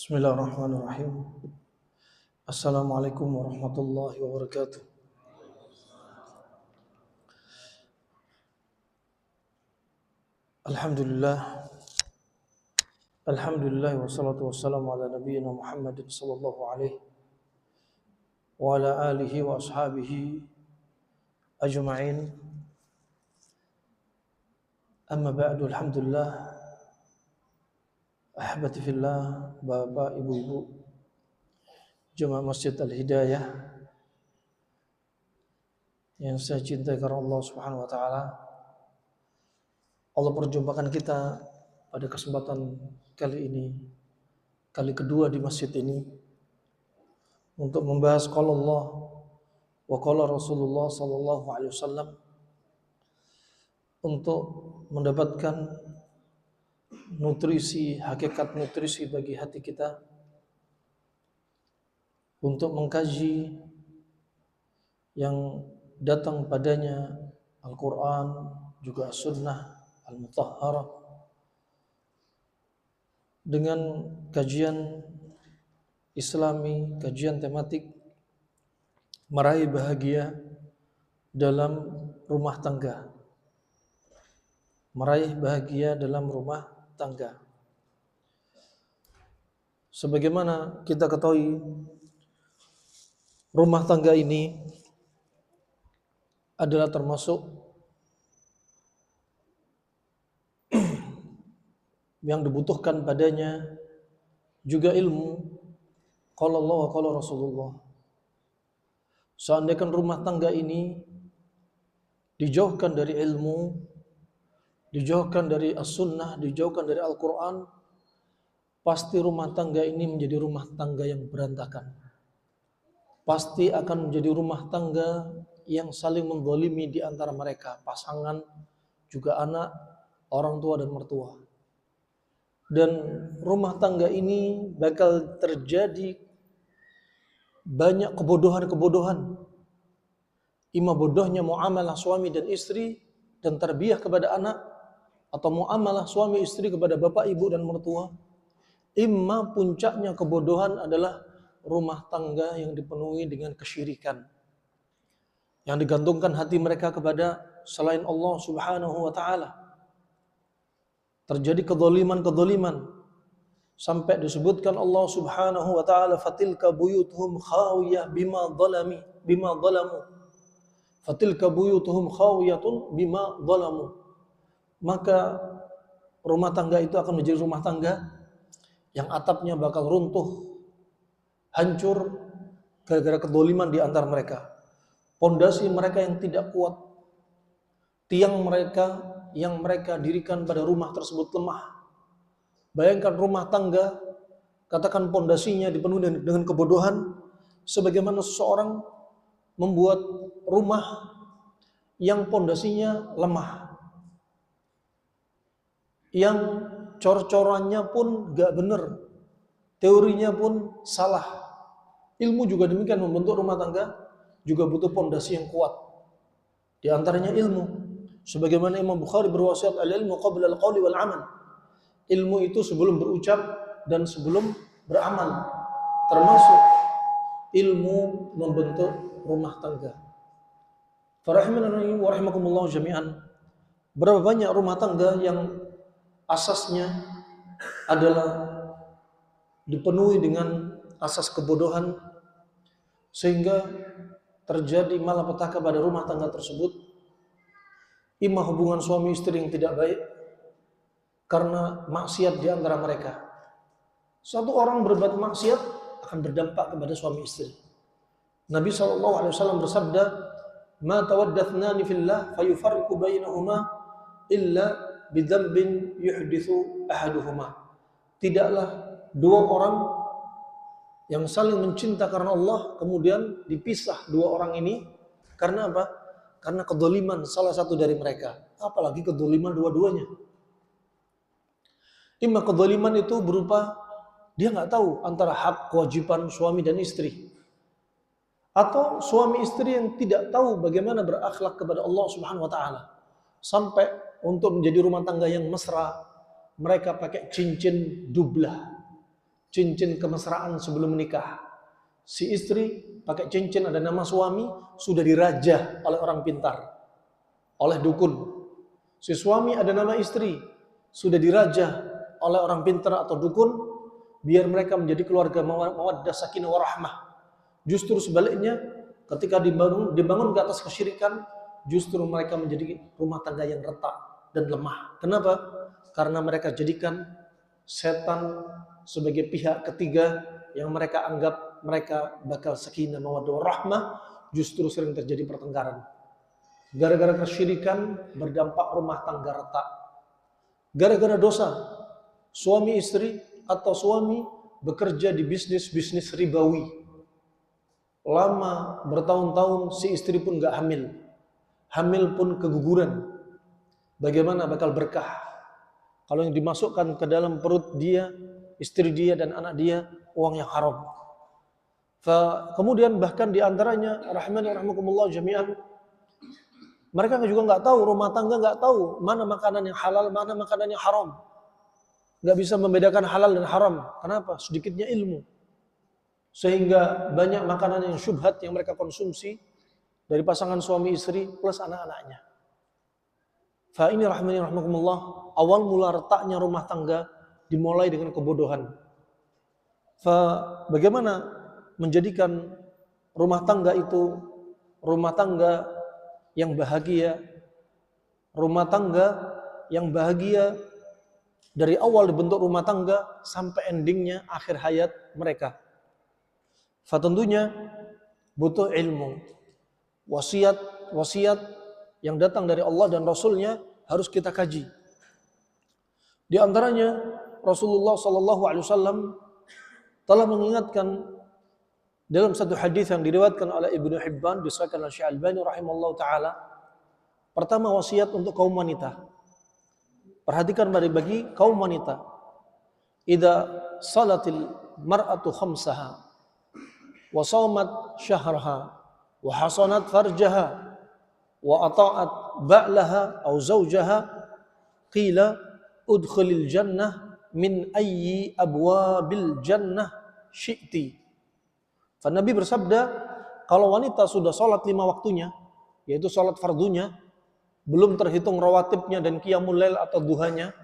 Bismillahirrahmanirrahim. Assalamualaikum warahmatullahi wabarakatuh. Alhamdulillah. Alhamdulillah wassalatu wassalamu ala nabiyyina Muhammadin sallallahu alaihi wa ala alihi wa ashabihi ajma'in. Amma ba'du, alhamdulillah. Ahbati fillah, bapak, ibu-ibu, jemaah Masjid Al-Hidayah yang saya cintai karena Allah Subhanahu wa taala. Allah perjumpakan kita pada kesempatan kali ini, kali kedua di masjid ini, untuk membahas qala Allah wa qala Rasulullah sallallahu alaihi wasallam, untuk mendapatkan nutrisi, hakikat nutrisi bagi hati kita, untuk mengkaji yang datang padanya Al-Quran, juga As-Sunnah Al-Mutahharah, dengan kajian Islami, kajian tematik meraih bahagia dalam rumah tangga. Meraih bahagia dalam rumah tangga. Sebagaimana kita ketahui, rumah tangga ini adalah termasuk yang dibutuhkan padanya juga ilmu. Qala Allah wa qala Rasulullah. Seandainya rumah tangga ini dijauhkan dari ilmu, dijauhkan dari As-Sunnah, dijauhkan dari Al-Quran, pasti rumah tangga ini menjadi rumah tangga yang berantakan. Pasti akan menjadi rumah tangga yang saling menzalimi di antara mereka, pasangan, juga anak, orang tua dan mertua. Dan rumah tangga ini bakal terjadi banyak kebodohan-kebodohan. Ima bodohnya muamalah suami dan istri dan tarbiyah kepada anak, atau muamalah suami istri kepada bapak, ibu dan mertua. Imma puncaknya kebodohan adalah rumah tangga yang dipenuhi dengan kesyirikan, yang digantungkan hati mereka kepada selain Allah Subhanahu wa taala. Terjadi kedzaliman-kedzaliman sampai disebutkan Allah Subhanahu wa taala, fatilka buyutuhum khawiyah bima zalamu. Fatilka buyutuhum khawiyatun bima zalamu. Maka rumah tangga itu akan menjadi rumah tangga yang atapnya bakal runtuh, hancur gara-gara kedzaliman di antara mereka. Pondasi mereka yang tidak kuat, tiang mereka yang mereka dirikan pada rumah tersebut lemah. Bayangkan rumah tangga, katakan pondasinya dipenuhi dengan kebodohan, sebagaimana seseorang membuat rumah yang pondasinya lemah, yang cor-corannya pun gak benar, teorinya pun salah. Ilmu juga demikian, membentuk rumah tangga juga butuh pondasi yang kuat. Di antaranya ilmu. Sebagaimana Imam Bukhari berwasiat, al-ilmu qabla al-qawli wal amal. Ilmu itu sebelum berucap dan sebelum beramal. Termasuk ilmu membentuk rumah tangga. Farahimani wa rahimakumullah jami'an. Berapa banyak rumah tangga yang asasnya adalah dipenuhi dengan asas kebodohan, sehingga terjadi malapetaka pada rumah tangga tersebut. Imma hubungan suami istri yang tidak baik karena maksiat di antara mereka. Satu orang berbuat maksiat akan berdampak kepada suami istri. Nabi SAW bersabda, "Ma tawaddathnani fillah fayufarriqu bainahuma illa bidzambin yuhditsu ahaduhuma." Tidaklah dua orang yang saling mencinta karena Allah kemudian dipisah dua orang ini karena apa? Karena kedzaliman salah satu dari mereka. Apalagi kedzaliman dua-duanya. Imma kedzaliman itu berupa dia nggak tahu antara hak kewajiban suami dan istri, atau suami istri yang tidak tahu bagaimana berakhlak kepada Allah Subhanahu wa taala. Sampai untuk menjadi rumah tangga yang mesra, mereka pakai cincin dublah. cincin kemesraan sebelum menikah. Si istri pakai cincin ada nama suami, sudah dirajah oleh orang pintar, oleh dukun. Si suami ada nama istri, sudah dirajah oleh orang pintar atau dukun, biar mereka menjadi keluarga mawaddah sakinah warahmah. Justru sebaliknya, ketika dibangun ke atas kesyirikan, justru mereka menjadi rumah tangga yang retak dan lemah. Kenapa? Karena mereka jadikan setan sebagai pihak ketiga yang mereka anggap mereka bakal sakinah mawaddah warahmah, justru sering terjadi pertengkaran. Gara-gara kesyirikan berdampak rumah tangga retak. Gara-gara dosa, suami istri atau suami bekerja di bisnis ribawi. Lama bertahun-tahun si istri pun gak hamil. Hamil pun keguguran. Bagaimana bakal berkah? Kalau yang dimasukkan ke dalam perut dia, istri dia dan anak dia, uang yang haram. Kemudian bahkan diantaranya, rahimani rahimakumullah jami'an, mereka juga nggak tahu, rumah tangga nggak tahu mana makanan yang halal, mana makanan yang haram. Nggak bisa membedakan halal dan haram. Kenapa? Sedikitnya ilmu. Sehingga banyak makanan yang syubhat yang mereka konsumsi dari pasangan suami istri plus anak-anaknya. Fa ini rahmani rahmakumullah, awal mula retaknya rumah tangga dimulai dengan kebodohan. Bagaimana menjadikan rumah tangga itu rumah tangga yang bahagia, rumah tangga yang bahagia dari awal dibentuk rumah tangga sampai endingnya akhir hayat mereka. Tentunya butuh ilmu, wasiat yang datang dari Allah dan Rasulnya harus kita kaji. Di antaranya Rasulullah SAW telah mengingatkan dalam satu hadis yang diriwayatkan oleh Ibnu Hibban disahkan oleh Syekh Albani rahimallahu taala. Pertama, wasiat untuk kaum wanita. Perhatikan bagi kaum wanita. Idza salatil mar'atu khamsaha wa shaumat syahraha wa hasanat farjaha wa ata'at ba'laha aw zawjaha qila udkhulil jannah min ayyi abwabil jannah syi'ti. Nabi bersabda, kalau wanita sudah sholat 5 waktunya, yaitu sholat fardunya, belum terhitung rawatibnya dan qiyamul lail atau duhanya,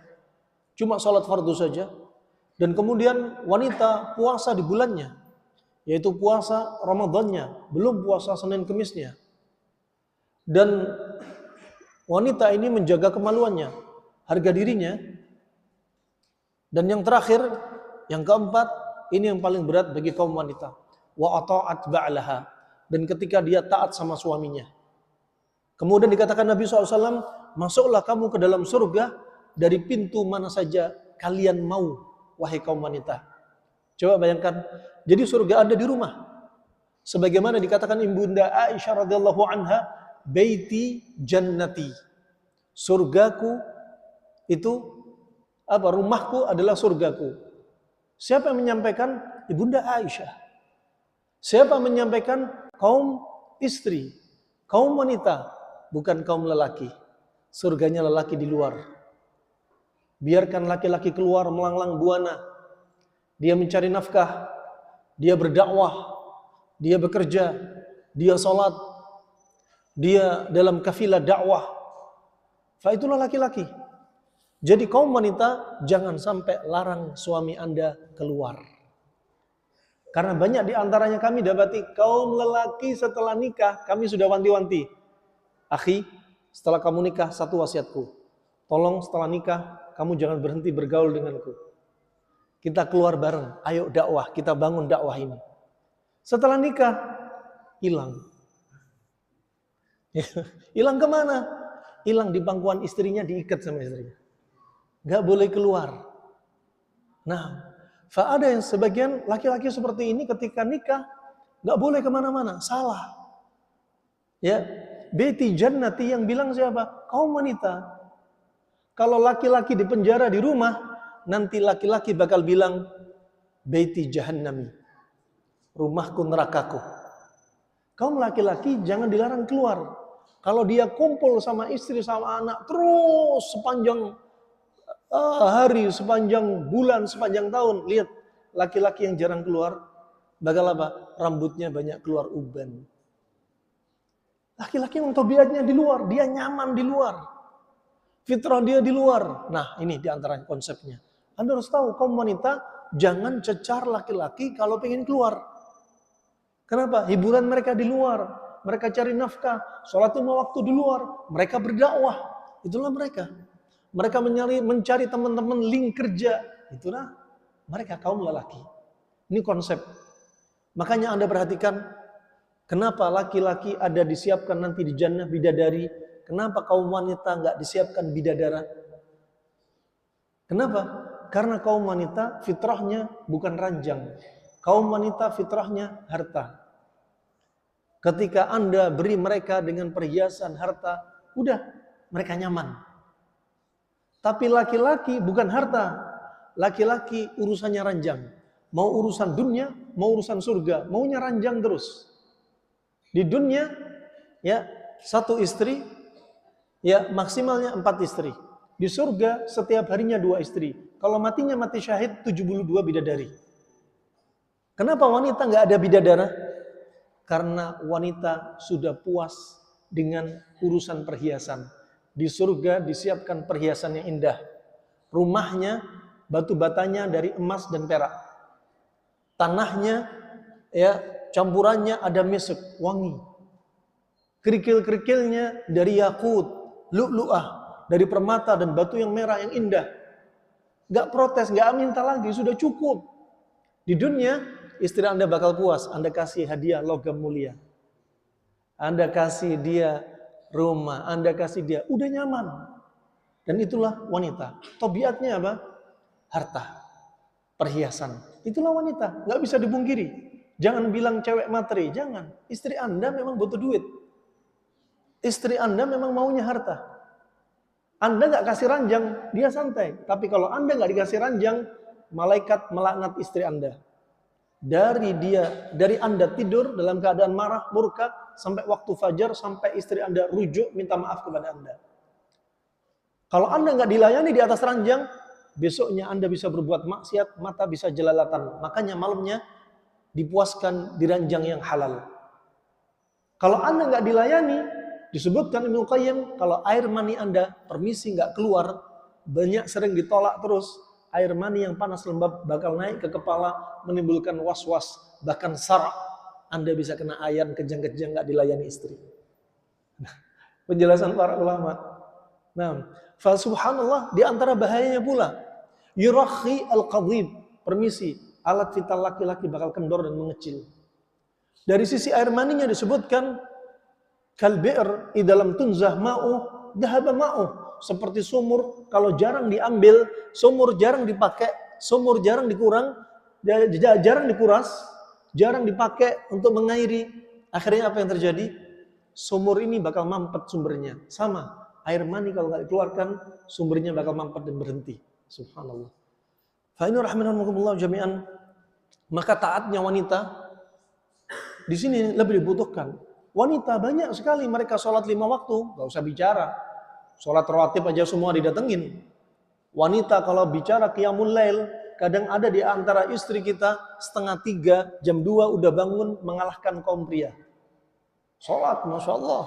cuma sholat fardu saja, dan kemudian wanita puasa di bulannya, yaitu puasa Ramadannya, belum puasa Senin Kemisnya, dan wanita ini menjaga kemaluannya, harga dirinya, dan yang terakhir, yang keempat, ini yang paling berat bagi kaum wanita, wa ata'at ba'laha, dan ketika dia taat sama suaminya. Kemudian dikatakan Nabi SAW, masuklah kamu ke dalam surga dari pintu mana saja kalian mau, wahai kaum wanita. Coba bayangkan, jadi surga ada di rumah. Sebagaimana dikatakan Ibunda Aisyah radhiyallahu anha, baiti jannati. Surgaku itu rumahku adalah surgaku. Siapa yang menyampaikan? Ibunda Aisyah. Siapa menyampaikan? Kaum istri, kaum wanita, bukan kaum lelaki. Surganya lelaki di luar. Biarkan laki-laki keluar melanglang buana. Dia mencari nafkah, dia berdakwah, dia bekerja, dia sholat, dia dalam kafilah dakwah. Itulah laki-laki. Jadi kaum wanita jangan sampai larang suami Anda keluar. Karena banyak di antaranya kami dapati kaum lelaki setelah nikah, kami sudah wanti-wanti. Akhi, setelah kamu nikah, satu wasiatku. Tolong setelah nikah, kamu jangan berhenti bergaul denganku. Kita keluar bareng, ayo dakwah, kita bangun dakwah ini. Setelah nikah, hilang. Hilang kemana? Hilang di pangkuan istrinya, diikat sama istrinya. Gak boleh keluar. Nah, ada yang sebagian laki-laki seperti ini ketika nikah nggak boleh kemana-mana, salah. Ya, baiti jannati yang bilang siapa? Kaum wanita. Kalau laki-laki di penjara di rumah, nanti laki-laki bakal bilang baiti jahannami, rumahku nerakaku. Kaum laki-laki jangan dilarang keluar. Kalau dia kumpul sama istri sama anak terus sepanjang hari, sepanjang bulan, sepanjang tahun. Lihat, laki-laki yang jarang keluar, bakal apa? Rambutnya banyak keluar uban. Laki-laki yang tabiatnya di luar, dia nyaman di luar. Fitrah dia di luar. Nah, ini diantara konsepnya. Anda harus tahu, kaum wanita jangan cecar laki-laki kalau pengen keluar. Kenapa? Hiburan mereka di luar. Mereka cari nafkah, sholat lima waktu di luar. Mereka berdakwah. Itulah mereka. Mereka mencari teman-teman link kerja. Itulah mereka kaum lelaki. Ini konsep. Makanya Anda perhatikan, kenapa laki-laki ada disiapkan nanti di jannah bidadari, kenapa kaum wanita nggak disiapkan bidadara? Kenapa? Karena kaum wanita fitrahnya bukan ranjang. Kaum wanita fitrahnya harta. Ketika Anda beri mereka dengan perhiasan harta, udah mereka nyaman. Tapi laki-laki bukan harta. Laki-laki urusannya ranjang. Mau urusan dunia, mau urusan surga, maunya ranjang terus. Di dunia, ya 1 istri, ya maksimalnya 4 istri. Di surga setiap harinya 2 istri. Kalau matinya mati syahid 72 bidadari. Kenapa wanita nggak ada bidadara? Karena wanita sudah puas dengan urusan perhiasan. Di surga disiapkan perhiasan yang indah. Rumahnya, batu batanya dari emas dan perak. Tanahnya, ya campurannya ada mesek, wangi. Kerikil-kerikilnya dari yakut, lu'lu'ah, dari permata dan batu yang merah yang indah. Gak protes, gak minta lagi, sudah cukup. Di dunia, istri Anda bakal puas, Anda kasih hadiah logam mulia. Anda kasih dia rumah, Anda kasih dia, udah nyaman. Dan itulah wanita. Tabiatnya apa? Harta, perhiasan. Itulah wanita, nggak bisa dipungkiri. Jangan bilang cewek materi, jangan. Istri Anda memang butuh duit. Istri Anda memang maunya harta. Anda nggak kasih ranjang, dia santai. Tapi kalau Anda nggak dikasih ranjang, malaikat melaknat istri Anda. Dari Anda tidur dalam keadaan marah, murka, sampai waktu fajar, sampai istri Anda rujuk minta maaf kepada Anda. Kalau Anda nggak dilayani di atas ranjang, besoknya Anda bisa berbuat maksiat, mata bisa jelalatan. Makanya malamnya dipuaskan di ranjang yang halal. Kalau Anda nggak dilayani, disebutkan Ibnu Qayyim, kalau air mani Anda permisi nggak keluar, banyak sering ditolak terus, air mani yang panas lembab bakal naik ke kepala, menimbulkan was-was, bahkan sarak. Anda bisa kena ayan kejang-kejang nggak dilayani istri. Penjelasan para ulama. Nah, fa subhanallah, di antara bahayanya pula, yurakhi al-qadhib, permisi, alat vital laki-laki bakal kendor dan mengecil. Dari sisi air maninya disebutkan, kalbi'r idalam tunzah ma'uh, dahaba ma'uh. Seperti sumur, kalau jarang diambil, sumur jarang dipakai, sumur jarang jarang dikuras, jarang dipakai untuk mengairi. Akhirnya apa yang terjadi? Sumur ini bakal mampet sumbernya. Sama, air mani kalau nggak dikeluarkan, sumbernya bakal mampet dan berhenti. Subhanallah. Fa'inu rahmanakumullah jami'an. Maka taatnya wanita di sini lebih dibutuhkan. Wanita banyak sekali mereka sholat 5 waktu, nggak usah bicara. Sholat rawatib aja semua didatengin. Wanita kalau bicara qiyamul lail, kadang ada di antara istri kita 2:30, jam 2 udah bangun mengalahkan kaum pria. Sholat, Masya Allah.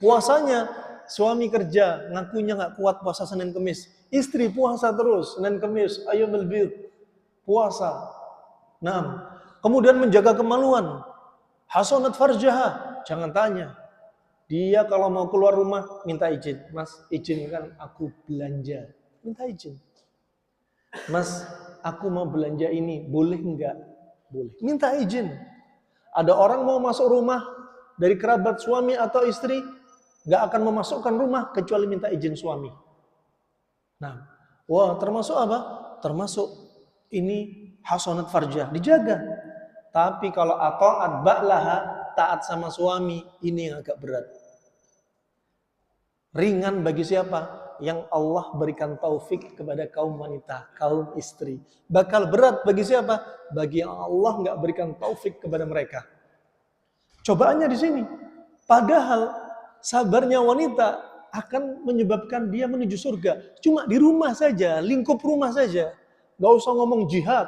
Puasanya, suami kerja, ngakunya nggak kuat puasa Senin Kemis. Istri puasa terus, Senin Kemis, ayo melbid. Puasa. Nah, kemudian menjaga kemaluan. Hasanat farjaha, jangan tanya. Dia kalau mau keluar rumah minta izin. Mas, izinkan aku belanja. Minta izin. Mas, aku mau belanja ini, boleh enggak? Boleh. Minta izin. Ada orang mau masuk rumah dari kerabat suami atau istri, enggak akan memasukkan rumah kecuali minta izin suami. Nah, wah, termasuk apa? Termasuk ini hasanat farjah, dijaga. Tapi kalau ata'at ba'laha, taat sama suami, ini yang agak berat. Ringan bagi siapa? Yang Allah berikan taufik kepada kaum wanita, kaum istri. Bakal berat bagi siapa? Bagi yang Allah nggak berikan taufik kepada mereka. Cobaannya di sini. Padahal sabarnya wanita akan menyebabkan dia menuju surga. Cuma di rumah saja, lingkup rumah saja. Nggak usah ngomong jihad.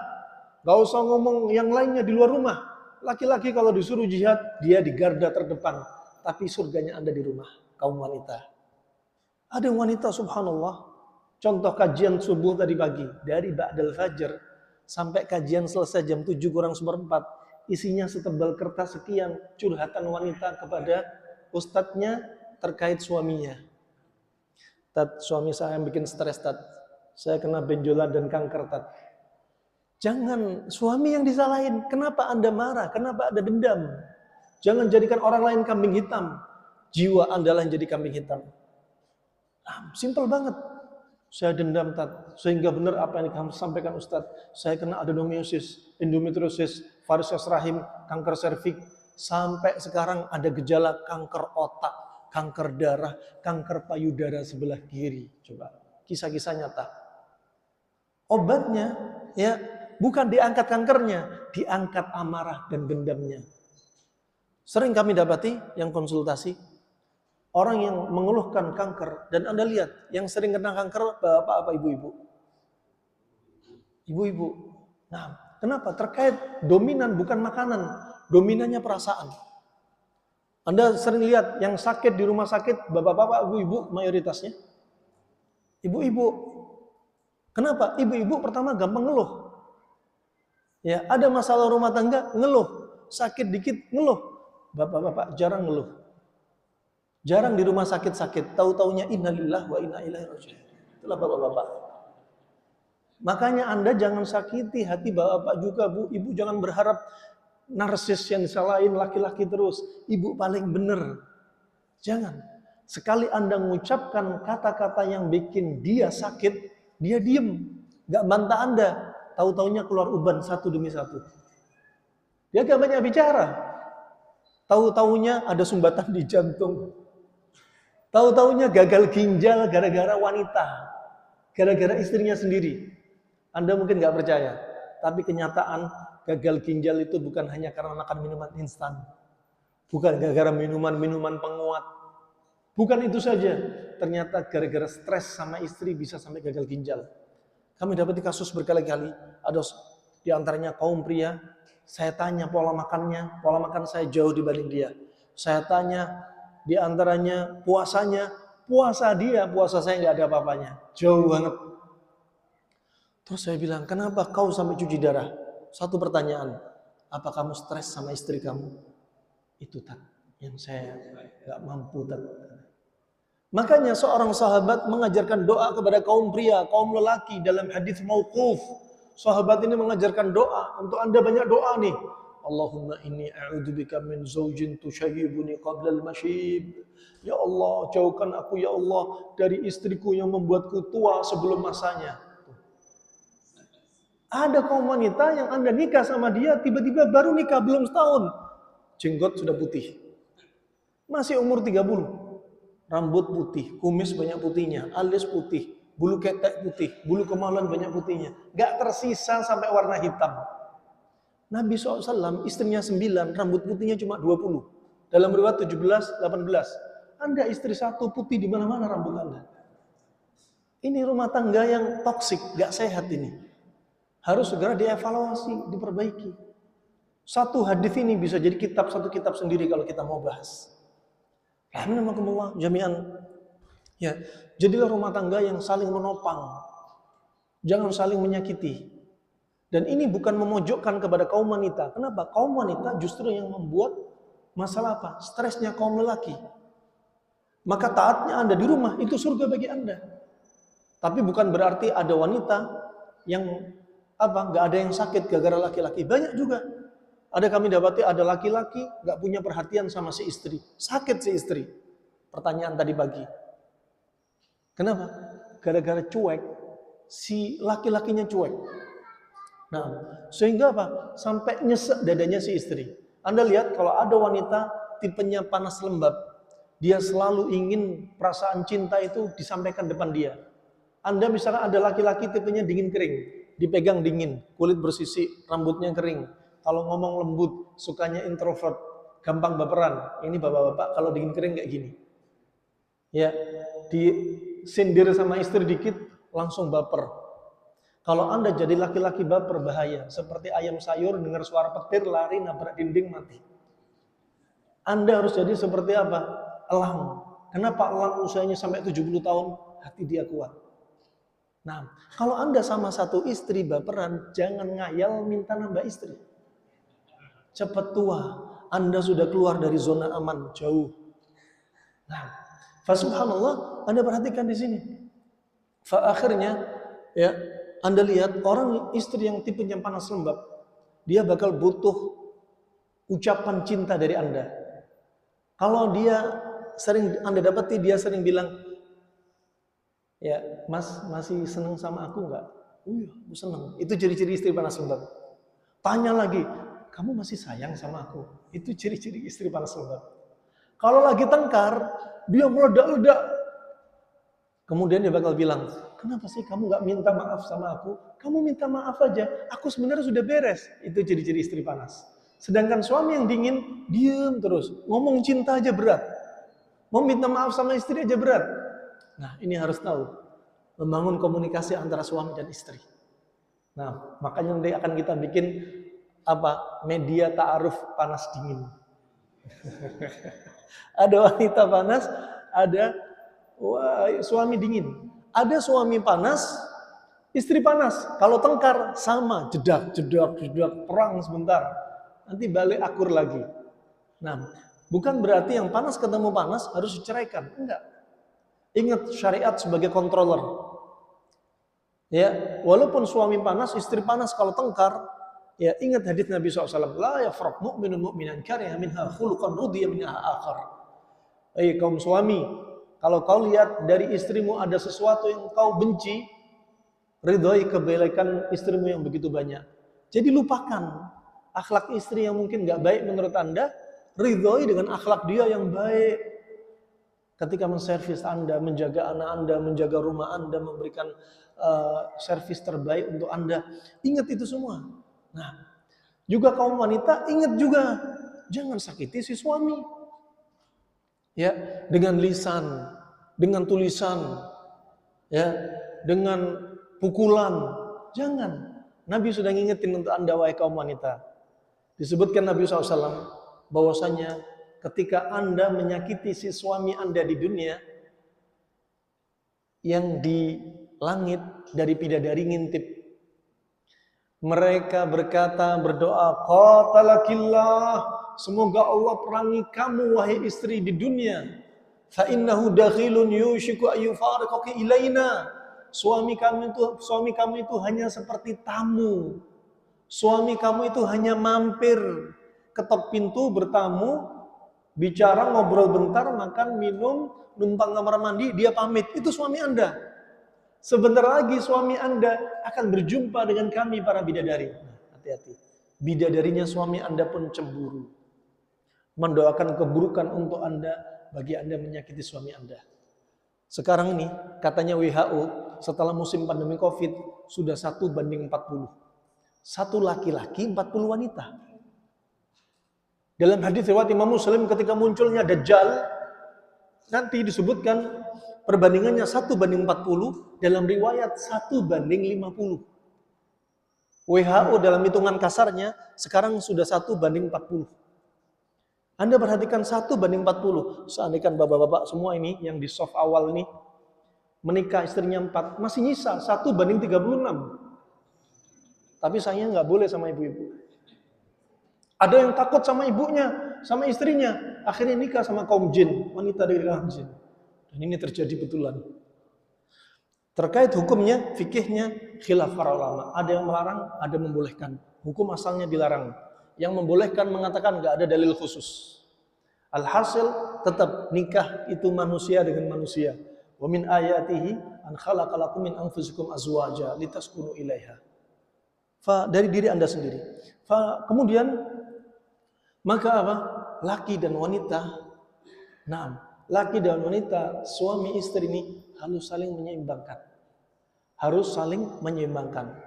Gak usah ngomong yang lainnya di luar rumah. Laki-laki kalau disuruh jihad, dia di garda terdepan. Tapi surganya Anda di rumah, kaum wanita. Ada wanita subhanallah. Contoh kajian subuh tadi pagi. Dari Ba'dal Fajr sampai kajian selesai jam 7 kurang seperempat. Isinya setebal kertas sekian. Curhatan wanita kepada ustadznya terkait suaminya. Tat, suami saya yang bikin stres, Tat. Saya kena benjolan dan kanker, Tat. Jangan suami yang disalahin. Kenapa Anda marah? Kenapa Anda dendam? Jangan jadikan orang lain kambing hitam. Jiwa Anda lah yang jadi kambing hitam. Simpel banget. Saya dendam, Tat. Sehingga benar apa yang kamu sampaikan, Ustadz. Saya kena adenomyosis, endometriosis, varises rahim, kanker serviks. Sampai sekarang ada gejala kanker otak, kanker darah, kanker payudara sebelah kiri. Coba, kisah-kisah nyata. Obatnya, ya, bukan diangkat kankernya, diangkat amarah dan dendamnya. Sering kami dapati yang konsultasi, orang yang mengeluhkan kanker, dan Anda lihat, yang sering kena kanker, bapak apa ibu-ibu? Ibu-ibu. Nah, kenapa? Terkait dominan bukan makanan, dominannya perasaan. Anda sering lihat yang sakit di rumah sakit, bapak-bapak, ibu-ibu mayoritasnya. Ibu-ibu. Kenapa? Ibu-ibu pertama gampang ngeluh. Ya, ada masalah rumah tangga, ngeluh. Sakit dikit, ngeluh. Bapak-bapak jarang ngeluh. Jarang di rumah sakit-sakit. Tahu-taunya innalillahi wa inna ilaihi raji'un. Itulah bapak-bapak. Makanya Anda jangan sakiti hati bapak juga, Bu. Ibu jangan berharap narsis yang disalahin laki-laki terus. Ibu paling benar. Jangan. Sekali Anda mengucapkan kata-kata yang bikin dia sakit, dia diem. Gak bantah Anda. Tahu-taunya keluar uban satu demi satu. Dia gak banyak bicara. Tahu-taunya ada sumbatan di jantung. Tahu-taunya gagal ginjal gara-gara wanita. Gara-gara istrinya sendiri. Anda mungkin gak percaya. Tapi kenyataan gagal ginjal itu bukan hanya karena makan minuman instan. Bukan gara-gara minuman-minuman penguat. Bukan itu saja. Ternyata gara-gara stres sama istri bisa sampai gagal ginjal. Kami dapat kasus berkali-kali. Ada di antaranya kaum pria. Saya tanya pola makannya. Pola makan saya jauh dibanding dia. Saya tanya di antaranya puasanya. Puasa dia, puasa saya nggak ada apa-apanya. Jauh banget. Terus saya bilang, kenapa kau sampai cuci darah? Satu pertanyaan. Apa kamu stres sama istri kamu? Itu tak yang saya nggak mampu tak. Makanya seorang sahabat mengajarkan doa kepada kaum pria, kaum lelaki dalam hadis mauquf. Sahabat ini mengajarkan doa. Untuk Anda banyak doa nih. Allahumma inni a'udzubika min zaujin tushayyibuni qabla al-mashib. Ya Allah, jauhkan aku ya Allah dari istriku yang membuatku tua sebelum masanya. Ada kaum wanita yang Anda nikah sama dia, tiba-tiba baru nikah belum setahun. Jenggot sudah putih. Masih umur 30. Rambut putih, kumis banyak putihnya, alis putih, bulu ketek putih, bulu kemaluan banyak putihnya. Gak tersisa sampai warna hitam. Nabi SAW istrinya 9, rambut putihnya cuma 20. Dalam riwayat 17, 18. Anda istri satu putih di mana-mana rambut Anda. Ini rumah tangga yang toksik, gak sehat ini. Harus segera dievaluasi, diperbaiki. Satu hadis ini bisa jadi kitab, satu kitab sendiri kalau kita mau bahas. Alhamdulillah jami'an. Ya, jadilah rumah tangga yang saling menopang. Jangan saling menyakiti. Dan ini bukan memojokkan kepada kaum wanita. Kenapa? Kaum wanita justru yang membuat masalah apa? Stresnya kaum lelaki. Maka taatnya Anda di rumah itu surga bagi Anda. Tapi bukan berarti ada wanita yang nggak ada yang sakit gara-gara laki-laki. Banyak juga. Ada kami dapati ada laki-laki nggak punya perhatian sama si istri. Sakit si istri. Pertanyaan tadi pagi. Kenapa? Gara-gara cuek. Si laki-lakinya cuek. Nah, sehingga apa? Sampai nyesek dadanya si istri. Anda lihat kalau ada wanita tipenya panas lembab. Dia selalu ingin perasaan cinta itu disampaikan depan dia. Anda misalkan ada laki-laki tipenya dingin kering. Dipegang dingin, kulit bersisik, rambutnya kering. Kalau ngomong lembut, sukanya introvert, gampang baperan. Ini bapak-bapak kalau dingin kering kayak gini. Ya, disindir sama istri dikit, langsung baper. Kalau Anda jadi laki-laki baper bahaya, seperti ayam sayur dengar suara petir lari nabrak dinding mati. Anda harus jadi seperti apa? Elang. Kenapa elang usianya sampai 70 tahun? Hati dia kuat. Nah, kalau Anda sama satu istri baperan, jangan ngayal minta nambah istri. Cepat tua, Anda sudah keluar dari zona aman, jauh. Nah, subhanallah, Anda perhatikan di sini. Akhirnya, ya, Anda lihat orang istri yang tipenya panas lembab, dia bakal butuh ucapan cinta dari Anda. Kalau dia sering Anda dapati dia sering bilang, ya, Mas masih senang sama aku nggak? Iya, aku senang. Itu ciri-ciri istri panas lembab. Tanya lagi, kamu masih sayang sama aku? Itu ciri-ciri istri panas lembab. Kalau lagi tengkar, dia meledak-ledak. Kemudian dia bakal bilang, kenapa sih kamu gak minta maaf sama aku? Kamu minta maaf aja, aku sebenarnya sudah beres. Itu ciri-ciri istri panas. Sedangkan suami yang dingin, diem terus. Ngomong cinta aja berat. Mau minta maaf sama istri aja berat. Nah, ini harus tahu. Membangun komunikasi antara suami dan istri. Nah, makanya nanti akan kita bikin media ta'aruf panas dingin. Ada wanita panas, ada suami dingin. Ada suami panas, istri panas. Kalau tengkar sama, jedak, perang sebentar. Nanti balik akur lagi. Nah, bukan berarti yang panas ketemu panas harus diceraikan. Enggak. Ingat syariat sebagai controller. Ya, walaupun suami panas, istri panas kalau tengkar, ya ingat hadis Nabi SAW. La yafraq mu'minun mu'minan kariha minha khuluqan rudhiya minha akhar. Kaum suami, kalau kau lihat dari istrimu ada sesuatu yang kau benci, ridhoi kebaikan istrimu yang begitu banyak. Jadi lupakan akhlak istri yang mungkin gak baik menurut Anda, ridhoi dengan akhlak dia yang baik. Ketika menservis Anda, menjaga anak Anda, menjaga rumah Anda, memberikan servis terbaik untuk Anda. Ingat itu semua. Nah, juga kaum wanita, ingat juga, jangan sakiti si suami. Ya, dengan lisan, dengan tulisan, ya, dengan pukulan, jangan. Nabi sudah ngingetin untuk Anda wahai kaum wanita. Disebutkan Nabi SAW bahwasanya ketika Anda menyakiti si suami Anda di dunia, yang di langit dari bidadari ngintip. Mereka berdoa, qatalakillah. Semoga Allah perangi kamu wahai istri di dunia. Fa innahu dakhilun yushiku ayyufariqaki ilaina. Suami kamu itu hanya seperti tamu. Suami kamu itu hanya mampir, ketok pintu, bertamu, bicara, ngobrol bentar, makan, minum, numpang kamar mandi, dia pamit. Itu suami Anda. Sebentar lagi suami Anda akan berjumpa dengan kami para bidadari. Hati-hati. Bidadarinya suami Anda pun cemburu. Mendoakan keburukan untuk Anda bagi Anda menyakiti suami Anda. Sekarang ini katanya WHO setelah musim pandemi Covid sudah 1:40. Satu laki-laki 40 wanita. Dalam hadis riwayat Imam Muslim ketika munculnya Dajjal nanti disebutkan perbandingannya 1:40, dalam riwayat 1:50. WHO dalam hitungan kasarnya sekarang sudah 1:40. Anda perhatikan 1:40. Seandainya bapak-bapak semua ini yang di soft awal ini menikah istrinya 4, masih nyisa 1:36. Tapi saya nggak boleh sama ibu-ibu. Ada yang takut sama ibunya, sama istrinya, akhirnya nikah sama kaum jin, wanita dari kaum jin. Dan ini terjadi betulan. Terkait hukumnya, fikihnya, khilaf para ulama. Ada yang melarang, ada yang membolehkan. Hukum asalnya dilarang. Yang membolehkan mengatakan nggak ada dalil khusus. Alhasil tetap nikah itu manusia dengan manusia. Wa min ayatihi an khalaqalakum min anfusikum azwaja litaskunu ilaiha. Dari diri Anda sendiri. Kemudian maka apa? Laki dan wanita. Nah, laki dan wanita, suami istri ini harus saling menyeimbangkan. Harus saling menyeimbangkan.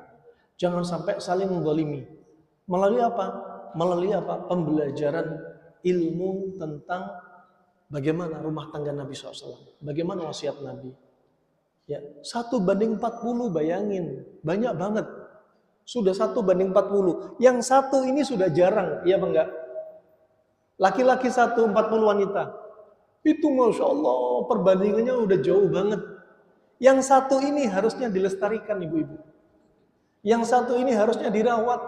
Jangan sampai saling menzalimi. Melalui apa? Melalui apa? Pembelajaran ilmu tentang bagaimana rumah tangga Nabi SAW. Bagaimana wasiat Nabi. Ya, 1:40, bayangin. Banyak banget. Sudah 1:40. Yang satu ini sudah jarang, iya apa enggak? Laki-laki 1, 40 wanita. Itu Masya Allah, perbandingannya udah jauh banget. Yang satu ini harusnya dilestarikan ibu-ibu. Yang satu ini harusnya dirawat.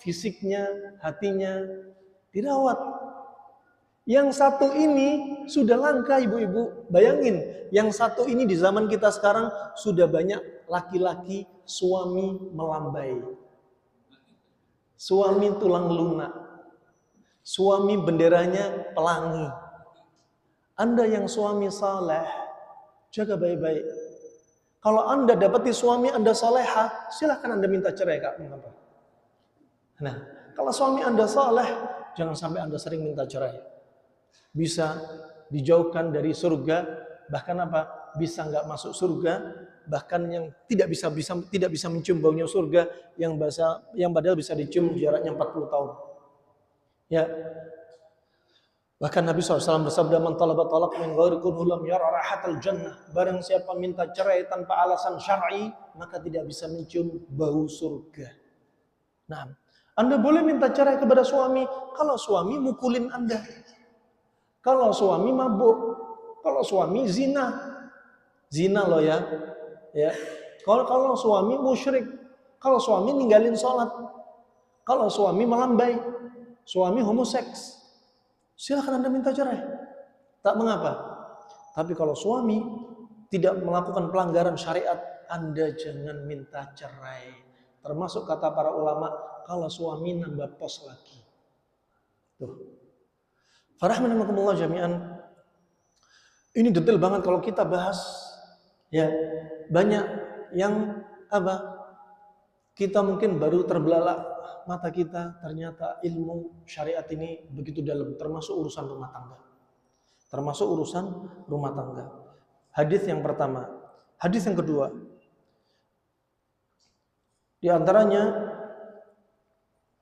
Fisiknya, hatinya, dirawat. Yang satu ini sudah langka ibu-ibu. Bayangin, yang satu ini di zaman kita sekarang sudah banyak laki-laki suami melambai. Suami tulang lunak. Suami benderanya pelangi. Anda yang suami saleh, jaga baik-baik. Kalau Anda dapati suami Anda salehah, silahkan Anda minta cerai, Kak. Mengapa? Nah, kalau suami Anda saleh, jangan sampai Anda sering minta cerai. Bisa dijauhkan dari surga, bahkan apa? Bisa nggak masuk surga, bahkan yang tidak bisa mencium baunya surga, yang padahal bisa dicium jaraknya 40 tahun. Ya. Bahkan Nabi SAW bersabda, "Man talaba talaq min ghairi kunhu lam yara rahatal jannah." Barang siapa minta cerai tanpa alasan syar'i, maka tidak bisa mencium bau surga. Nah, Anda boleh minta cerai kepada suami kalau suami mukulin Anda. Kalau suami mabuk, kalau suami zina. Zina loh ya. Ya. Kalau suami musyrik, kalau suami ninggalin sholat, kalau suami melambai, suami homoseks, silakan Anda minta cerai. Tak mengapa. Tapi kalau suami tidak melakukan pelanggaran syariat, Anda jangan minta cerai. Termasuk kata para ulama, kalau suami nambah pos lagi. Tuh. Farahmanakumullah jami'an. Ini detail banget kalau kita bahas. Ya, banyak yang apa? Kita mungkin baru terbelalak mata kita, ternyata ilmu syariat ini begitu dalam, termasuk urusan rumah tangga. Termasuk urusan rumah tangga. Hadis yang pertama. Hadis yang kedua. Di antaranya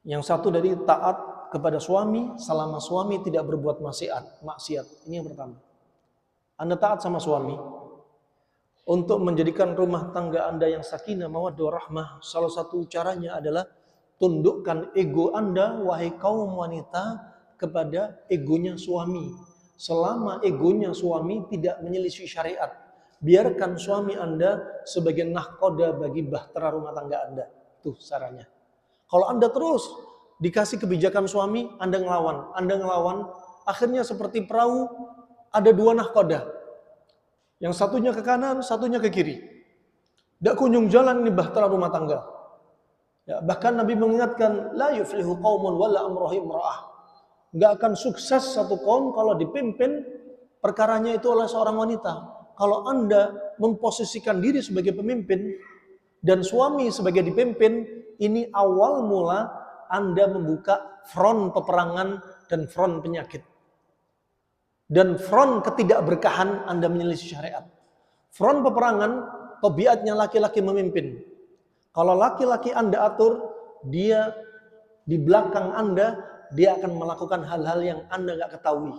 yang satu dari taat kepada suami selama suami tidak berbuat maksiat. Ini yang pertama. Anda taat sama suami untuk menjadikan rumah tangga Anda yang sakinah, mawaddah, warahmah. Salah satu caranya adalah tundukkan ego Anda, wahai kaum wanita, kepada egonya suami. Selama egonya suami tidak menyelisih syariat, biarkan suami Anda sebagai nahkoda bagi bahtera rumah tangga Anda. Tuh caranya. Kalau Anda terus dikasih kebijakan suami, Anda ngelawan, akhirnya seperti perahu, ada dua nahkoda. Yang satunya ke kanan, satunya ke kiri. Tidak kunjung jalan ini bahtera rumah tangga. Ya, bahkan Nabi mengingatkan, la yuflihu qaumun wala amrohim ra'ah. Nggak akan sukses satu kaum kalau dipimpin perkaranya itu oleh seorang wanita. Kalau Anda memposisikan diri sebagai pemimpin dan suami sebagai dipimpin, ini awal mula Anda membuka front peperangan dan front penyakit. Dan front ketidakberkahan Anda menyelisih syariat. Front peperangan, tabiatnya laki-laki memimpin. Kalau laki-laki Anda atur, dia di belakang Anda, dia akan melakukan hal-hal yang Anda nggak ketahui.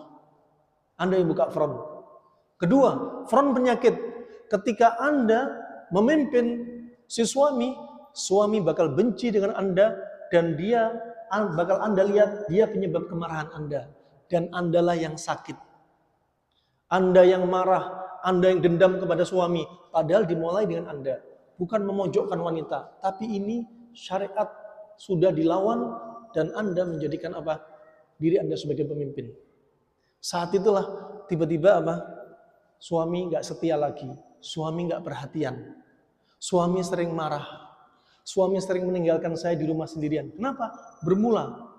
Anda yang buka front. Kedua, front penyakit. Ketika Anda memimpin si suami bakal benci dengan Anda, dan dia bakal Anda lihat dia penyebab kemarahan Anda. Dan Andalah yang sakit. Anda yang marah, Anda yang dendam kepada suami, padahal dimulai dengan Anda. Bukan memojokkan wanita, tapi ini syariat sudah dilawan dan Anda menjadikan apa? Diri Anda sebagai pemimpin. Saat itulah tiba-tiba apa? Suami nggak setia lagi, suami nggak perhatian, suami sering marah, suami sering meninggalkan saya di rumah sendirian. Kenapa? Bermula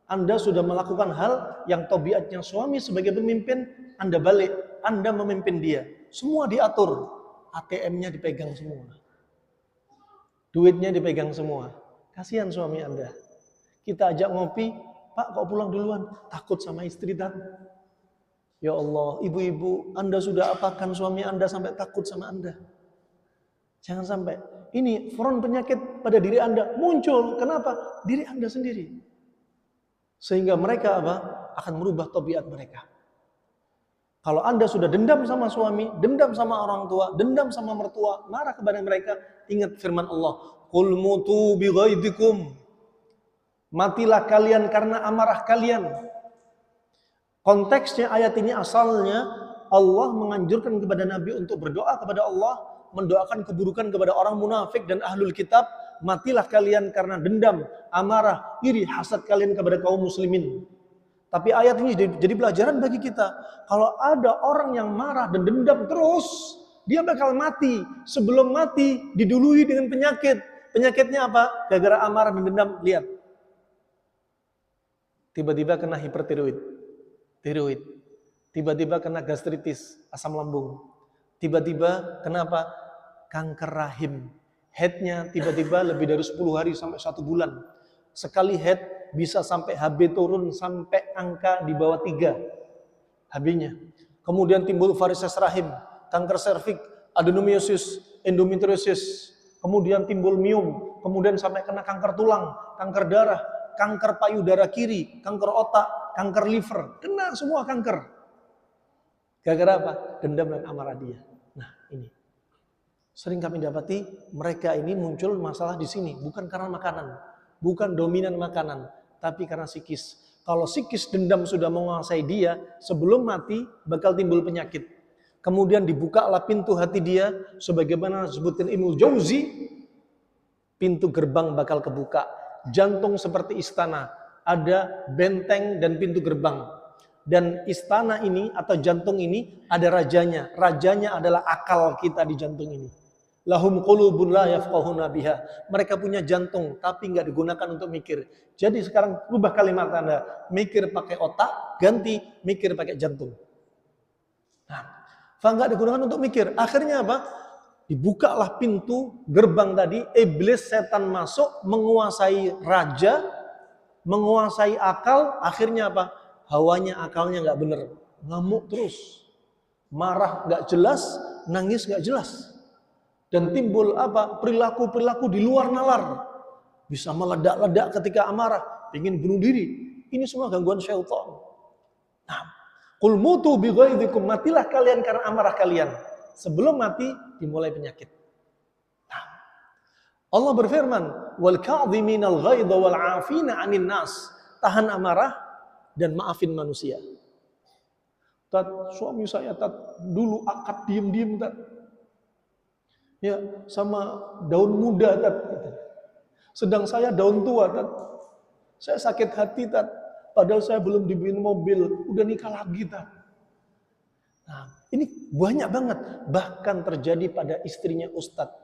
Anda sudah melakukan hal yang tabiatnya suami sebagai pemimpin, Anda balik, Anda memimpin dia. Semua diatur, ATM-nya dipegang semua. Duitnya dipegang semua. Kasihan suami Anda. Kita ajak ngopi, Pak kok pulang duluan? Takut sama istri dan. Ya Allah, ibu-ibu, Anda sudah apakan suami Anda sampai takut sama Anda? Jangan sampai. Ini front penyakit pada diri Anda muncul. Kenapa? Diri Anda sendiri. Sehingga mereka apa? Akan merubah tabiat mereka. Kalau Anda sudah dendam sama suami, dendam sama orang tua, dendam sama mertua, marah kepada mereka, ingat firman Allah, "Qul mutu bi ghaidikum." Matilah kalian karena amarah kalian. Konteksnya ayat ini asalnya Allah menganjurkan kepada Nabi untuk berdoa kepada Allah, mendoakan keburukan kepada orang munafik dan ahlul kitab. Matilah kalian karena dendam, amarah, iri, hasad kalian kepada kaum muslimin. Tapi ayat ini jadi pelajaran bagi kita. Kalau ada orang yang marah dan dendam terus, dia bakal mati. Sebelum mati, didului dengan penyakit. Penyakitnya apa? Gara-gara amarah dan dendam. Lihat. Tiba-tiba kena hipertiroid. Tiroid. Tiba-tiba kena gastritis, asam lambung. Tiba-tiba kenapa? Kanker rahim. Headnya tiba-tiba lebih dari 10 hari sampai 1 bulan. Sekali head bisa sampai HB turun sampai angka di bawah 3 HB-nya. Kemudian timbul varises rahim, kanker serviks, adenomyosis, endometriosis, kemudian timbul miom, kemudian sampai kena kanker tulang, kanker darah, kanker payudara kiri, kanker otak, kanker liver, kena semua kanker. Gara-gara apa? Dendam dan amarah dia. Nah, ini. Sering kami dapati mereka ini muncul masalah di sini, bukan karena makanan, bukan dominan makanan, tapi karena psikis. Kalau psikis dendam sudah menguasai dia, sebelum mati bakal timbul penyakit. Kemudian dibukalah pintu hati dia, sebagaimana disebutkan Ibnu Jauzi, pintu gerbang bakal kebuka. Jantung seperti istana, ada benteng dan pintu gerbang. Dan istana ini atau jantung ini ada rajanya. Rajanya adalah akal kita di jantung ini. Lahum qulubun la yafqahuna biha. Mereka punya jantung tapi nggak digunakan untuk mikir. Jadi sekarang rubah kalimat Anda, mikir pakai otak, ganti mikir pakai jantung. Nah, nggak digunakan untuk mikir. Akhirnya apa? Dibukalah pintu gerbang tadi, iblis setan masuk, menguasai raja, menguasai akal. Akhirnya apa? Hawanya akalnya nggak bener, ngamuk terus, marah nggak jelas, nangis nggak jelas. Dan timbul apa? Perilaku-perilaku di luar nalar. Bisa meledak-ledak ketika amarah, ingin bunuh diri. Ini semua gangguan syaitan. Nah, qul mutu bi ghaidikum, matilah kalian karena amarah kalian. Sebelum mati dimulai penyakit. Nah, Allah berfirman, wal kadhiminal ghaidha wal 'afina 'anil nas. Tahan amarah dan maafin manusia. Suami saya dulu akad diem-diem ya, sama daun muda sedang saya daun tua saya sakit hati padahal saya belum dibeliin mobil, udah nikah lagi Nah, ini banyak banget, bahkan terjadi pada istrinya ustadz.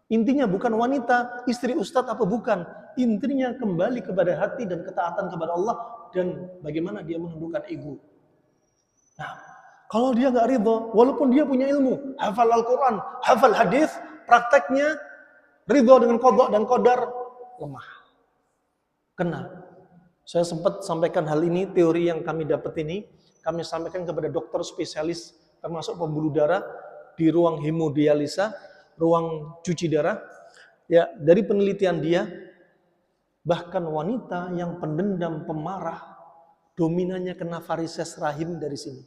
Intinya bukan wanita istri ustadz apa bukan, intinya kembali kepada hati dan ketaatan kepada Allah dan bagaimana dia menundukkan ego. Nah, kalau dia nggak ridho, walaupun dia punya ilmu, hafal Al-Quran, hafal hadis, prakteknya ridho dengan qadha dan qadar lemah. Kena. Saya sempat sampaikan hal ini, teori yang kami dapat ini, kami sampaikan kepada dokter spesialis, termasuk pembuluh darah, di ruang hemodialisa, ruang cuci darah. Ya, dari penelitian dia, bahkan wanita yang pendendam, pemarah, dominannya kena varises rahim dari sini.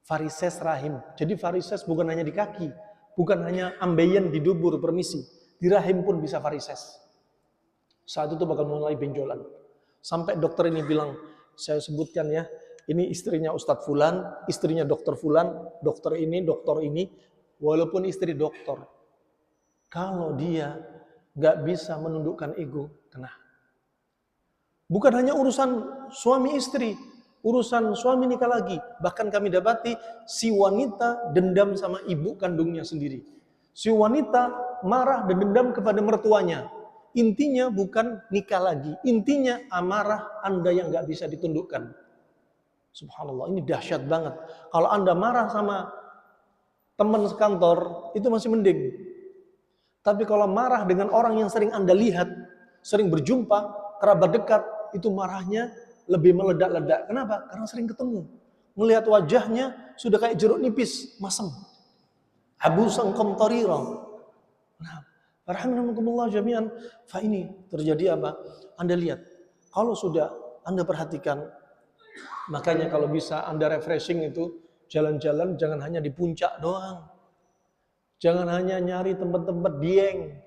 Varises rahim. Jadi varises bukan hanya di kaki, bukan hanya ambeien di dubur, permisi. Di rahim pun bisa varises. Saat itu bakal mulai benjolan. Sampai dokter ini bilang, saya sebutkan ya, ini istrinya Ustadz Fulan, istrinya dokter Fulan, dokter ini, walaupun istri dokter. Kalau dia nggak bisa menundukkan ego, kena. Bukan hanya urusan suami istri, urusan suami nikah lagi. Bahkan kami dapati si wanita dendam sama ibu kandungnya sendiri. Si wanita marah dan dendam kepada mertuanya. Intinya bukan nikah lagi. Intinya amarah Anda yang gak bisa ditundukkan. Subhanallah, ini dahsyat banget. Kalau Anda marah sama teman sekantor, itu masih mending. Tapi kalau marah dengan orang yang sering Anda lihat, sering berjumpa, kerabat dekat, itu marahnya lebih meledak-ledak. Kenapa? Karena sering ketemu. Melihat wajahnya sudah kayak jeruk nipis, masam. Abusan qamtarira. Nah, rahimahumullah jami'an. Fa ini terjadi apa? Anda lihat, kalau sudah Anda perhatikan, Makanya kalau bisa Anda refreshing itu, jalan-jalan jangan hanya di puncak doang. Jangan hanya nyari tempat-tempat dieng.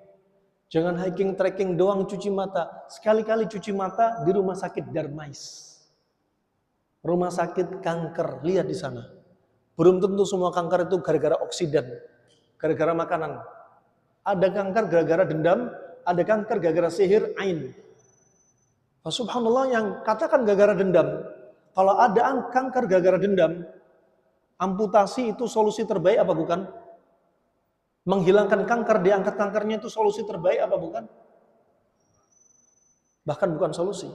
Jangan hiking, trekking doang cuci mata. Sekali-kali cuci mata di rumah sakit Darmais. Rumah sakit kanker, lihat di sana. Belum tentu semua kanker itu gara-gara oksidan, gara-gara makanan. Ada kanker gara-gara dendam, ada kanker gara-gara sihir, ain. Subhanallah, yang katakan gara-gara dendam. Kalau ada kanker gara-gara dendam, amputasi itu solusi terbaik apa bukan? Menghilangkan kanker, diangkat kankernya itu solusi terbaik apa bukan? Bahkan bukan solusi.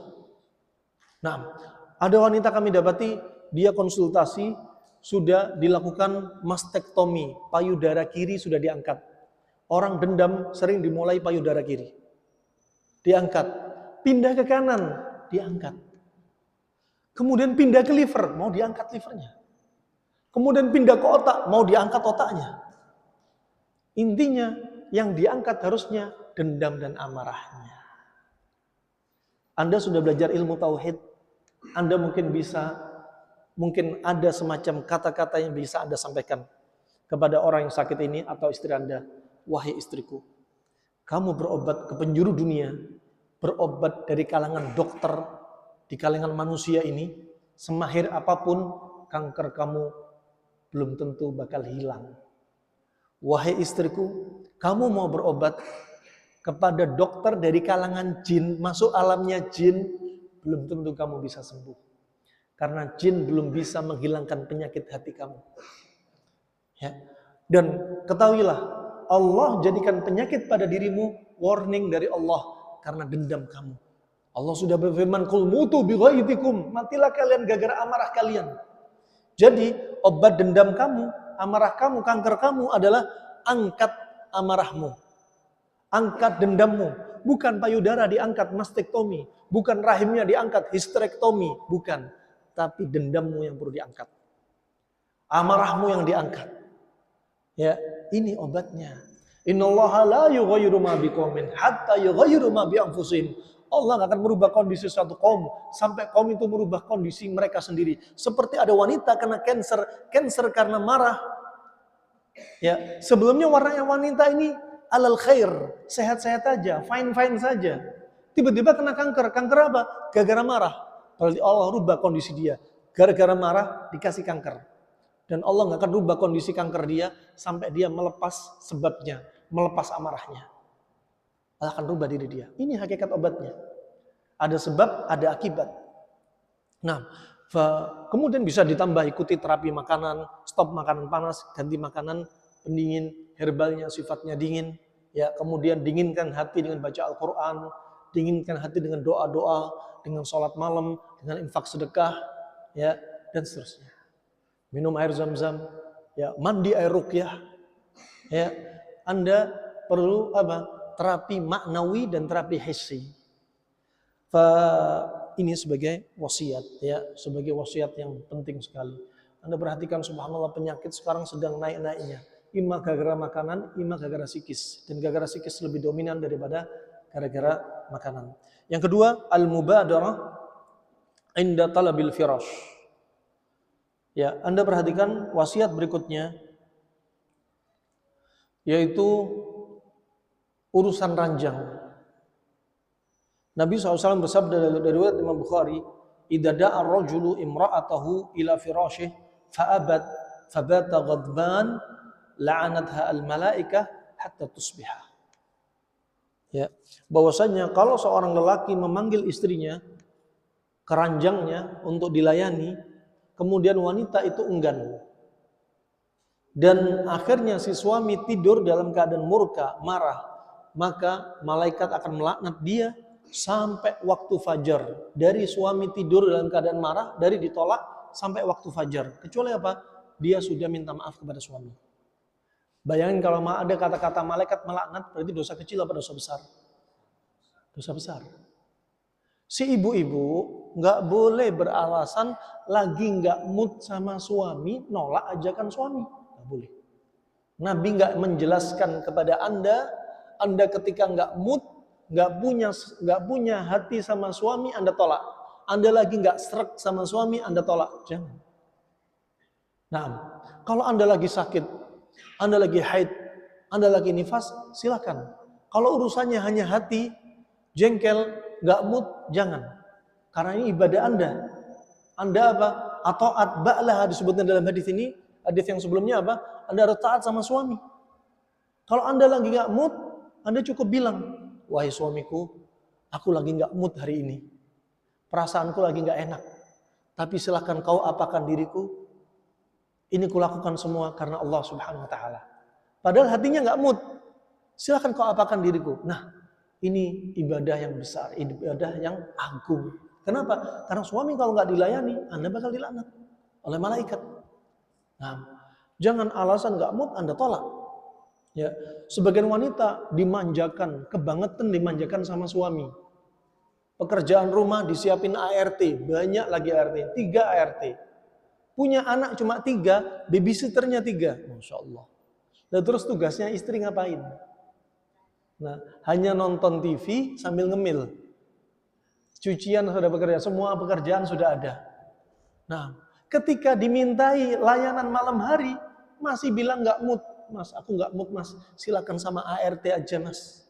Nah, ada wanita kami dapati, dia konsultasi, sudah dilakukan mastektomi, payudara kiri sudah diangkat. Orang dendam sering dimulai payudara kiri. Diangkat. Pindah ke kanan, diangkat. Kemudian pindah ke liver, mau diangkat livernya. Kemudian pindah ke otak, mau diangkat otaknya. Intinya, yang diangkat harusnya dendam dan amarahnya. Anda sudah belajar ilmu tauhid, Anda mungkin ada semacam kata-kata yang bisa Anda sampaikan kepada orang yang sakit ini atau istri Anda. Wahai istriku, kamu berobat ke penjuru dunia, berobat dari kalangan dokter, di kalangan manusia ini, semahir apapun, kanker kamu belum tentu bakal hilang. Wahai istriku, kamu mau berobat kepada dokter dari kalangan jin, masuk alamnya jin, belum tentu kamu bisa sembuh. Karena jin belum bisa menghilangkan penyakit hati kamu. Ya. Dan ketahuilah, Allah jadikan penyakit pada dirimu warning dari Allah karena dendam kamu. Allah sudah berfirman, "Qul mutu bi ghaidhikum," matilah kalian gara-gara amarah kalian. Jadi, obat dendam kamu, amarah kamu, kanker kamu adalah angkat amarahmu. Angkat dendammu. Bukan payudara diangkat mastektomi. Bukan rahimnya diangkat histerektomi. Bukan. Tapi dendammu yang perlu diangkat. Amarahmu yang diangkat. Ya, ini obatnya. Innallaha la yughayyiru ma biqaumin hatta yughayyiru ma bi anfusihim. Allah akan merubah kondisi suatu kaum sampai kaum itu merubah kondisi mereka sendiri. Seperti ada wanita kena kanker karena marah. Ya, sebelumnya warnanya wanita ini alal khair, sehat-sehat aja, fine-fine saja. Tiba-tiba kena kanker. Kanker apa? Gara-gara marah. Berarti Allah rubah kondisi dia. Gara-gara marah dikasih kanker. Dan Allah nggak akan rubah kondisi kanker dia sampai dia melepas sebabnya, melepas amarahnya. Allah akan rubah diri dia. Ini hakikat obatnya. Ada sebab, ada akibat. Nah, kemudian bisa ditambah ikuti terapi makanan, stop makanan panas, ganti makanan pendingin, herbalnya sifatnya dingin. Ya, kemudian dinginkan hati dengan baca Al-Quran, dinginkan hati dengan doa-doa, dengan sholat malam, dengan infak sedekah, ya, dan seterusnya. Minum air zam-zam, ya, mandi air ruqyah. Ya, Anda perlu apa? Terapi maknawi dan terapi hissi. Ini sebagai wasiat, ya, sebagai wasiat yang penting sekali. Anda perhatikan subhanallah penyakit sekarang sedang naik-naiknya. Ima gara-gara makanan, ima gara-gara psikis. Dan gara-gara psikis lebih dominan daripada gara-gara makanan. Yang kedua, al-mubadarah inda talabil firash. Ya, Anda perhatikan wasiat berikutnya, yaitu urusan ranjang. Nabi SAW bersabda dari riwayat Imam Bukhari, "Idza da'a ar-rajulu imra'atahu ila firashih fa'abat fabata ghadban la'anatha al-malaikah hatta tusbihah." Ya, bahwasanya kalau seorang lelaki memanggil istrinya ke ranjangnya untuk dilayani, kemudian wanita itu enggan. Dan akhirnya si suami tidur dalam keadaan murka, marah, maka malaikat akan melaknat dia sampai waktu fajar. Dari suami tidur dalam keadaan marah, dari ditolak sampai waktu fajar. Kecuali apa? Dia sudah minta maaf kepada suami. Bayangin kalau ada kata-kata malaikat melaknat, berarti dosa kecil apa dosa besar? Dosa besar. Si ibu-ibu nggak boleh beralasan lagi nggak mood sama suami, nolak ajakan suami. Nggak boleh. Nabi nggak menjelaskan kepada Anda ketika nggak mood, nggak punya hati sama suami, Anda tolak. Anda lagi nggak srek sama suami, Anda tolak. Jangan. Nah, kalau Anda lagi sakit, Anda lagi haid, Anda lagi nifas, silakan. Kalau urusannya hanya hati, jengkel, nggak mood, jangan. Karena ini ibadah Anda. Anda apa? Ataat ba'lah disebutnya dalam hadis ini. Hadis yang sebelumnya apa? Anda harus taat sama suami. Kalau Anda lagi nggak mood, Anda cukup bilang, wahai suamiku, aku lagi nggak mood hari ini. Perasaanku lagi nggak enak. Tapi silakan kau apakan diriku. Ini kulakukan semua karena Allah Subhanahu Wa Taala. Padahal hatinya nggak mood. Silakan kau apakan diriku. Nah, ini ibadah yang besar, ibadah yang agung. Kenapa? Karena suami kalau nggak dilayani, Anda bakal dilaknat oleh malaikat. Nah, jangan alasan nggak mood Anda tolak. Ya, sebagian wanita dimanjakan, kebangetan dimanjakan sama suami. Pekerjaan rumah disiapin ART, banyak lagi ART, 3 ART. Punya anak cuma 3, babysitternya 3, Masya Allah. Dan terus tugasnya istri ngapain? Nah, hanya nonton TV sambil ngemil. Cucian sudah bekerja, semua pekerjaan sudah ada. Nah, ketika dimintai layanan malam hari, masih bilang nggak mood, Mas. Aku nggak mood, Mas. Silakan sama ART aja, Mas.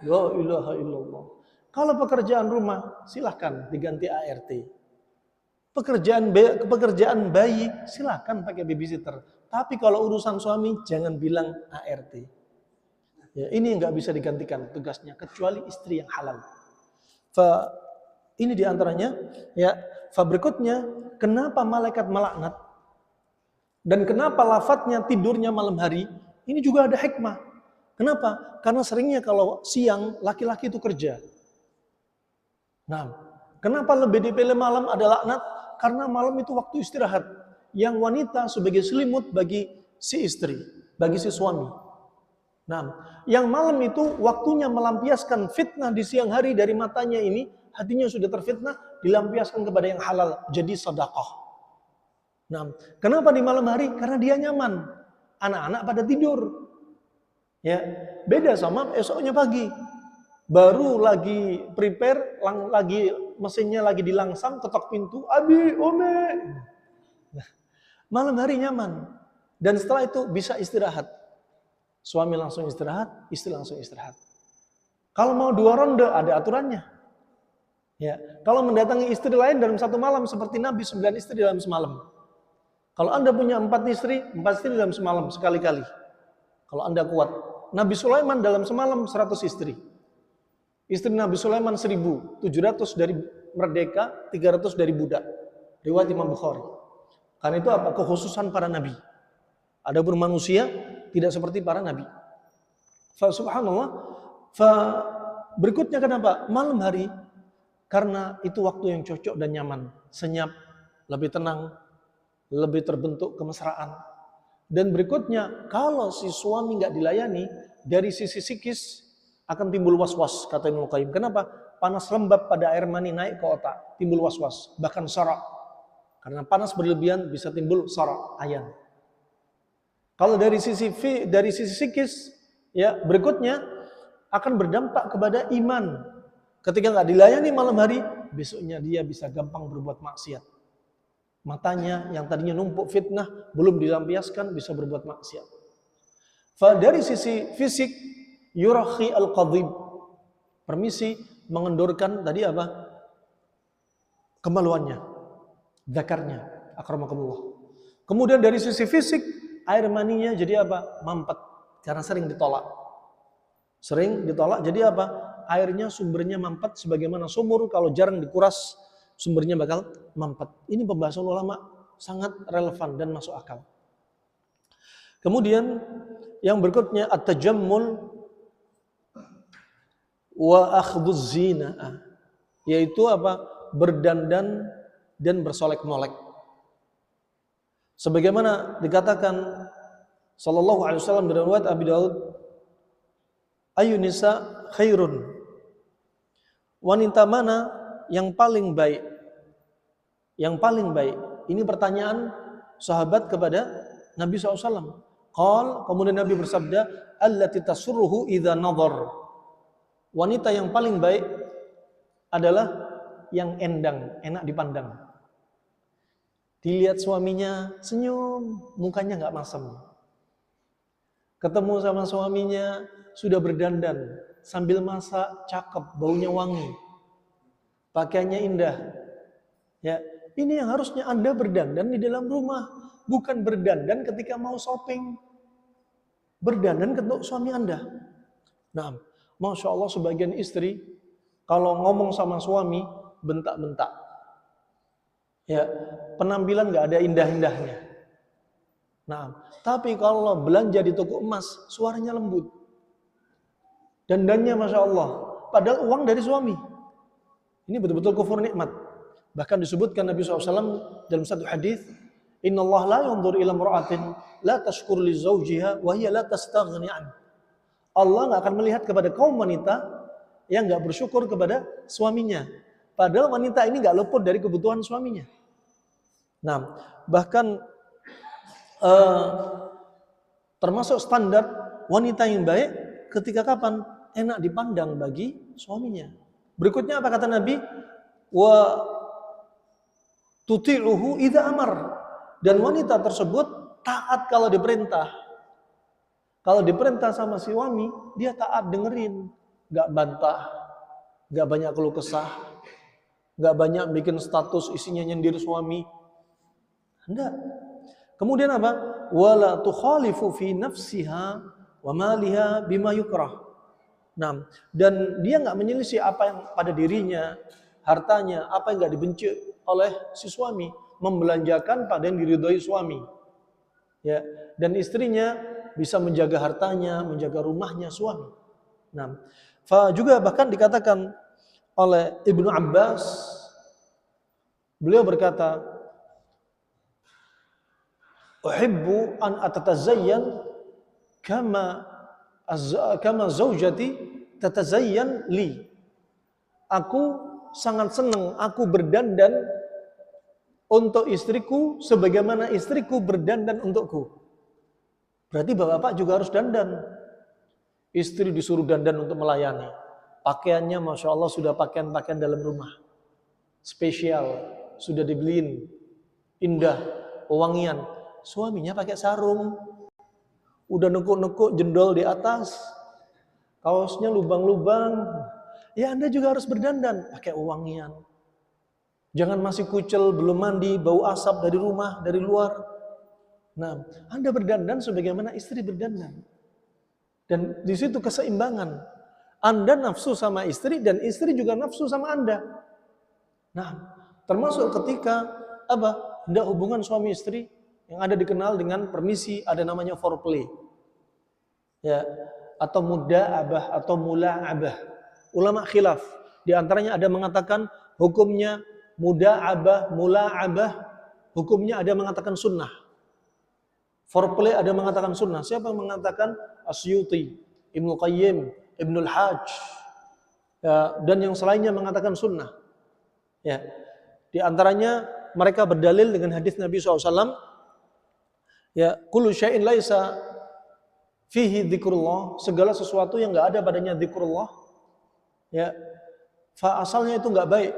La ilaha illallah. Kalau pekerjaan rumah, silakan diganti ART. Pekerjaan bayi, silakan pakai babysitter. Tapi kalau urusan suami, jangan bilang ART. Ya, ini nggak bisa digantikan tugasnya kecuali istri yang halal. Ini diantaranya. Ya, berikutnya, kenapa malaikat melaknat dan kenapa lafadznya tidurnya malam hari? Ini juga ada hikmah. Kenapa? Karena seringnya kalau siang laki-laki itu kerja. Nah, kenapa lebih dipilih malam ada laknat? Karena malam itu waktu istirahat. Yang wanita sebagai selimut bagi si istri, bagi si suami. Nah, yang malam itu waktunya melampiaskan fitnah di siang hari dari matanya ini, hatinya sudah terfitnah, dilampiaskan kepada yang halal, jadi sedekah. Nah, kenapa di malam hari? Karena dia nyaman. Anak-anak pada tidur. Ya, beda sama esoknya pagi. Baru lagi prepare, lagi mesinnya lagi dilangsang, ketok pintu, abi, ome. Nah, malam hari nyaman. Dan setelah itu bisa istirahat. Suami langsung istirahat, istri langsung istirahat. Kalau mau 2 ronde, ada aturannya. Ya, kalau mendatangi istri lain dalam satu malam, seperti Nabi 9 istri dalam semalam. Kalau Anda punya 4 istri dalam semalam, sekali-kali. Kalau Anda kuat. Nabi Sulaiman dalam semalam 100 istri. Istri Nabi Sulaiman 1.000, 700 dari merdeka, 300 dari budak. Riwayat Imam Bukhari. Karena itu apa? Kekhususan para nabi. Adapun manusia tidak seperti para nabi. Subhanallah. Berikutnya kenapa? Malam hari. Karena itu waktu yang cocok dan nyaman. Senyap, lebih tenang, lebih terbentuk kemesraan. Dan berikutnya, kalau si suami nggak dilayani, dari sisi psikis akan timbul was-was, kata Ibnu Qayyim. Kenapa? Panas lembab pada air mani naik ke otak, timbul was-was, bahkan sarak. Karena panas berlebihan bisa timbul sarak, ayan. Kalau dari sisi psikis, ya berikutnya akan berdampak kepada iman. Ketika nggak dilayani malam hari, besoknya dia bisa gampang berbuat maksiat. Matanya yang tadinya numpuk fitnah belum dilampiaskan bisa berbuat maksiat. Dari sisi fisik, yurahi al-qadhib, permisi mengendorkan tadi apa? Kemaluannya, zakarnya, akramakumullah. Kemudian dari sisi fisik, air maninya jadi apa? Mampet, karena sering ditolak. Sering ditolak jadi apa? Airnya sumbernya mampet, sebagaimana sumur kalau jarang dikuras, sumbernya bakal mampet. Ini pembahasan ulama sangat relevan dan masuk akal. Kemudian yang berikutnya at-tajammul wa akhdhuz zina, yaitu apa? Berdandan dan bersolek-molek. Sebagaimana dikatakan sallallahu alaihi wasallam dalam riwayat Abi Daud, ayyun nisa khairun, wanita mana yang paling baik? Yang paling baik. Ini pertanyaan sahabat kepada Nabi SAW. Kemudian Nabi bersabda, allati tasurruhu idza nadhar. Wanita yang paling baik adalah yang endang, enak dipandang. Dilihat suaminya senyum, mukanya nggak masam. Ketemu sama suaminya sudah berdandan, sambil masak cakep, baunya wangi, pakaiannya indah. Ya, ini yang harusnya Anda berdandan di dalam rumah, bukan berdandan ketika mau shopping. Berdandan untuk suami Anda. Nah, Masya Allah sebagian istri kalau ngomong sama suami bentak-bentak. Ya, penampilan nggak ada indah-indahnya. Nah, tapi kalau belanja di toko emas, suaranya lembut. Dandannya Masya Allah, padahal uang dari suami. Ini betul-betul kufur nikmat. Bahkan disebutkan Nabi SAW dalam satu hadis, Inna Allah la yanzur ila imra'atin la tashkur li zawjiha wa hiya la tastaghni an. Allah nggak akan melihat kepada kaum wanita yang nggak bersyukur kepada suaminya. Padahal wanita ini nggak luput dari kebutuhan suaminya. Nah, bahkan termasuk standar wanita yang baik ketika kapan? Enak dipandang bagi suaminya. Berikutnya apa kata Nabi? Wa tuti'uhu idza amar. Dan wanita tersebut taat kalau diperintah. Kalau diperintah sama si suami, dia taat dengerin. Gak bantah, gak banyak keluh kesah, gak banyak bikin status isinya nyindir suami. Enggak. Kemudian apa? Wala tukhalifu fi nafsiha wa maliha bima yukrah. Nah, dan dia nggak menyelisih apa yang pada dirinya, hartanya, apa yang nggak dibenci oleh si suami, membelanjakan pada yang diridhoi suami. Ya, dan istrinya bisa menjaga hartanya, menjaga rumahnya suami. Nah, juga bahkan dikatakan oleh Ibnu Abbas, beliau berkata, uhibbu an atatazayyan kama zaujati tatazayyan li. Aku sangat senang aku berdandan untuk istriku sebagaimana istriku berdandan untukku. Berarti bapak juga harus dandan. Istri disuruh dandan untuk melayani. Pakaiannya Masya Allah sudah pakaian-pakaian dalam rumah. Spesial. Sudah dibeliin. Indah. Pewangian. Suaminya pakai sarung. Udah nekuk-nekuk jendol di atas. Kaosnya lubang-lubang. Ya Anda juga harus berdandan. Pakai pewangian. Jangan masih kucel, belum mandi, bau asap dari rumah, dari luar. Nah, Anda berdandan sebagaimana istri berdandan. Dan di situ keseimbangan. Anda nafsu sama istri dan istri juga nafsu sama Anda. Nah, termasuk ketika apa? Hendak hubungan suami istri yang ada dikenal dengan permisi, ada namanya foreplay. Ya, atau muda'abah atau mula'abah. Ulama khilaf. Di antaranya ada mengatakan hukumnya muda'abah, mula'abah, hukumnya ada mengatakan sunnah. Foreplay ada mengatakan sunnah. Siapa yang mengatakan? Asyuti, Ibnu Qayyim, Ibnul Hajj, ya, dan yang selainnya mengatakan sunnah. Ya, di antaranya mereka berdalil dengan hadis Nabi SAW. Ya, kullu syai'in laisa fihi dzikrullah, segala sesuatu yang enggak ada padanya dzikrullah, ya, fa asalnya itu enggak baik.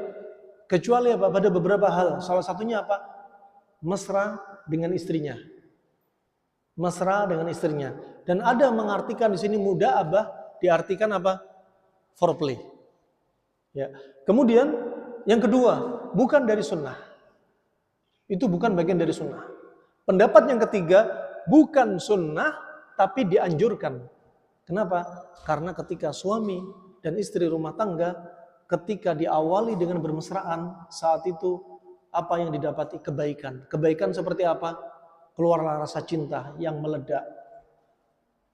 Kecuali apa? Pada beberapa hal. Salah satunya apa? Mesra dengan istrinya. Mesra dengan istrinya. Dan ada mengartikan di sini muda'abah, diartikan apa? Foreplay. Ya. Kemudian yang kedua, bukan dari sunnah. Itu bukan bagian dari sunnah. Pendapat yang ketiga, bukan sunnah tapi dianjurkan. Kenapa? Karena ketika suami dan istri rumah tangga, ketika diawali dengan bermesraan, saat itu apa yang didapati? Kebaikan. Kebaikan seperti apa? Keluarlah rasa cinta yang meledak,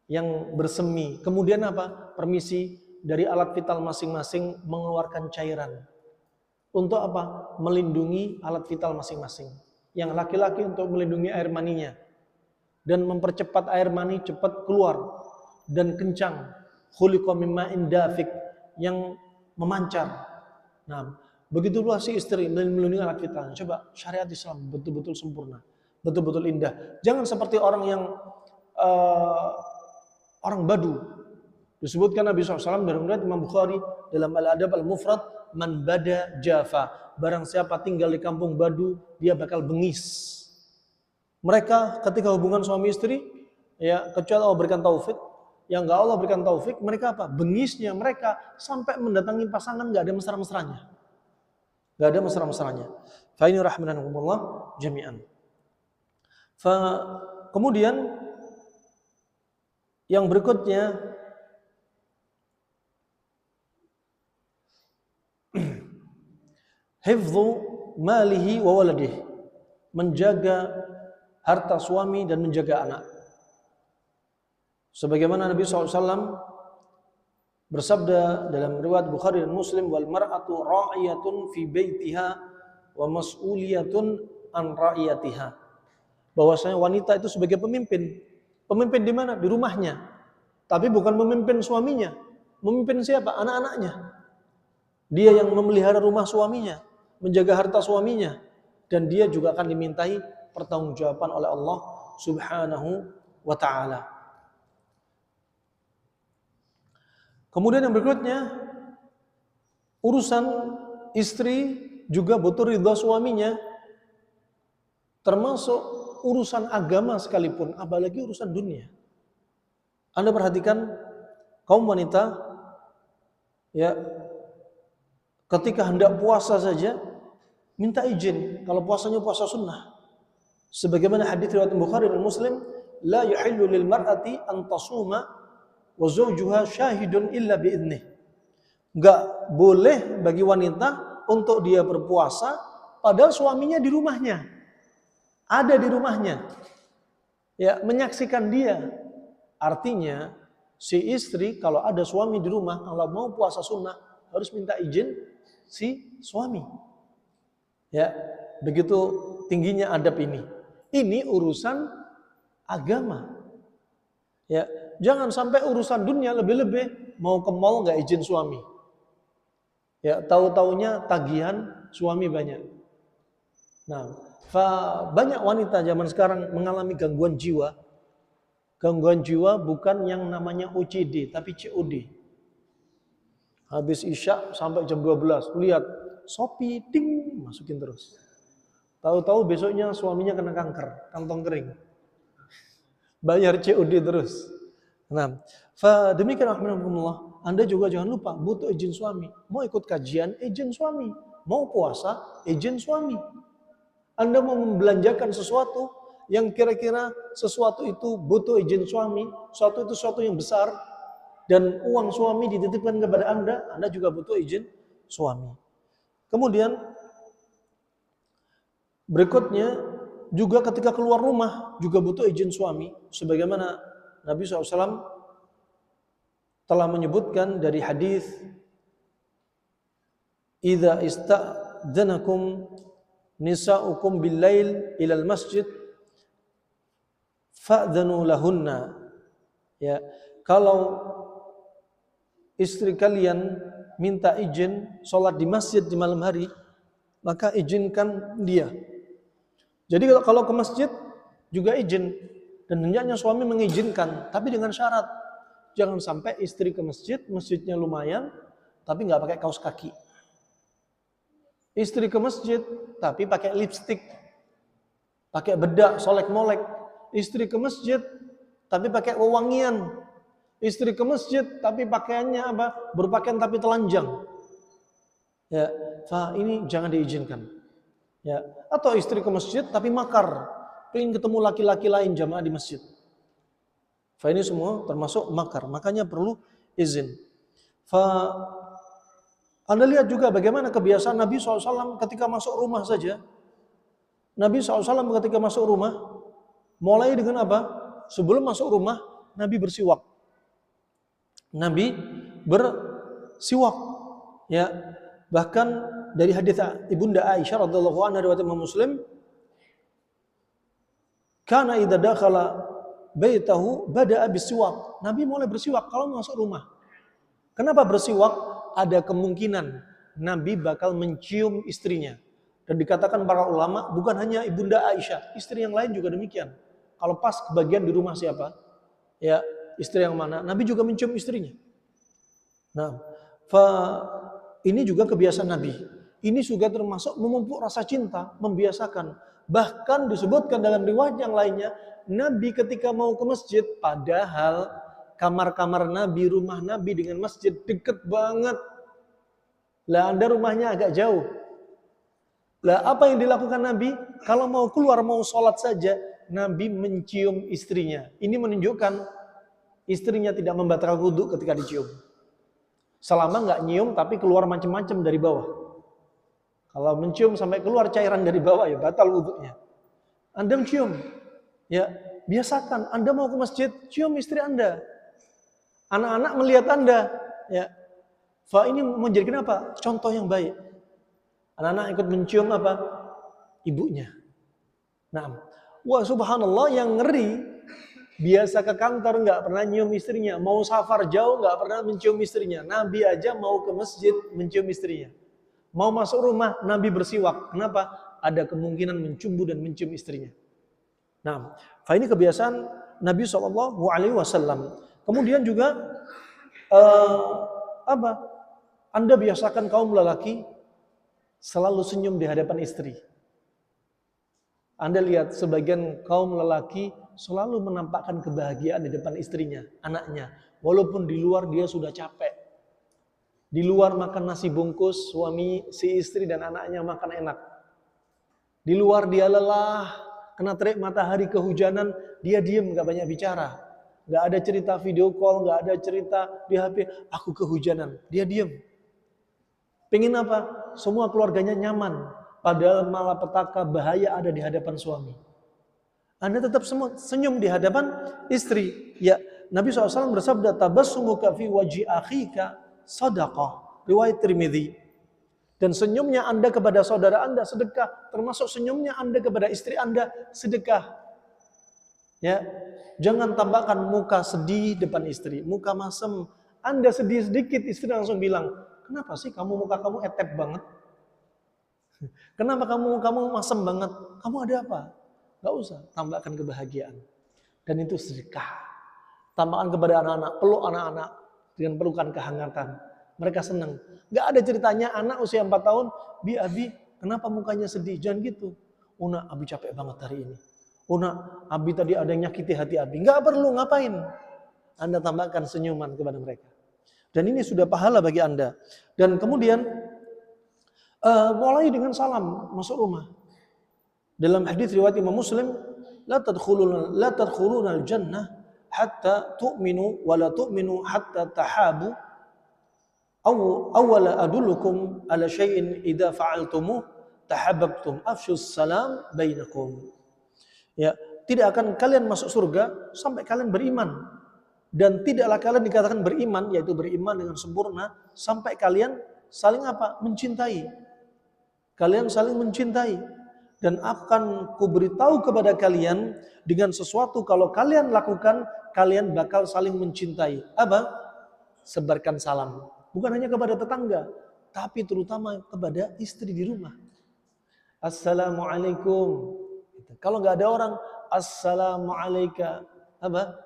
yang bersemi. Kemudian apa? Permisi dari alat vital masing-masing mengeluarkan cairan. Untuk apa? Melindungi alat vital masing-masing. Yang laki-laki untuk melindungi air maninya. Dan mempercepat air mani cepat keluar. Dan kencang. Khuliqa min ma'in dafiq. Yang memancar. Nah, begitu pula si istri melindungi alat vitalnya. Coba syariat Islam betul-betul sempurna. Betul-betul indah. Jangan seperti orang yang orang badu. Disebutkan Nabi SAW dalam riwayat Imam Bukhari dalam Al-Adab Al-Mufrad, man bada jafa. Barang siapa tinggal di kampung Badu, dia bakal bengis. Mereka ketika hubungan suami istri, ya kecuali Allah berikan taufik, yang enggak Allah berikan taufik, mereka apa? Bengisnya mereka sampai mendatangi pasangan enggak ada mesra-mesranya. Enggak ada mesra-mesranya. Fa ini rahmanakumullah jami'an. Kemudian yang berikutnya hifdzu malihi wa waladihi, menjaga harta suami dan menjaga anak. Sebagaimana Nabi SAW bersabda dalam riwayat Bukhari dan Muslim, wal mar'atu ra'iyatun fi baitiha wa mas'uliyatun an ra'iyatiha. Bahwasanya wanita itu sebagai pemimpin. Pemimpin di mana? Di rumahnya. Tapi bukan memimpin suaminya. Memimpin siapa? Anak-anaknya. Dia yang memelihara rumah suaminya, menjaga harta suaminya, dan dia juga akan dimintai pertanggungjawaban oleh Allah Subhanahu wa taala. Kemudian yang berikutnya, urusan istri juga butuh ridha suaminya, termasuk urusan agama sekalipun, apalagi urusan dunia. Anda perhatikan kaum wanita, ya, ketika hendak puasa saja minta izin kalau puasanya puasa sunnah. Sebagaimana hadis riwayat Bukhari dan Muslim, la yahillu lil mar'ati an tasuma wa zawjuha syahidun illa bi'idnih. Enggak boleh bagi wanita untuk dia berpuasa padahal suaminya di rumahnya. Ada di rumahnya. Ya, menyaksikan dia. Artinya si istri kalau ada suami di rumah, kalau mau puasa sunnah harus minta izin si suami. Ya, begitu tingginya adab ini. Ini urusan agama. Ya, jangan sampai urusan dunia lebih-lebih mau ke mall nggak izin suami. Ya, tahu-taunya tagihan suami banyak. Nah, banyak wanita zaman sekarang mengalami gangguan jiwa. Gangguan jiwa bukan yang namanya OCD, tapi COD. Habis Isya sampai jam 12, lihat Shopee, ding, masukin terus. Tahu-tahu besoknya suaminya kena kanker, kantong kering. Bayar COD terus. Nah, demikian rahmatullah. Anda juga jangan lupa butuh izin suami. Mau ikut kajian, izin suami. Mau puasa, izin suami. Anda mau membelanjakan sesuatu yang kira-kira sesuatu itu butuh izin suami, sesuatu yang besar, dan uang suami dititipkan kepada Anda juga butuh izin suami. Kemudian berikutnya juga ketika keluar rumah juga butuh izin suami. Sebagaimana Nabi SAW telah menyebutkan dari hadis, "Idza ista'dzanakum nisa'ukum bil-lail ilal masjid fa'dzanu lahunna." Ya, kalau istri kalian minta izin sholat di masjid di malam hari, maka izinkan dia. Jadi kalau ke masjid juga izin, dan hendaknya suami mengizinkan, tapi dengan syarat jangan sampai istri ke masjid, masjidnya lumayan, tapi nggak pakai kaos kaki. Istri ke masjid tapi pakai lipstik, pakai bedak, solek-molek. Istri ke masjid tapi pakai wewangian. Istri ke masjid tapi pakaiannya apa? Berpakaian tapi telanjang. Ya, ini jangan diizinkan. Ya, atau istri ke masjid tapi makar, pengen ketemu laki-laki lain jamaah di masjid. Ini semua termasuk makar, makanya perlu izin. Anda lihat juga bagaimana kebiasaan Nabi SAW ketika masuk rumah saja. Nabi SAW ketika masuk rumah, mulai dengan apa? Sebelum masuk rumah, Nabi bersiwak. Nabi bersiwak. Ya, bahkan dari hadits Ibunda Aisyah radhiyallahu anha riwayat Imam Muslim, kana idza dakhala baitahu bada'a bisiwak. Nabi mulai bersiwak kalau masuk rumah. Kenapa bersiwak? Ada kemungkinan Nabi bakal mencium istrinya. Dan dikatakan para ulama, bukan hanya Ibunda Aisyah, istri yang lain juga demikian. Kalau pas kebagian di rumah siapa? Ya, istri yang mana? Nabi juga mencium istrinya. Nah, Ini juga kebiasaan Nabi. Ini juga termasuk memupuk rasa cinta, membiasakan. Bahkan disebutkan dalam riwayat yang lainnya, Nabi ketika mau ke masjid, padahal kamar-kamar Nabi, rumah Nabi dengan masjid deket banget. Lah Anda rumahnya agak jauh. Lah apa yang dilakukan Nabi? Kalau mau keluar, mau sholat saja, Nabi mencium istrinya. Ini menunjukkan istrinya tidak membatalkan wudhu ketika dicium. Selama nggak nyium tapi keluar macam-macam dari bawah. Kalau mencium sampai keluar cairan dari bawah ya batal wudhunya. Anda mencium, ya biasakan. Anda mau ke masjid, cium istri Anda. Anak-anak melihat Anda, ya. Fa ini menjadikan apa? Contoh yang baik. Anak-anak ikut mencium apa? Ibunya. Nah, wah subhanallah yang ngeri. Biasa ke kantor nggak pernah nyium istrinya, mau safar jauh nggak pernah mencium istrinya. Nabi aja mau ke masjid mencium istrinya. Mau masuk rumah Nabi bersiwak. Kenapa? Ada kemungkinan mencumbu dan mencium istrinya. Nah, ini kebiasaan Nabi SAW. Kemudian juga Anda biasakan kaum lelaki selalu senyum di hadapan istri. Anda lihat sebagian kaum lelaki selalu menampakkan kebahagiaan di depan istrinya, anaknya. Walaupun di luar dia sudah capek. Di luar makan nasi bungkus, suami, si istri dan anaknya makan enak. Di luar dia lelah, kena terik matahari kehujanan, dia diem, gak banyak bicara. Gak ada cerita video call, gak ada cerita di HP, aku kehujanan. Dia diem. Pengen apa? Semua keluarganya nyaman. Padahal malapetaka bahaya ada di hadapan suami. Anda tetap senyum di hadapan istri. Ya, Nabi SAW bersabda, tabassumuka fi wajhi akhika sadaqah. Riwayat Tirmidzi. Dan senyumnya Anda kepada saudara Anda sedekah, termasuk senyumnya Anda kepada istri Anda sedekah. Ya, jangan tambahkan muka sedih depan istri, muka masem. Anda sedih sedikit, istri langsung bilang, kenapa sih muka kamu etep banget? Kenapa kamu masem banget? Kamu ada apa? Gak usah, tambahkan kebahagiaan. Dan itu sedekah. Tambahkan kepada anak-anak, peluk anak-anak dengan pelukan kehangatan. Mereka senang. Gak ada ceritanya anak usia 4 tahun, Bi, Abi, kenapa mukanya sedih? Jangan gitu. Una, Abi capek banget hari ini. Una, Abi tadi ada yang nyakiti hati Abi. Gak perlu, ngapain? Anda tambahkan senyuman kepada mereka. Dan ini sudah pahala bagi Anda. Dan kemudian, mulai dengan salam masuk rumah. Dalam hadis riwayat Imam Muslim, la tadkhuluna al-jannah hatta tu'minu wa la tu'minu hatta tahabu. Awwala adullukum ala syai'in idza fa'altumuh tahabbtum afshus salam bainakum. Ya, tidak akan kalian masuk surga sampai kalian beriman. Dan tidaklah kalian dikatakan beriman, yaitu beriman dengan sempurna sampai kalian saling apa? Mencintai. Kalian saling mencintai. Dan akan kuberitahu kepada kalian dengan sesuatu kalau kalian lakukan, kalian bakal saling mencintai. Apa? Sebarkan salam. Bukan hanya kepada tetangga, tapi terutama kepada istri di rumah. Assalamualaikum. Kalau nggak ada orang, assalamualaikum. Apa?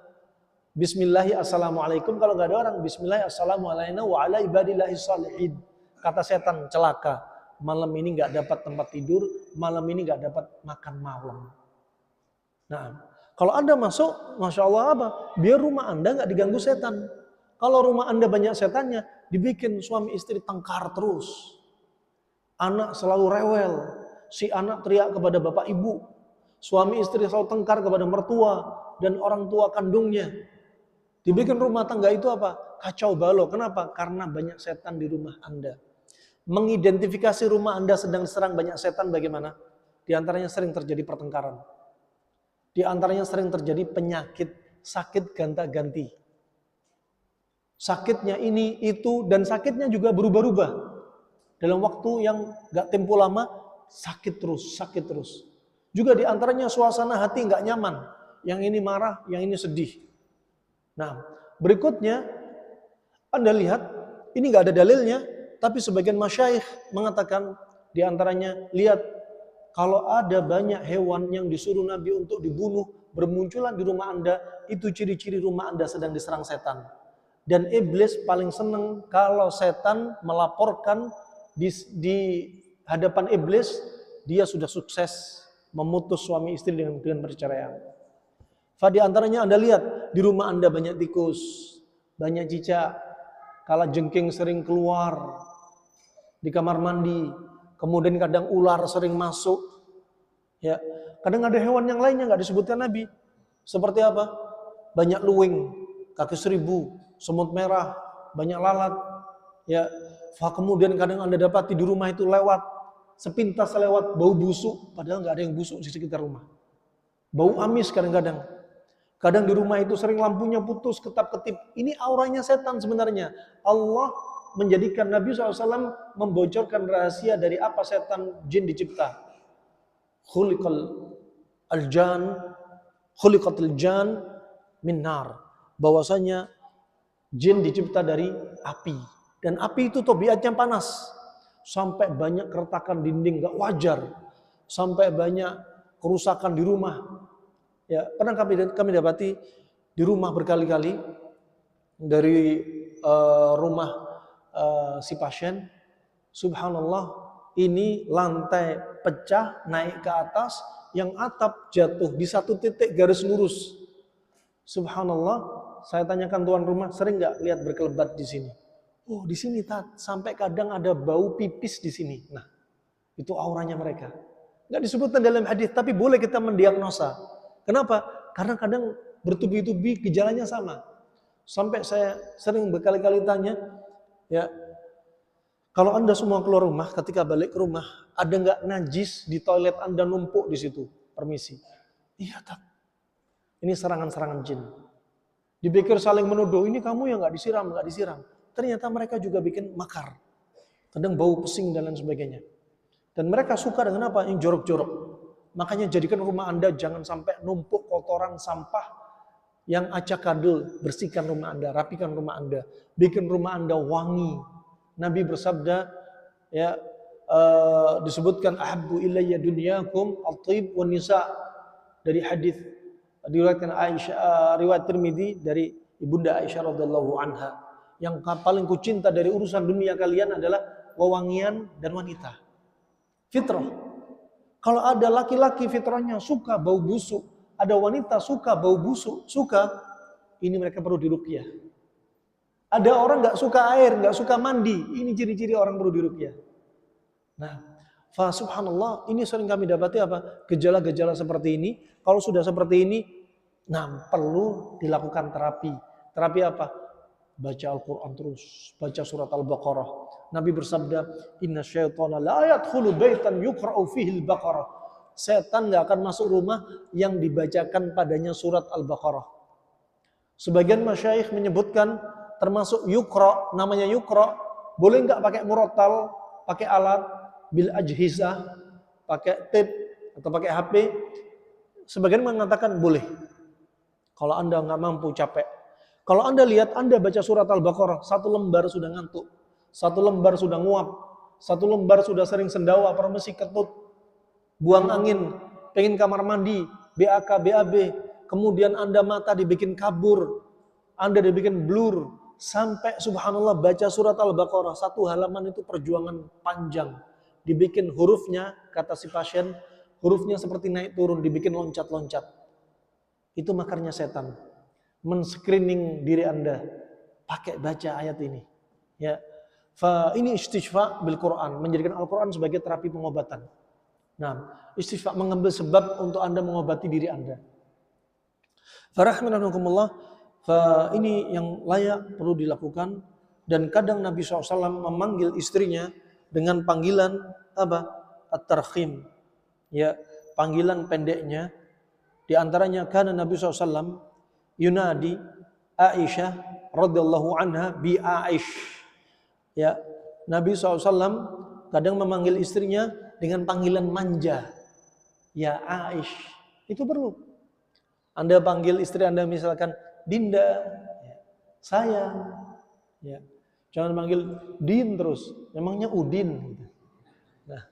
Bismillahi assalamualaikum. Kalau nggak ada orang, Bismillahi assalamualaikum wa ala ibadillahi shalihin. Kata setan, celaka. Malam ini nggak dapat tempat tidur, malam ini nggak dapat makan malam. Nah, kalau Anda masuk, Masya Allah apa? Biar rumah Anda nggak diganggu setan. Kalau rumah Anda banyak setannya, dibikin suami istri tengkar terus. Anak selalu rewel. Si anak teriak kepada bapak ibu. Suami istri selalu tengkar kepada mertua dan orang tua kandungnya. Dibikin rumah tangga itu apa? Kacau balau. Kenapa? Karena banyak setan di rumah Anda. Mengidentifikasi rumah Anda sedang diserang banyak setan bagaimana? Di antaranya sering terjadi pertengkaran. Di antaranya sering terjadi penyakit, sakit ganta-ganti. Sakitnya ini, itu, dan sakitnya juga berubah-ubah. Dalam waktu yang gak tempo lama, sakit terus. Juga di antaranya suasana hati gak nyaman. Yang ini marah, yang ini sedih. Nah, berikutnya, Anda lihat, ini gak ada dalilnya, tapi sebagian masyayikh mengatakan, di antaranya, lihat, kalau ada banyak hewan yang disuruh Nabi untuk dibunuh, bermunculan di rumah Anda, itu ciri-ciri rumah Anda sedang diserang setan. Dan iblis paling senang kalau setan melaporkan di hadapan iblis dia sudah sukses memutus suami istri dengan perceraian. Di antaranya Anda lihat di rumah Anda banyak tikus, banyak cicak, kalajengking sering keluar di kamar mandi, kemudian kadang ular sering masuk. Ya, kadang ada hewan yang lainnya nggak disebutkan Nabi. Seperti apa? Banyak luwing, kaki seribu, semut merah, banyak lalat. Ya, kemudian kadang Anda dapati di rumah itu lewat sepintas lewat bau busuk, padahal nggak ada yang busuk di sekitar rumah. Bau amis kadang-kadang. Kadang di rumah itu sering lampunya putus, ketap-ketip. Ini auranya setan sebenarnya. Allah menjadikan Nabi SAW membocorkan rahasia dari apa setan jin dicipta. Khuliqatil jan min nar. Bahwasanya jin dicipta dari api. Dan api itu tabiatnya panas. Sampai banyak keretakan dinding gak wajar. Sampai banyak kerusakan di rumah. Ya, pernah kami dapati di rumah berkali-kali dari rumah si pasien, subhanallah, ini lantai pecah naik ke atas, yang atap jatuh di satu titik garis lurus. Subhanallah, saya tanyakan tuan rumah, sering nggak lihat berkelebat di sini? Oh, di sini sampai kadang ada bau pipis di sini. Nah, itu auranya mereka. Nggak disebutkan dalam hadis, tapi boleh kita mendiagnosa. Kenapa? Karena kadang bertubi-tubi gejalanya sama. Sampai saya sering berkali-kali tanya, ya, kalau Anda semua keluar rumah, ketika balik ke rumah, ada nggak najis di toilet Anda numpuk di situ? Permisi. Iya, tak. Ini serangan-serangan jin. Dipikir saling menuduh, ini kamu yang nggak disiram. Ternyata mereka juga bikin makar. Kadang bau pesing dan lain sebagainya. Dan mereka suka dengan apa? Yang jorok-jorok. Makanya jadikan rumah Anda jangan sampai numpuk kotoran sampah yang acak kadul. Bersihkan rumah Anda, rapikan rumah Anda, bikin rumah Anda wangi. Nabi bersabda, ya, disebutkan ahabbu ilayya dunyakum at-thib wan nisa, dari hadis diriwayatkan Aisyah, riwayat Tirmidzi dari Ibunda Aisyah radhiyallahu anha, yang paling kucinta dari urusan dunia kalian adalah wewangian dan wanita. Fitrah. Kalau ada laki-laki fitrahnya suka bau busuk, ada wanita suka bau busuk, ini mereka perlu diruqyah. Ada orang nggak suka air, nggak suka mandi, ini ciri-ciri orang perlu diruqyah. Nah, subhanallah, ini sering kami dapati apa? Gejala-gejala seperti ini. Kalau sudah seperti ini, nah perlu dilakukan terapi. Terapi apa? Baca Al-Quran terus, baca surat Al-Baqarah. Nabi bersabda, inna syaitana la yadkhulu baitan yuqra'u fihi al-Baqarah. Setan nggak akan masuk rumah yang dibacakan padanya surat Al-Baqarah. Sebagian masyayikh menyebutkan termasuk yukra, namanya yukra, boleh nggak pakai murattal, pakai alat, bil ajhizah, pakai tape atau pakai HP. Sebagian mengatakan boleh. Kalau Anda nggak mampu, capek. Kalau Anda lihat, Anda baca surat Al-Baqarah, satu lembar sudah ngantuk. Satu lembar sudah nguap, satu lembar sudah sering sendawa, permesi, ketut, buang angin, pengen kamar mandi, BAK, BAB, kemudian Anda mata dibikin kabur, Anda dibikin blur, sampai subhanallah baca surat Al-Baqarah, satu halaman itu perjuangan panjang, dibikin hurufnya, kata si pasien, hurufnya seperti naik turun, dibikin loncat-loncat. Itu makarnya setan, men-screening diri Anda, pakai baca ayat ini. Ya. Ini istighfar bil Quran, menjadikan Al-Quran sebagai terapi pengobatan. Nah, istighfar mengambil sebab untuk Anda mengobati diri Anda. Farahmanakumullah, ini yang layak perlu dilakukan. Dan kadang Nabi SAW memanggil istrinya dengan panggilan apa? At-tarkhim. Ya, panggilan pendeknya. Di antaranya karena Nabi SAW yunadi Aisyah radhiyallahu anha bi Aish. Ya, Nabi SAW kadang memanggil istrinya dengan panggilan manja. Ya Aish, itu perlu. Anda panggil istri Anda misalkan Dinda, ya, sayang. Ya. Jangan panggil Din terus, memangnya Udin. Nah,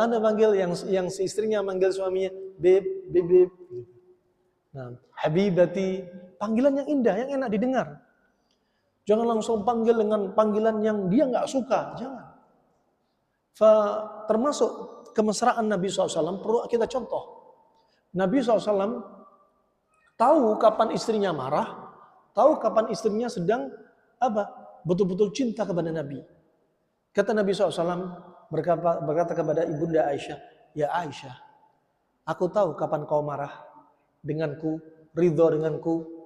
Anda panggil yang si istrinya manggil suaminya Beb, Beb. Nah, Habibati, panggilan yang indah, yang enak didengar. Jangan langsung panggil dengan panggilan yang dia nggak suka. Jangan. Termasuk kemesraan Nabi SAW perlu kita contoh. Nabi SAW tahu kapan istrinya marah, tahu kapan istrinya sedang betul-betul cinta kepada Nabi. Kata Nabi SAW berkata kepada ibunda Aisyah, ya Aisyah, aku tahu kapan kau marah denganku, ridho denganku.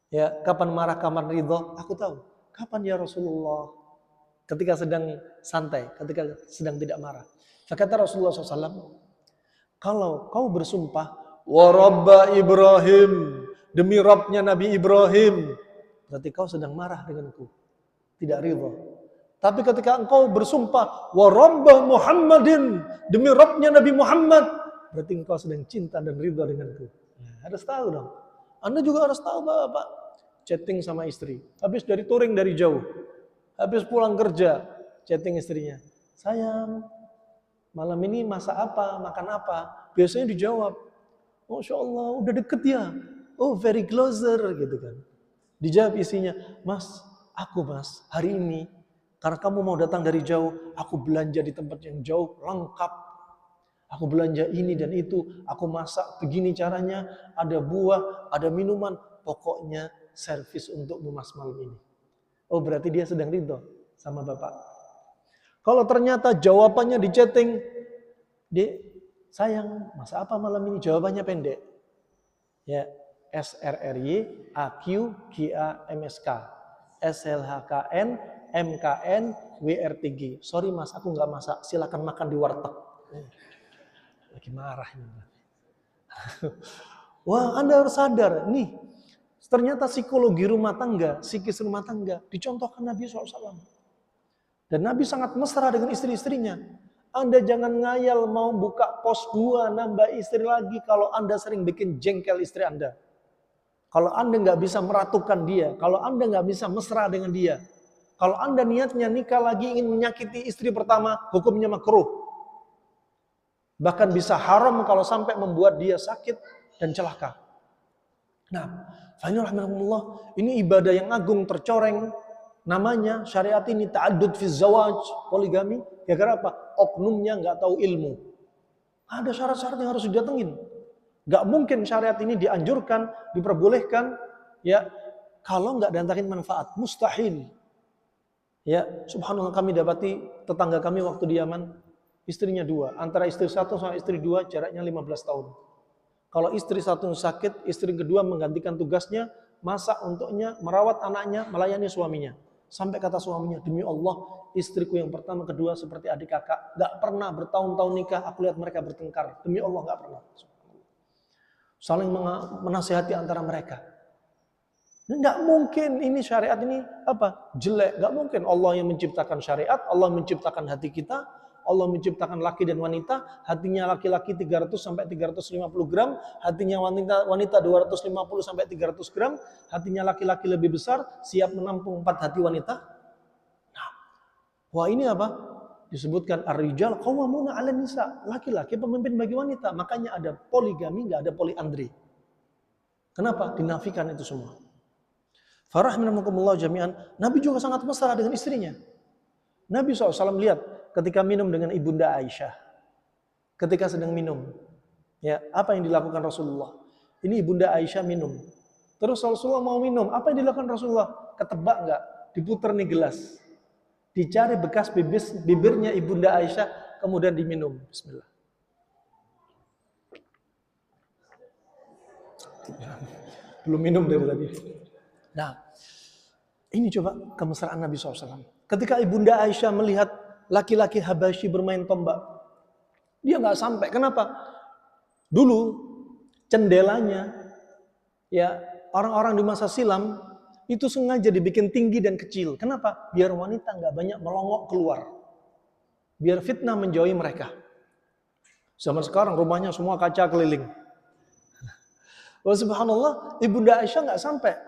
Ya, kapan marah, kapan ridho, aku tahu. Kapan ya Rasulullah? Ketika sedang santai, ketika sedang tidak marah. Kata Rasulullah SAW, kalau kau bersumpah, wa rabba Ibrahim, demi Rabbnya Nabi Ibrahim, berarti kau sedang marah denganku, tidak ridho. Tapi ketika engkau bersumpah, wa rabba Muhammadin, demi Rabbnya Nabi Muhammad, berarti engkau sedang cinta dan ridho denganku. Ya, harus tahu dong. Anda juga harus tahu Bapak, chatting sama istri. Habis dari touring dari jauh. Habis pulang kerja, chatting istrinya. Sayang, malam ini masak apa, makan apa? Biasanya dijawab, Masya Allah, udah deket ya. Oh, very closer, gitu kan. Dijawab istrinya, Mas, hari ini, karena kamu mau datang dari jauh, aku belanja di tempat yang jauh, lengkap. Aku belanja ini dan itu, aku masak begini caranya, ada buah, ada minuman, pokoknya servis untukmu mas malam ini. Oh berarti dia sedang ridho sama Bapak. Kalau ternyata jawabannya di chatting, sayang, masak apa malam ini? Jawabannya pendek. Ya, SRRY AQGAMSK SLHKN MKN WRTG. Sorry mas, aku nggak masak. Silakan makan di warteg. Lagi marah ini. Wah, Anda harus sadar, nih, ternyata psikologi rumah tangga, psikis rumah tangga, dicontohkan Nabi SAW. Dan Nabi sangat mesra dengan istri-istrinya. Anda jangan ngayal mau buka pos 2, nambah istri lagi kalau Anda sering bikin jengkel istri Anda. Kalau Anda nggak bisa meratukan dia, kalau Anda nggak bisa mesra dengan dia, kalau Anda niatnya nikah lagi ingin menyakiti istri pertama, hukumnya makruh. Bahkan bisa haram kalau sampai membuat dia sakit dan celaka. Nah, ini ibadah yang agung tercoreng. Namanya syariat ini ta'addud fi zawaj, poligami. Gara-gara apa? Oknumnya nggak tahu ilmu. Ada syarat-syarat yang harus didatengin. Nggak mungkin syariat ini dianjurkan, diperbolehkan, ya kalau nggak datangin manfaat. Mustahil. Ya, subhanallah kami dapati tetangga kami waktu di Yaman. Istrinya 2, antara istri 1 sama istri 2 jaraknya 15 tahun. Kalau istri 1 sakit, istri kedua menggantikan tugasnya, masak untuknya, merawat anaknya, melayani suaminya. Sampai kata suaminya, demi Allah, istriku yang pertama, kedua seperti adik kakak. Gak pernah bertahun-tahun nikah, aku lihat mereka bertengkar. Demi Allah gak pernah. Saling menasihati antara mereka. Nggak mungkin ini syariat ini jelek. Nggak mungkin. Allah yang menciptakan syariat, Allah menciptakan hati kita, Allah menciptakan laki dan wanita, hatinya laki-laki 300 sampai 350 gram, hatinya wanita 250 sampai 300 gram, hatinya laki-laki lebih besar, siap menampung 4 hati wanita. Nah, wah ini apa? Disebutkan ar-rijal qawwamuna 'alan nisa, laki-laki pemimpin bagi wanita. Makanya ada poligami, nggak ada poliandri. Kenapa? Dinafikan itu semua. Farahminakumullah jami'an. Nabi juga sangat mesra dengan istrinya. Nabi SAW lihat ketika minum dengan ibunda Aisyah. Ketika sedang minum. Ya, apa yang dilakukan Rasulullah? Ini ibunda Aisyah minum. Terus Rasulullah mau minum. Apa yang dilakukan Rasulullah? Ketebak enggak? Diputer nih gelas. Dicari bekas bibirnya ibunda Aisyah. Kemudian diminum. Bismillah. Belum minum dari tadi. Nah, ini coba kemesraan Nabi SAW. Ketika ibunda Aisyah melihat laki-laki Habasyi bermain tombak, dia nggak sampai. Kenapa? Dulu cendelanya, ya orang-orang di masa silam itu sengaja dibikin tinggi dan kecil. Kenapa? Biar wanita nggak banyak melongok keluar. Biar fitnah menjauhi mereka. Zaman sekarang rumahnya semua kaca keliling. Wah subhanallah, ibunda Aisyah nggak sampai.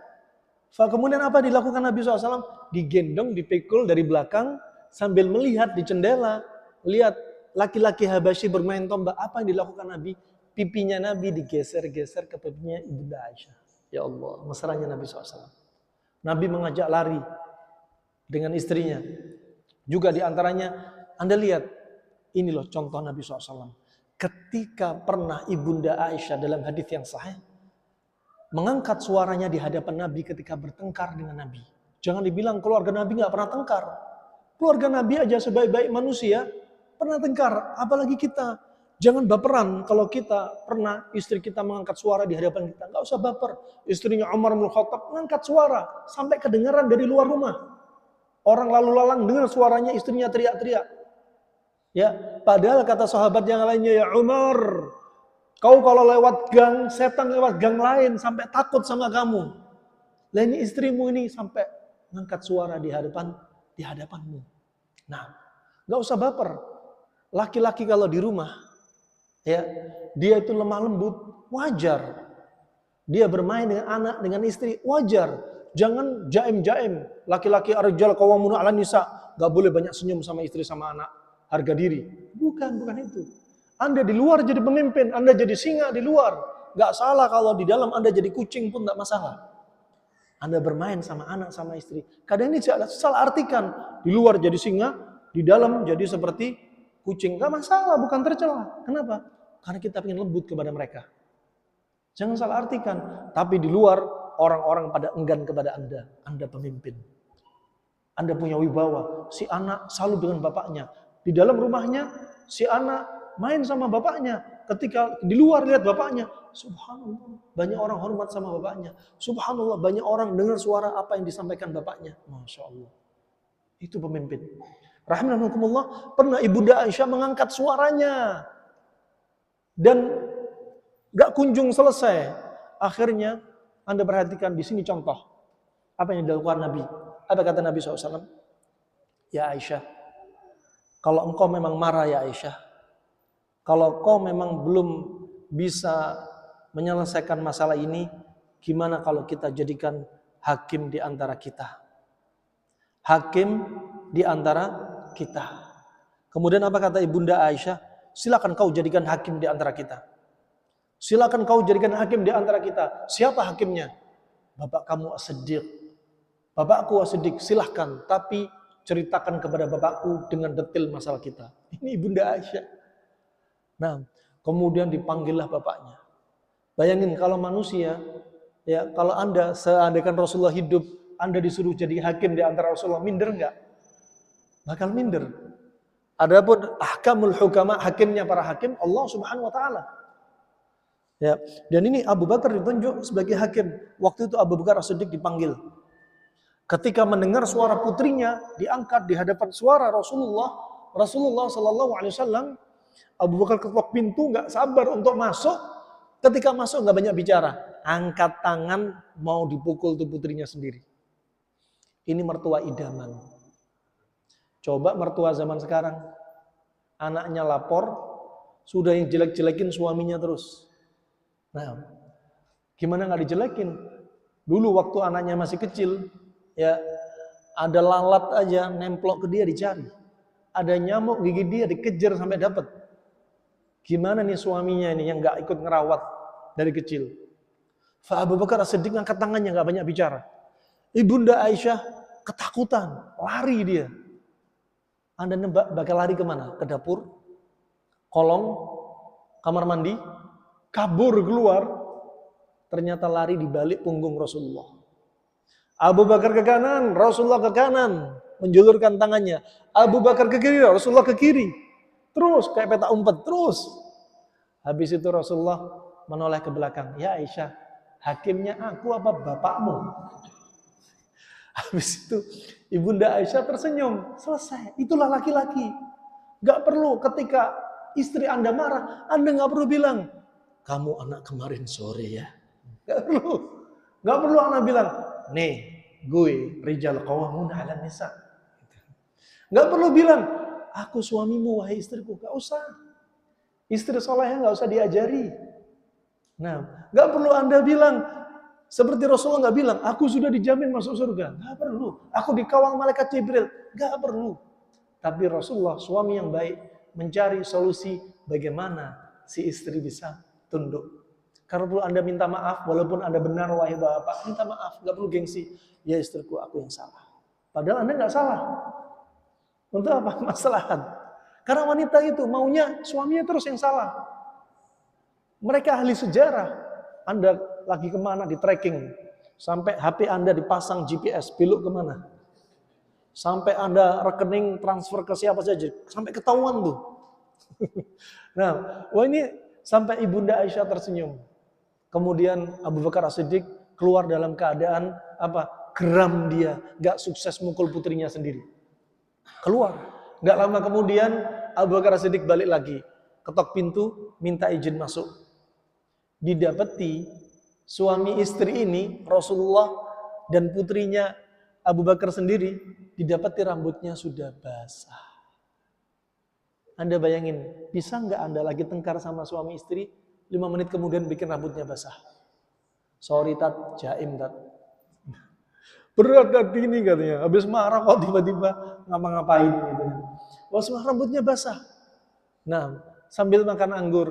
Kemudian apa dilakukan Nabi SAW? Digendong, dipikul dari belakang sambil melihat di jendela, lihat laki-laki Habasyi bermain tombak. Apa yang dilakukan Nabi? Pipinya Nabi digeser-geser ke pipinya ibunda Aisyah. Ya Allah, mesranya Nabi SAW. Nabi mengajak lari dengan istrinya. Juga diantaranya, Anda lihat, ini loh contoh Nabi SAW. Ketika pernah Ibunda Aisyah dalam hadis yang sahih, mengangkat suaranya di hadapan Nabi ketika bertengkar dengan Nabi. Jangan dibilang keluarga Nabi nggak pernah tengkar. Keluarga Nabi aja sebaik-baik manusia pernah tengkar, apalagi kita. Jangan baperan kalau kita pernah istri kita mengangkat suara di hadapan kita. Nggak usah baper. Istrinya Umar bin Khattab mengangkat suara sampai kedengaran dari luar rumah. Orang lalu lalang dengar suaranya, istrinya teriak-teriak. Ya, padahal kata sahabat yang lainnya, ya Umar, kau kalau lewat gang, setan lewat gang lain sampai takut sama kamu. Lah ini istrimu ini sampai mengangkat suara di hadapanmu. Nah, nggak usah baper. Laki-laki kalau di rumah, ya, dia itu lemah lembut, wajar. Dia bermain dengan anak, dengan istri, wajar. Jangan jaim-jaim. Laki-laki ar-rijal qawwamuna 'alan nisa, enggak boleh banyak senyum sama istri sama anak, harga diri. Bukan itu. Anda di luar jadi pemimpin, Anda jadi singa di luar. Enggak salah kalau di dalam Anda jadi kucing pun enggak masalah. Anda bermain sama anak, sama istri. Kadang ini salah artikan. Di luar jadi singa, di dalam jadi seperti kucing. Enggak masalah, bukan tercela. Kenapa? Karena kita ingin lembut kepada mereka. Jangan salah artikan. Tapi di luar, orang-orang pada enggan kepada Anda. Anda pemimpin. Anda punya wibawa. Si anak salut dengan bapaknya. Di dalam rumahnya, si anak main sama bapaknya. Ketika di luar lihat bapaknya, subhanallah, banyak orang hormat sama bapaknya. Subhanallah, banyak orang dengar suara apa yang disampaikan bapaknya. Masya Allah. Itu pemimpin. Rahimahumullah, pernah Ibunda Aisyah mengangkat suaranya. Dan gak kunjung selesai. Akhirnya, Anda perhatikan di sini contoh. Apa yang dilakukan Nabi. Apa kata Nabi SAW? Ya Aisyah, kalau engkau memang marah ya Aisyah, kalau kau memang belum bisa menyelesaikan masalah ini, gimana kalau kita jadikan hakim di antara kita? Hakim di antara kita. Kemudian apa kata Ibunda Aisyah? Silakan kau jadikan hakim di antara kita. Silakan kau jadikan hakim di antara kita. Siapa hakimnya? Bapak kamu As-Siddiq. Bapakku As-Siddiq, silahkan. Tapi ceritakan kepada bapakku dengan detail masalah kita. Ini Ibunda Aisyah. Nah, kemudian dipanggillah bapaknya. Bayangin kalau manusia, ya kalau Anda seandainya Rasulullah hidup, Anda disuruh jadi hakim di antara Rasulullah, minder enggak? Bakal minder. Adapun ahkamul hukama, hakimnya para hakim, Allah Subhanahu wa taala. Ya, dan ini Abu Bakar ditunjuk sebagai hakim. Waktu itu Abu Bakar As-Siddiq dipanggil. Ketika mendengar suara putrinya diangkat di hadapan suara Rasulullah Sallallahu Alaihi Wasallam, Abu Bakar ketok pintu, nggak sabar untuk masuk. Ketika masuk nggak banyak bicara, angkat tangan mau dipukul tuh putrinya sendiri. Ini mertua idaman. Coba mertua zaman sekarang, anaknya lapor, sudah yang jelek-jelekin suaminya terus. Nah, gimana nggak dijelekin? Dulu waktu anaknya masih kecil, ya ada lalat aja nemplok ke dia dicari. Ada nyamuk gigit dia dikejar sampai dapat. Gimana nih suaminya ini yang nggak ikut ngerawat dari kecil? Fa Abu Bakar As-Siddiq ngangkat tangannya, nggak banyak bicara. Ibunda Aisyah ketakutan, lari dia. Anda nebak bakal lari kemana? Ke dapur, kolong, kamar mandi, kabur keluar. Ternyata lari di balik punggung Rasulullah. Abu Bakar ke kanan, Rasulullah ke kanan, menjulurkan tangannya. Abu Bakar ke kiri, Rasulullah ke kiri. Terus kayak peta umpet, terus. Habis itu Rasulullah menoleh ke belakang. Ya Aisyah, hakimnya aku apa bapakmu? Habis itu Ibunda Aisyah tersenyum. Selesai. Itulah laki-laki. Gak perlu ketika istri Anda marah, Anda gak perlu bilang, kamu anak kemarin sore ya. Gak perlu. Gak perlu Anda bilang, nih gue rijal qawwamuna 'alan nisa. Gak perlu bilang, aku suamimu wahai istriku. Gak usah. Istri solehnya gak usah diajari. Nah, gak perlu Anda bilang, seperti Rasulullah nggak bilang, aku sudah dijamin masuk surga. Nggak perlu. Aku dikawal malaikat Jibril. Nggak perlu. Tapi Rasulullah, suami yang baik, mencari solusi bagaimana si istri bisa tunduk. Kalau perlu Anda minta maaf, walaupun Anda benar, wahai bapak, minta maaf, nggak perlu gengsi. Ya istriku, aku yang salah. Padahal Anda nggak salah. Untuk apa? Maslahat. Karena wanita itu maunya suaminya terus yang salah. Mereka ahli sejarah. Anda lagi kemana di tracking. Sampai HP Anda dipasang GPS, belok kemana. Sampai Anda rekening transfer ke siapa saja. Sampai ketahuan tuh. Nah, wah ini sampai Ibunda Aisyah tersenyum. Kemudian Abu Bakar As-Siddiq keluar dalam keadaan apa? Geram dia, gak sukses mukul putrinya sendiri. Keluar. Gak lama kemudian Abu Bakar As-Siddiq balik lagi. Ketok pintu, minta izin masuk. Didapati suami istri ini, Rasulullah dan putrinya Abu Bakar sendiri, didapati rambutnya sudah basah. Anda bayangin, bisa nggak Anda lagi tengkar sama suami istri, 5 menit kemudian bikin rambutnya basah? Sorry tat, jaim tat. Berat tat ini katanya, habis marah kok tiba-tiba ngapa-ngapain gitu. Wah, semua rambutnya basah. Nah, sambil makan anggur,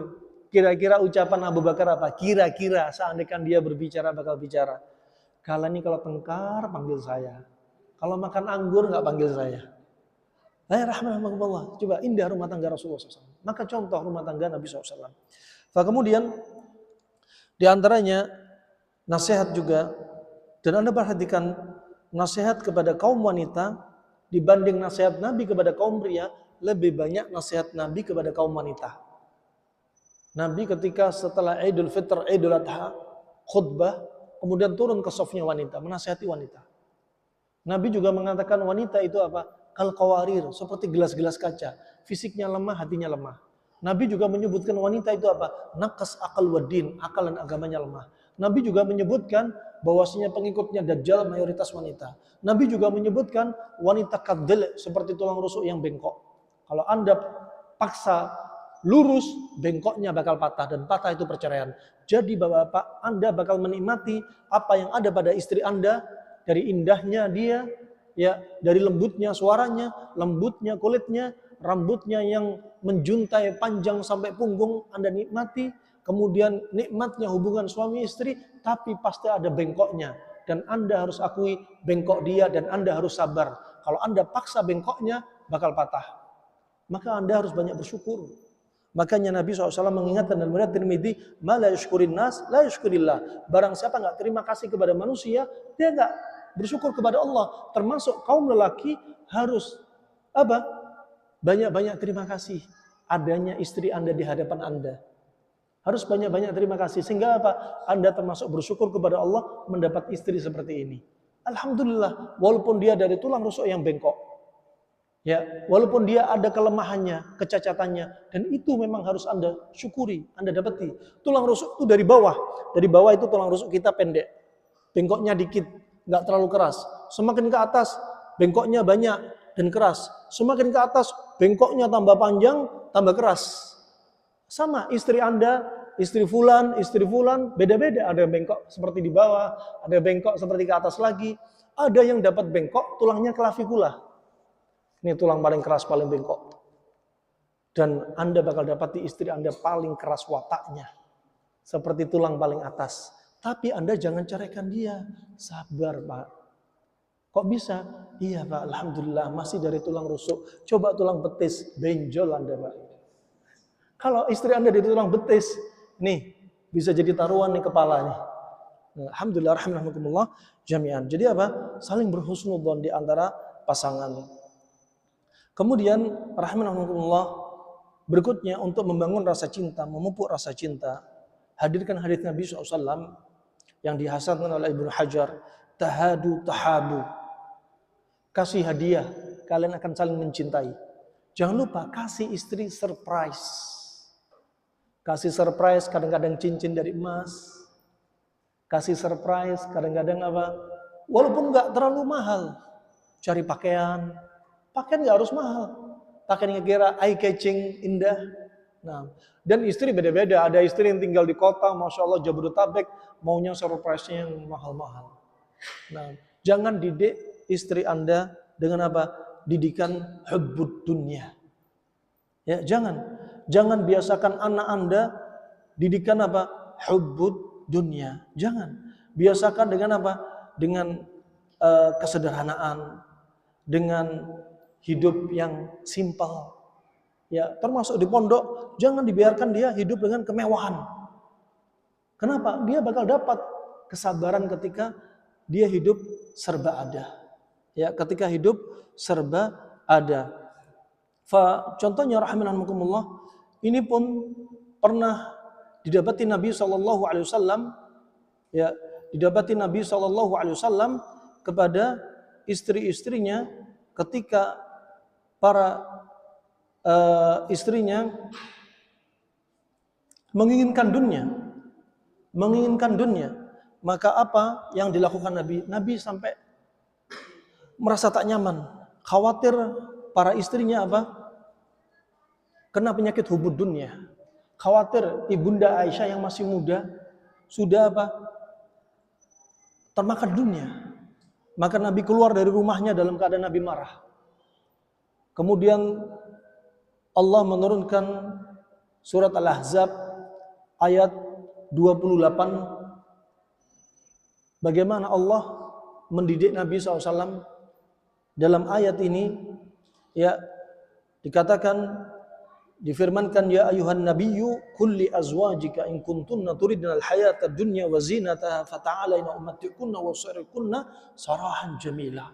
kira-kira ucapan Abu Bakar apa? Kira-kira seandainya dia berbicara bakal bicara. Kalian ini kalau tengkar panggil saya. Kalau makan anggur nggak panggil saya. Rahmatullah. Coba indah rumah tangga Rasulullah SAW. Maka contoh rumah tangga Nabi SAW. Kemudian di antaranya nasihat juga. Dan Anda perhatikan nasihat kepada kaum wanita dibanding nasihat Nabi kepada kaum pria, lebih banyak nasihat Nabi kepada kaum wanita. Nabi ketika setelah Idul Fitr, Idul Adha, khutbah, kemudian turun ke safnya wanita, menasihati wanita. Nabi juga mengatakan wanita itu apa? Kal qawarir, seperti gelas-gelas kaca. Fisiknya lemah, hatinya lemah. Nabi juga menyebutkan wanita itu apa? Naqas akal wadin, akal dan agamanya lemah. Nabi juga menyebutkan bahwasanya pengikutnya Dajjal mayoritas wanita. Nabi juga menyebutkan wanita kadil seperti tulang rusuk yang bengkok. Kalau Anda paksa lurus, bengkoknya bakal patah dan patah itu perceraian. Jadi Bapak, Anda bakal menikmati apa yang ada pada istri Anda dari indahnya dia, ya, dari lembutnya suaranya, lembutnya kulitnya, rambutnya yang menjuntai panjang sampai punggung Anda nikmati. Kemudian nikmatnya hubungan suami istri, tapi pasti ada bengkoknya. Dan Anda harus akui bengkok dia dan Anda harus sabar. Kalau Anda paksa bengkoknya, bakal patah. Maka Anda harus banyak bersyukur. Makanya Nabi SAW mengingatkan dalam riwayat Tirmidzi, "Ma la yashkurin nas, la yashkurillah." Barang siapa nggak terima kasih kepada manusia, dia nggak bersyukur kepada Allah. Termasuk kaum lelaki harus apa? Banyak-banyak terima kasih adanya istri Anda di hadapan Anda. Harus banyak-banyak terima kasih. Sehingga apa? Anda termasuk bersyukur kepada Allah mendapat istri seperti ini. Alhamdulillah, walaupun dia dari tulang rusuk yang bengkok. Ya, walaupun dia ada kelemahannya, kecacatannya, dan itu memang harus Anda syukuri, Anda dapati. Tulang rusuk itu dari bawah. Dari bawah itu tulang rusuk kita pendek. Bengkoknya dikit, nggak terlalu keras. Semakin ke atas, bengkoknya banyak dan keras. Semakin ke atas, bengkoknya tambah panjang, tambah keras. Sama istri Anda, istri fulan, beda-beda. Ada yang bengkok seperti di bawah, ada yang bengkok seperti ke atas lagi. Ada yang dapat bengkok, tulangnya klavikula. Ini tulang paling keras, paling bengkok. Dan Anda bakal dapati istri Anda paling keras wataknya. Seperti tulang paling atas. Tapi Anda jangan ceraikan dia. Sabar, Pak. Kok bisa? Iya, Pak. Alhamdulillah masih dari tulang rusuk. Coba tulang betis, benjol Anda, Pak. Kalau istri Anda dari tulang betis, nih bisa jadi taruhan nih kepala nih. Alhamdulillah, rahmatullah jami'an. Jadi apa? Saling berhusnudzon di antara pasangan. Kemudian rahmatullah berikutnya untuk membangun rasa cinta, memupuk rasa cinta. Hadirkan hadis Nabi SAW yang dihasankan oleh Ibnu Hajar. Tahadu tahabu. Kasih hadiah, kalian akan saling mencintai. Jangan lupa kasih istri surprise. Kasih surprise kadang-kadang cincin dari emas. Kasih surprise kadang-kadang apa? Walaupun nggak terlalu mahal. Cari pakaian. Pakaian nggak harus mahal. Pakaian yang kira eye catching, indah. Nah, dan istri beda-beda. Ada istri yang tinggal di kota, Masya Allah Jabodetabek, maunya surprise-nya yang mahal-mahal. Nah, jangan didik istri Anda dengan apa? Didikan hubbud dunya. Ya, jangan biasakan anak Anda didikan apa? Hubbud dunya. Jangan. Biasakan dengan apa? Dengan kesederhanaan, dengan hidup yang simpel. Ya, termasuk di pondok, jangan dibiarkan dia hidup dengan kemewahan. Kenapa? Dia bakal dapat kesabaran ketika dia hidup serba ada. Ya, ketika hidup serba ada. Contohnya rahimakumullah, ini pun pernah didapati Nabi SAW, ya, didapati Nabi SAW kepada istri-istrinya ketika para istrinya menginginkan dunia, maka apa yang dilakukan Nabi? Nabi sampai merasa tak nyaman, khawatir para istrinya apa? Kena penyakit hubud dunia. Khawatir ibunda Aisyah yang masih muda sudah apa? Termakan dunia. Maka Nabi keluar dari rumahnya dalam keadaan Nabi marah. Kemudian Allah menurunkan surat Al-Ahzab ayat 28. Bagaimana Allah mendidik Nabi SAW dalam ayat ini, ya, dikatakan, difirmankan, ya ayuhan nabiyyu kulli azwajika in kuntunna turidnal hayata dunya wa zinataha fata'alaina ummatikunna wa sarikunna sarahan jamila.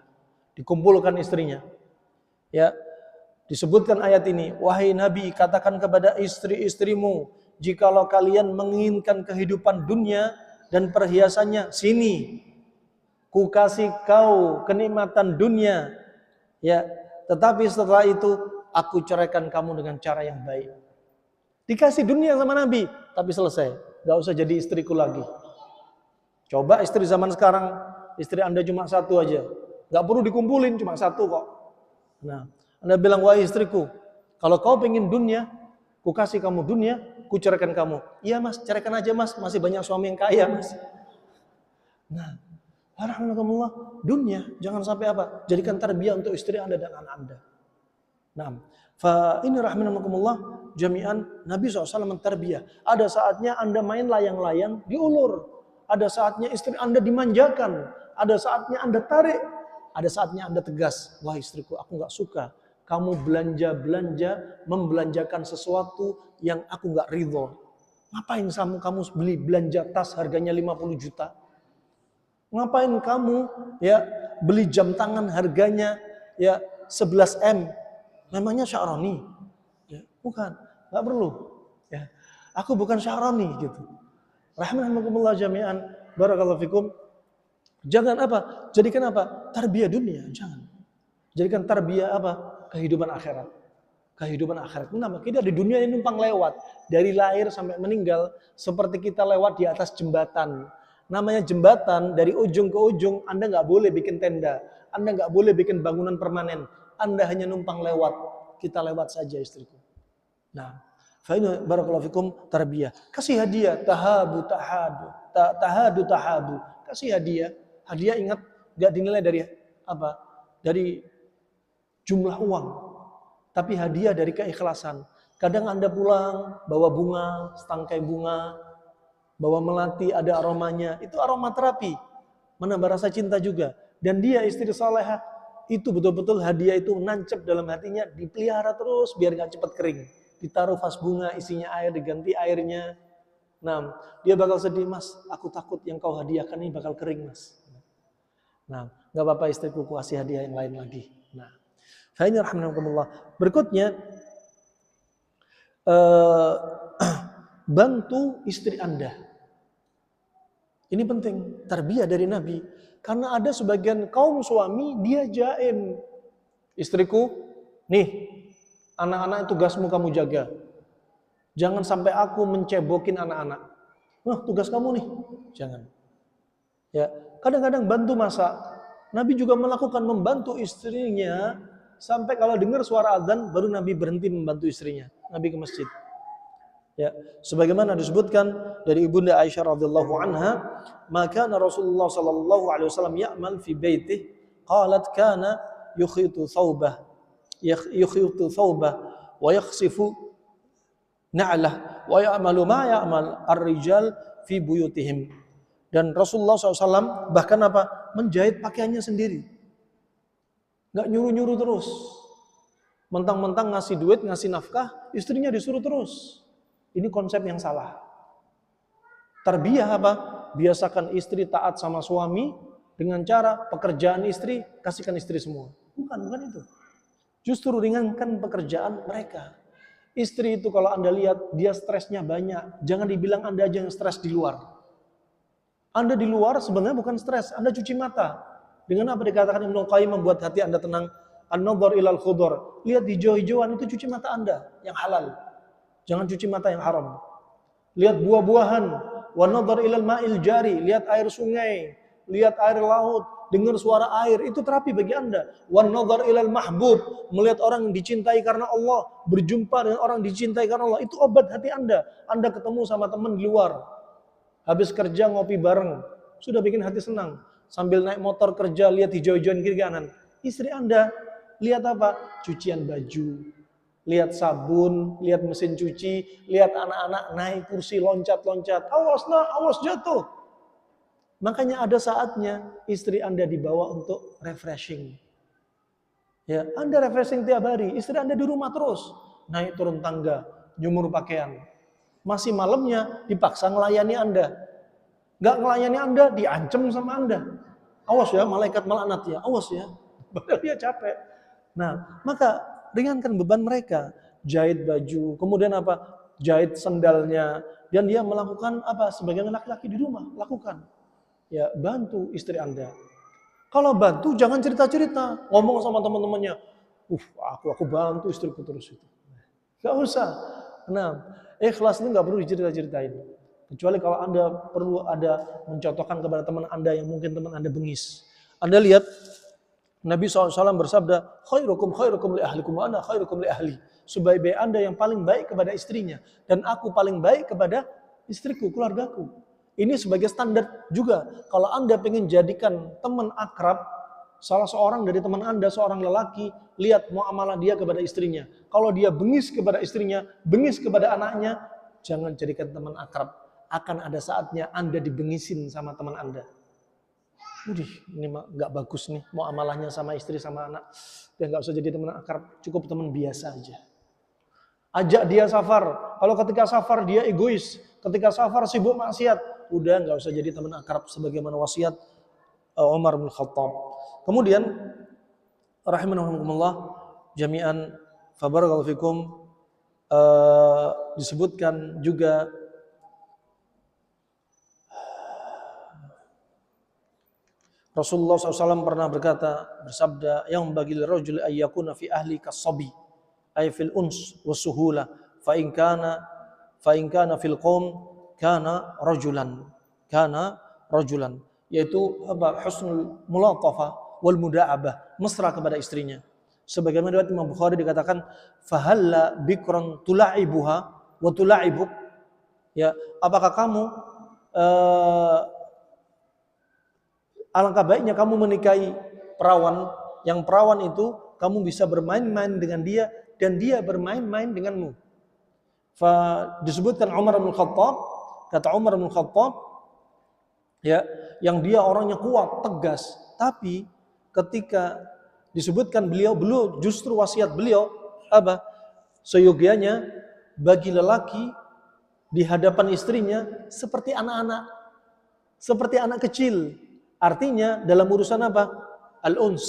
Dikumpulkan istrinya. Ya, disebutkan ayat ini, wahai Nabi, katakan kepada istri-istrimu, jikalau kalian menginginkan kehidupan dunia dan perhiasannya, sini, ku kasih kau kenikmatan dunia, ya, tetapi setelah itu aku ceraikan kamu dengan cara yang baik. Dikasih dunia sama Nabi, tapi selesai, gak usah jadi istriku lagi. Coba istri zaman sekarang, istri Anda cuma satu aja, gak perlu dikumpulin, cuma satu kok. Nah, Anda bilang, wahai istriku, kalau kau pengen dunia, ku kasih kamu dunia, ku ceraikan kamu. Iya mas, ceraikan aja mas, masih banyak suami yang kaya mas. Nah, alhamdulillah, dunia jangan sampai apa? Jadikan tarbiyah untuk istri Anda dan anak Anda. Nah, fa ini rahimakumullah jami'an, Nabi SAW mentarbiyah. Ada saatnya Anda main layang-layang diulur. Ada saatnya istri Anda dimanjakan. Ada saatnya Anda tarik. Ada saatnya Anda tegas. Wah istriku, aku gak suka kamu belanja-belanja, membelanjakan sesuatu yang aku gak ridho. Ngapain kamu beli belanja tas harganya 50 juta? Ngapain kamu ya beli jam tangan harganya ya 11 M? Namanya Sya'rani. Ya, bukan, nggak perlu. Ya, aku bukan Sya'rani gitu. Rahimahumullah jami'an, barakallahu fikum. Jangan apa? Jadikan apa? Tarbiyah dunia, jangan. Jadikan tarbiyah apa? Kehidupan akhirat. Kehidupan akhirat. Kenapa? Kita di dunia ini numpang lewat. Dari lahir sampai meninggal, seperti kita lewat di atas jembatan. Namanya jembatan, dari ujung ke ujung, Anda nggak boleh bikin tenda. Anda nggak boleh bikin bangunan permanen. Anda hanya numpang lewat. Kita lewat saja istriku. Nah, fa'inu barakallahu fikum tarbiyah. Kasih hadiah, tahabu. Kasih hadiah. Hadiah ingat nggak dinilai dari apa? Dari jumlah uang. Tapi hadiah dari keikhlasan. Kadang Anda pulang bawa bunga, setangkai bunga, bawa melati ada aromanya. Itu aroma terapi. Menambah rasa cinta juga. Dan dia istri salehah, itu betul-betul hadiah itu nancep dalam hatinya, dipelihara terus biar gak cepat kering. Ditaruh vas bunga, isinya air, diganti airnya. Nah, dia bakal sedih, mas, aku takut yang kau hadiahkan ini bakal kering, mas. Nah, gak apa-apa istriku, ku kasih hadiah yang lain lagi. Nah, fa'inna rahmatullah. Berikutnya, bantu istri Anda. Ini penting, tarbiyah dari Nabi. Karena ada sebagian kaum suami, dia jaim. Istriku, nih, anak-anak tugasmu kamu jaga. Jangan sampai aku mencebokin anak-anak. Nah, tugas kamu nih. Jangan. Ya, kadang-kadang bantu masak. Nabi juga melakukan membantu istrinya. Sampai kalau dengar suara adzan, baru Nabi berhenti membantu istrinya. Nabi ke masjid. Ya, sebagaimana disebutkan dari ibunda Aisyah radhiyallahu anha, maka Rasulullah sallallahu alaihi wasallam ya'mal fi baitih, qalat kana yukhitu thawbah wa yakhsifu na'lah wa ya'malu ma ya'mal ar-rijal fi buyutihim. Dan Rasulullah SAW bahkan apa? Menjahit pakaiannya sendiri. Nggak nyuruh-nyuruh terus. Mentang-mentang ngasih duit, ngasih nafkah, istrinya disuruh terus. Ini konsep yang salah. Tarbiyah apa? Biasakan istri taat sama suami dengan cara pekerjaan istri, kasihkan istri semua. Bukan itu. Justru ringankan pekerjaan mereka. Istri itu kalau Anda lihat, dia stresnya banyak. Jangan dibilang Anda aja yang stres di luar. Anda di luar sebenarnya bukan stres, Anda cuci mata. Dengan apa dikatakan Ibnu Qayyim membuat hati Anda tenang? An-nadhar ilal khudar. Lihat hijau-hijauan itu cuci mata Anda yang halal. Jangan cuci mata yang haram. Lihat buah-buahan. Wa nadhar ilal ma'il jari. Lihat air sungai, lihat air laut, dengar suara air, itu terapi bagi Anda. Wa nadhar ilal mahbub. Melihat orang yang dicintai karena Allah, berjumpa dengan orang yang dicintai karena Allah, itu obat hati Anda. Anda ketemu sama teman di luar. Habis kerja ngopi bareng, sudah bikin hati senang. Sambil naik motor kerja, lihat hijau-hijauan kiri kanan. Istri Anda lihat apa? Cucian baju, lihat sabun, lihat mesin cuci, lihat anak-anak naik kursi loncat-loncat. Awas nak, awas jatuh. Makanya ada saatnya istri Anda dibawa untuk refreshing. Ya, Anda refreshing tiap hari, istri Anda di rumah terus. Naik turun tangga, nyumur pakaian. Masih malamnya dipaksa melayani Anda. Nggak melayani Anda, diancam sama Anda. Awas ya, malaikat melaknat ya, awas ya. Padahal dia capek. Nah, maka ringankan beban mereka. Jahit baju, kemudian apa? Jahit sendalnya. Dan dia melakukan apa? Sebagai laki-laki di rumah, lakukan. Ya, bantu istri Anda. Kalau bantu, jangan cerita-cerita. Ngomong sama teman-temannya. Aku bantu istriku terus itu. Gak usah. Nah, ikhlas itu gak perlu dicerita-ceritain. Kecuali kalau Anda perlu ada mencontohkan kepada teman Anda yang mungkin teman Anda bengis. Anda lihat, Nabi SAW bersabda, khairukum li ahlikum wa ana khairukum li ahli. Sebaik-baik Anda yang paling baik kepada istrinya. Dan aku paling baik kepada istriku, keluargaku. Ini sebagai standar juga. Kalau Anda pengen jadikan teman akrab, salah seorang dari teman Anda, seorang lelaki, lihat muamalah dia kepada istrinya. Kalau dia bengis kepada istrinya, bengis kepada anaknya, jangan jadikan teman akrab. Akan ada saatnya Anda dibengisin sama teman Anda. Ini mah gak bagus nih muamalahnya sama istri sama anak. Dia gak usah jadi teman akrab, cukup teman biasa aja. Ajak dia safar. Kalau ketika safar dia egois, ketika safar sibuk maksiat, udah gak usah jadi teman akrab sebagaimana wasiat Umar bin Khattab. Kemudian rahimakumullah jami'an fabarakallahu fikum, disebutkan juga Rasulullah SAW pernah bersabda, yang bagi rajul ayyakuna fi ahli kasabi, ay fil uns wasuhula, fa in kana fil qaum kana rajulan, yaitu apa? Husnul mulaqafah wal muda'abah, mesra kepada istrinya. Sebagaimana riwayat Imam Bukhari dikatakan, fahalla bikran tula'ibuha wa tula'ibuk, ya, apakah kamu alangkah baiknya kamu menikahi perawan, yang perawan itu kamu bisa bermain-main dengan dia dan dia bermain-main denganmu. Disebutkan Umar bin Khattab, kata Umar bin Khattab, ya, yang dia orangnya kuat, tegas, tapi ketika disebutkan beliau justru wasiat beliau apa? Seyogianya bagi lelaki di hadapan istrinya seperti anak-anak, seperti anak kecil. Artinya dalam urusan apa? Al-uns,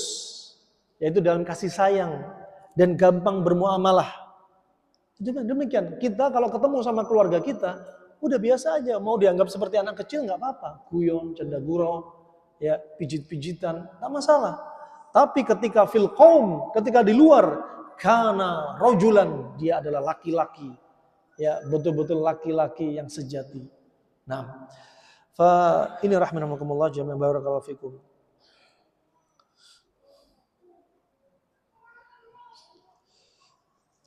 yaitu dalam kasih sayang dan gampang bermuamalah. Demikian, kita kalau ketemu sama keluarga kita, udah biasa aja, mau dianggap seperti anak kecil nggak apa-apa, guyon, canda gurau, ya, pijit-pijitan, nggak masalah. Tapi ketika fil qaum, ketika di luar, kana rajulan, dia adalah laki-laki, ya, betul-betul laki-laki yang sejati. Nah, ini rahimakumullah jami'an barakallahu fikum.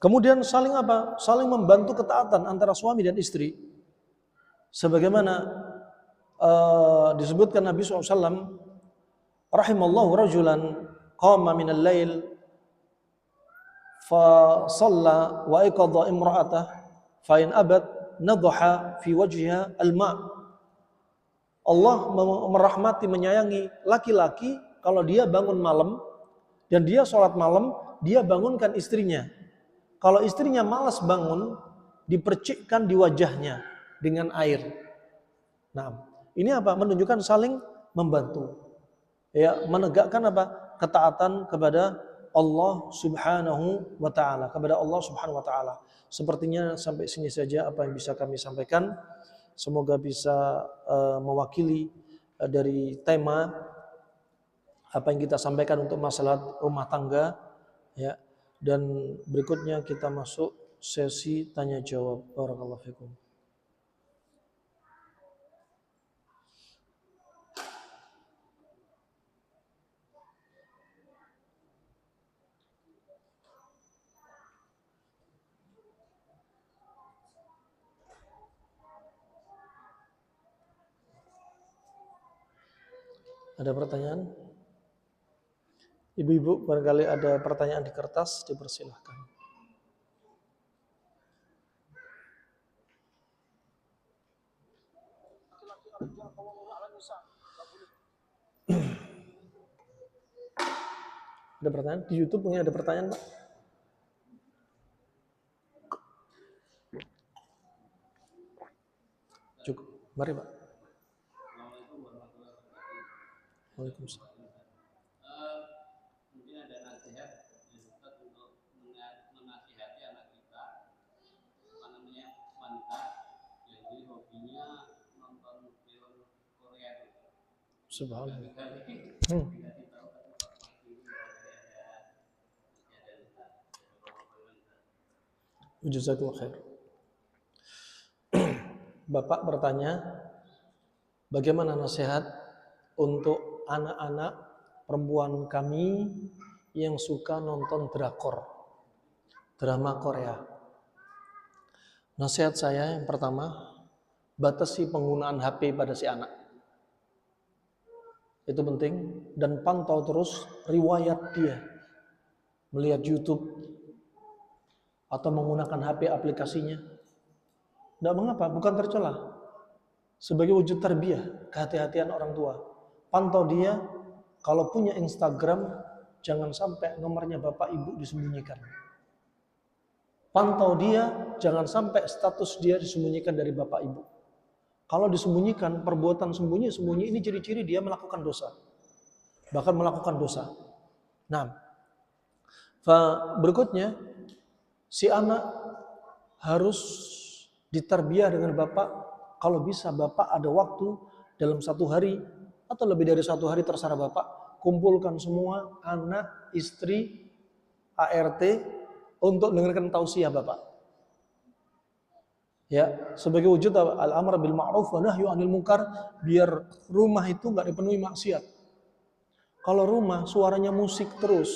Kemudian saling apa? Saling membantu ketaatan antara suami dan istri. Sebagaimana disebutkan Nabi SAW, rahimallahu rajulan qama minal lail fa shalla wa iqadha imra'atah fa in abat nadha fi wajhiha al-ma'. Allah merahmati, menyayangi laki-laki kalau dia bangun malam dan dia sholat malam, dia bangunkan istrinya. Kalau istrinya malas bangun, dipercikkan di wajahnya dengan air. Nah, ini apa? Menunjukkan saling membantu. Ya, menegakkan apa? Ketaatan kepada Allah Subhanahu wa taala, kepada Allah Subhanahu wa taala. Sepertinya sampai sini saja apa yang bisa kami sampaikan. Semoga bisa mewakili dari tema apa yang kita sampaikan untuk masalah rumah tangga, ya. Dan berikutnya kita masuk sesi tanya jawab. Barakallahu fikum. Ada pertanyaan? Ibu-ibu, barangkali ada pertanyaan di kertas, dipersilahkan. Ada pertanyaan? Di YouTube mungkin ada pertanyaan, Pak? Cukup. Mari, Pak. Waalaikumsalam. Mungkin ada nasihat dari Ustaz untuk menasihati anak kita, wanita yang hobinya nonton film Korea. Subhanallah. Jazakallahu khair. Bapak bertanya, bagaimana nasihat untuk anak-anak perempuan kami yang suka nonton drakor, drama Korea? Nasihat saya yang pertama, batasi penggunaan HP pada si anak. Itu penting, dan pantau terus riwayat dia melihat YouTube atau menggunakan HP aplikasinya. Tidak mengapa, bukan tercela. Sebagai wujud tarbiyah, kehati-hatian orang tua. Pantau dia, kalau punya Instagram, jangan sampai nomornya bapak ibu disembunyikan. Pantau dia, jangan sampai status dia disembunyikan dari bapak ibu. Kalau disembunyikan, perbuatan sembunyi-sembunyi ini ciri-ciri dia melakukan dosa. Bahkan melakukan dosa. Nah, berikutnya, si anak harus ditarbiyah dengan bapak. Kalau bisa bapak ada waktu dalam 1 hari atau lebih dari 1 hari terserah bapak, kumpulkan semua anak, istri, ART untuk dengarkan tausiah bapak. Ya, sebagai wujud al-amr bil ma'ruf wa nahyu 'anil munkar, biar rumah itu enggak dipenuhi maksiat. Kalau rumah suaranya musik terus,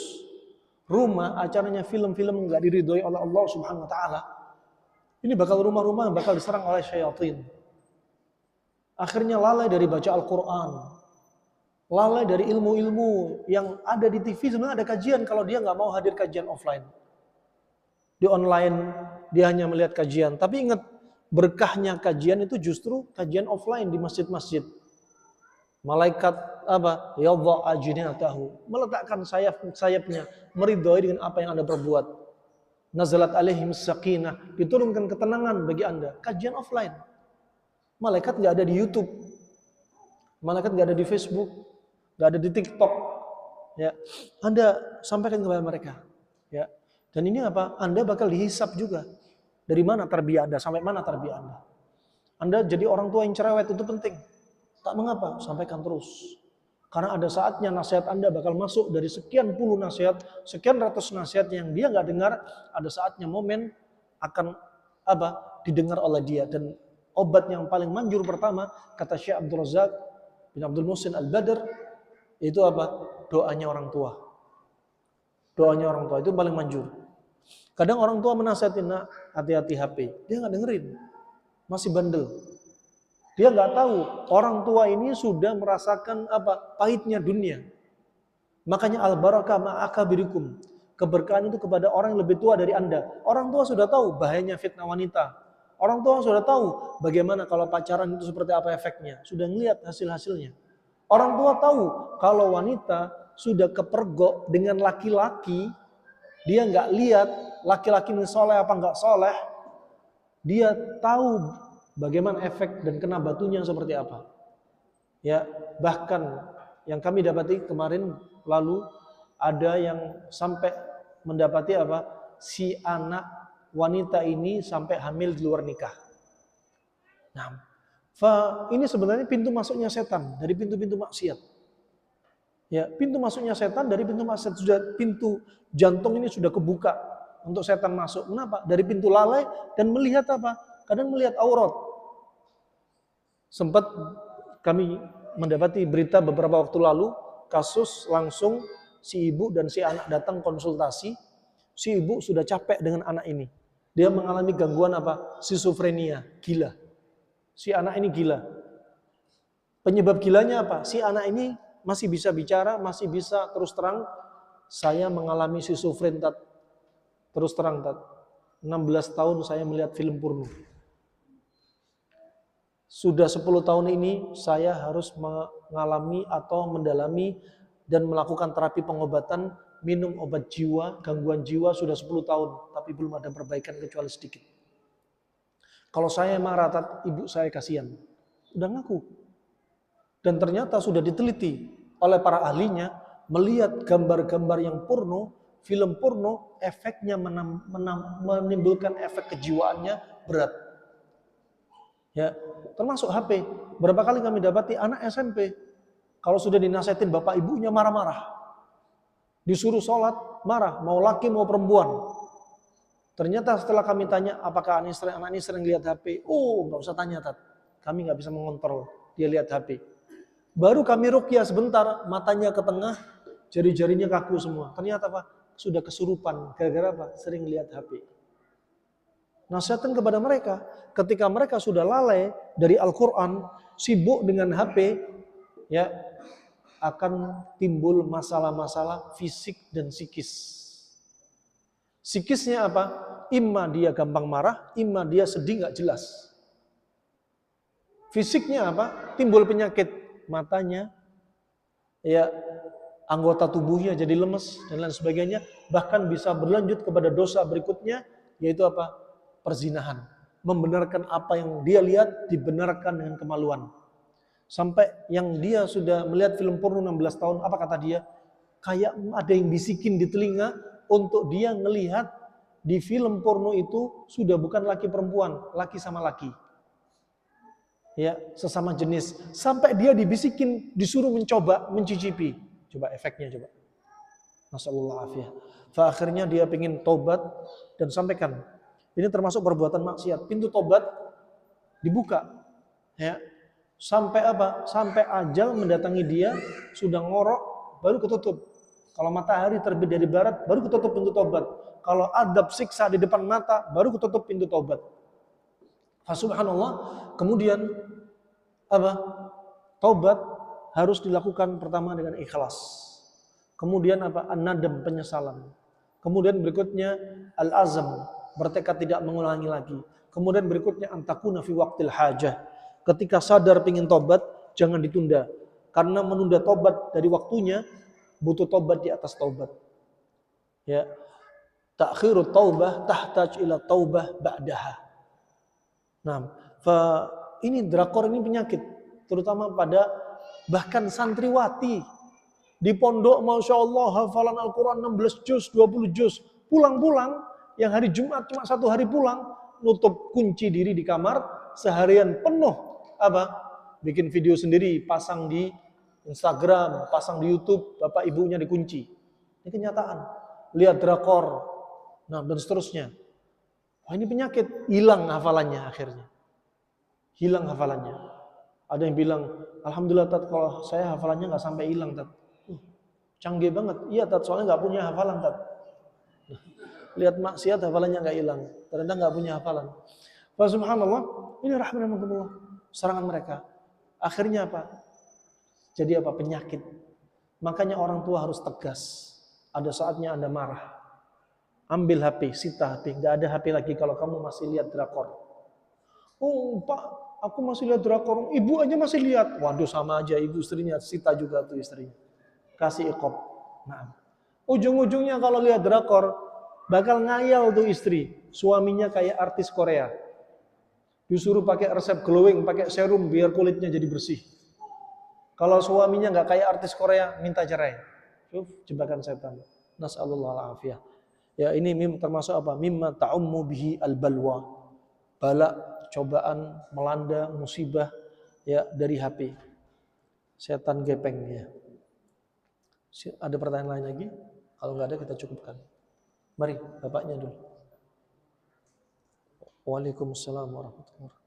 rumah acaranya film-film enggak diridhoi oleh Allah Subhanahu wa taala, ini bakal rumah-rumah bakal diserang oleh syaitan. Akhirnya lalai dari baca Al-Quran, lalai dari ilmu-ilmu yang ada di TV. Sebenarnya ada kajian kalau dia nggak mau hadir kajian offline. Di online dia hanya melihat kajian. Tapi ingat, berkahnya kajian itu justru kajian offline di masjid-masjid. Malaikat apa? Yadha ajnihatahu, meletakkan sayapnya, meridhoi dengan apa yang Anda perbuat. Nazalat alaihim sakinah, diturunkan ketenangan bagi Anda. Kajian offline. Malaikat nggak ada di YouTube, malaikat nggak ada di Facebook, nggak ada di TikTok. Ya, Anda sampaikan kepada mereka. Ya, dan ini apa? Anda bakal dihisap juga. Dari mana tarbiyah Anda, sampai mana tarbiyah Anda. Anda jadi orang tua yang cerewet itu penting. Tak mengapa, sampaikan terus. Karena ada saatnya nasihat Anda bakal masuk dari sekian puluh nasihat, sekian ratus nasihat yang dia nggak dengar. Ada saatnya momen akan apa? Didengar oleh dia. Dan obat yang paling manjur pertama, kata Syekh Abdul Razak bin Abdul Muhsin Al-Badr, itu apa? Doanya orang tua. Doanya orang tua itu paling manjur. Kadang orang tua menasihatin, nak, hati-hati HP. Dia nggak dengerin, masih bandel. Dia nggak tahu orang tua ini sudah merasakan apa? Pahitnya dunia. Makanya al-barakah ma'akabirikum. Keberkahan itu kepada orang yang lebih tua dari Anda. Orang tua sudah tahu bahayanya fitnah wanita. Orang tua sudah tahu bagaimana kalau pacaran itu seperti apa efeknya. Sudah ngelihat hasil-hasilnya. Orang tua tahu kalau wanita sudah kepergok dengan laki-laki, dia nggak lihat laki-laki ini soleh apa nggak soleh. Dia tahu bagaimana efek dan kena batunya seperti apa. Ya, bahkan yang kami dapati kemarin lalu ada yang sampai mendapati apa? Si anak wanita ini sampai hamil di luar nikah. Nah, ini sebenarnya pintu masuknya setan dari pintu-pintu maksiat. Ya, pintu masuknya setan dari pintu maksiat, sudah pintu jantung ini sudah kebuka untuk setan masuk. Kenapa? Dari pintu lalai dan melihat apa? Kadang melihat aurat. Sempat kami mendapati berita beberapa waktu lalu, kasus langsung si ibu dan si anak datang konsultasi. Si ibu sudah capek dengan anak ini. Dia mengalami gangguan apa? Schizophrenia, gila. Si anak ini gila. Penyebab gilanya apa? Si anak ini masih bisa bicara, masih bisa terus terang, saya mengalami schizophrenia, Tat. Terus terang, Tat. 16 tahun saya melihat film porno. Sudah 10 tahun ini saya harus mengalami atau mendalami dan melakukan terapi pengobatan, minum obat jiwa, gangguan jiwa sudah 10 tahun, tapi belum ada perbaikan kecuali sedikit. Kalau saya marah, Tat, ibu saya kasihan. Udah ngaku. Dan ternyata sudah diteliti oleh para ahlinya, melihat gambar-gambar yang porno, film porno, efeknya menimbulkan efek kejiwaannya berat. Ya, termasuk HP. Berapa kali kami dapati anak SMP, kalau sudah dinasihatin bapak ibunya marah-marah. Disuruh sholat, marah, mau laki mau perempuan. Ternyata setelah kami tanya, apakah anak ini sering lihat HP? Oh, nggak usah tanya, Tat. Kami nggak bisa mengontrol, dia lihat HP. Baru kami ruqyah sebentar, matanya ke tengah, jari-jarinya kaku semua. Ternyata apa? Sudah kesurupan. Gara-gara apa? Sering lihat HP. Nasihatkan kepada mereka, ketika mereka sudah lalai dari Al-Quran, sibuk dengan HP, ya akan timbul masalah-masalah fisik dan psikis. Psikisnya apa? Imma dia gampang marah, imma dia sedih nggak jelas. Fisiknya apa? Timbul penyakit matanya, ya anggota tubuhnya jadi lemes dan lain sebagainya, bahkan bisa berlanjut kepada dosa berikutnya, yaitu apa? Perzinahan. Membenarkan apa yang dia lihat dibenarkan dengan kemaluan. Sampai yang dia sudah melihat film porno 16 tahun, apa kata dia? Kayak ada yang bisikin di telinga untuk dia ngelihat di film porno itu sudah bukan laki perempuan, laki sama laki. Ya, sesama jenis. Sampai dia dibisikin, disuruh mencoba, mencicipi. Coba efeknya coba. Nasallallahu afiyah. Akhirnya dia ingin tobat dan sampaikan. Ini termasuk perbuatan maksiat. Pintu tobat dibuka. Ya. Sampai apa? Sampai ajal mendatangi dia, sudah ngorok, baru ketutup. Kalau matahari terbit dari barat, baru ketutup pintu tobat. Kalau adab siksa di depan mata, baru ketutup pintu tobat. Subhanallah, kemudian apa? Taubat harus dilakukan pertama dengan ikhlas. Kemudian apa? An-nadam, penyesalan. Kemudian berikutnya al-azam, bertekad tidak mengulangi lagi. Kemudian berikutnya antakuna fi waqtil hajah. Ketika sadar pingin tobat, jangan ditunda. Karena menunda tobat dari waktunya, butuh tobat di atas tobat. Ya. Ta'khirut taubah tahtaj ila taubah ba'daha. Nah, ini drakor ini penyakit, terutama pada bahkan santriwati di pondok, masya Allah hafalan Al-Quran 16 juz, 20 juz, pulang-pulang yang hari Jumat cuma 1 hari pulang, nutup kunci diri di kamar seharian penuh apa? Bikin video sendiri, pasang di Instagram, pasang di YouTube, bapak ibunya dikunci. Ini kenyataan. Lihat drakor, nah dan seterusnya. Wah, ini penyakit, hilang hafalannya akhirnya. Hilang hafalannya. Ada yang bilang, alhamdulillah Tat, kalau saya hafalannya nggak sampai hilang Tat. Canggih banget. Iya Tat, soalnya nggak punya hafalan Tat. Lihat maksiat hafalannya nggak hilang. Ternyata nggak punya hafalan. Subhanallah, ini rahmatullah. Serangan mereka. Akhirnya apa? Jadi apa? Penyakit. Makanya orang tua harus tegas. Ada saatnya Anda marah. Ambil HP, sita HP. Nggak ada HP lagi kalau kamu masih lihat drakor. Oh Pak, aku masih lihat drakor. Ibu aja masih lihat. Waduh sama aja ibu istrinya, sita juga tuh istrinya. Kasih iqab. Nah, ujung-ujungnya kalau lihat drakor, bakal ngayal tuh istri. Suaminya kayak artis Korea. Disuruh pakai resep glowing, pakai serum biar kulitnya jadi bersih. Kalau suaminya nggak kayak artis Korea, minta cerai. Jebakan setan. Nas'alullah al-afiyah. Ya ini termasuk apa? Mimma ta'ummu bihi al-balwa. Bala, cobaan, melanda, musibah ya dari HP. Setan gepeng ya. Ada pertanyaan lain lagi? Kalau nggak ada kita cukupkan. Mari, bapaknya dulu. Waalaikumsalam warahmatullahi wabarakatuh.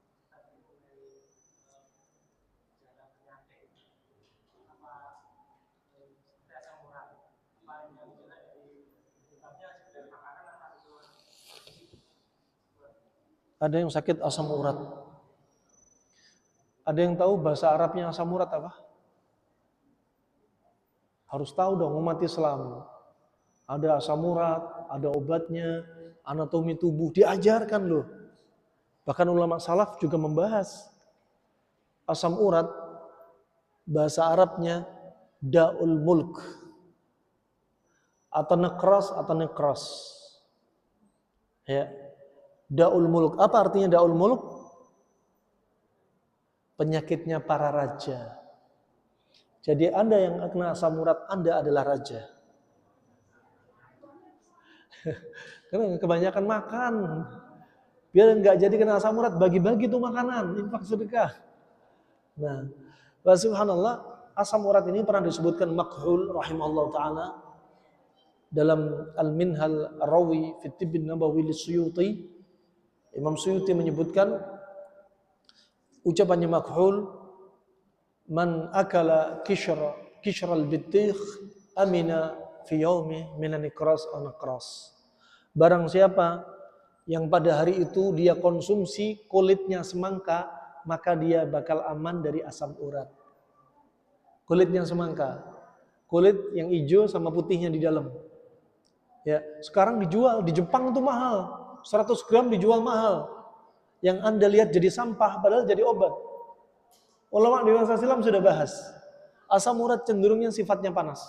Ada yang sakit asam urat. Ada yang tahu bahasa Arabnya asam urat apa? Harus tahu dong umat Islam. Ada asam urat, ada obatnya, anatomi tubuh diajarkan loh. Bahkan ulama salaf juga membahas asam urat bahasa Arabnya daul mulk atau nekras. Ya. Daul mulk. Apa artinya daul mulk? Penyakitnya para raja. Jadi Anda yang kena asam urat, Anda adalah raja. Karena kebanyakan makan. Biar nggak jadi kena asam urat, bagi-bagi tuh makanan, infak sedekah. Nah, subhanallah, asam urat ini pernah disebutkan Makhul rahimahullah ta'ala dalam Al-Minhal Ar-Rawi fi Tibb Nabawi Suyuti. Imam Suyuti menyebutkan ucapannya Makhul, man akala kishr al-bittikh amina fi yaumi minan ikras aw nakras. Barang siapa yang pada hari itu dia konsumsi kulitnya semangka, maka dia bakal aman dari asam urat. Kulitnya semangka, kulit yang hijau sama putihnya di dalam. Ya, sekarang dijual di Jepang itu mahal, 100 gram dijual mahal. Yang Anda lihat jadi sampah, padahal jadi obat. Ulama di masa silam sudah bahas. Asam urat cenderungnya sifatnya panas.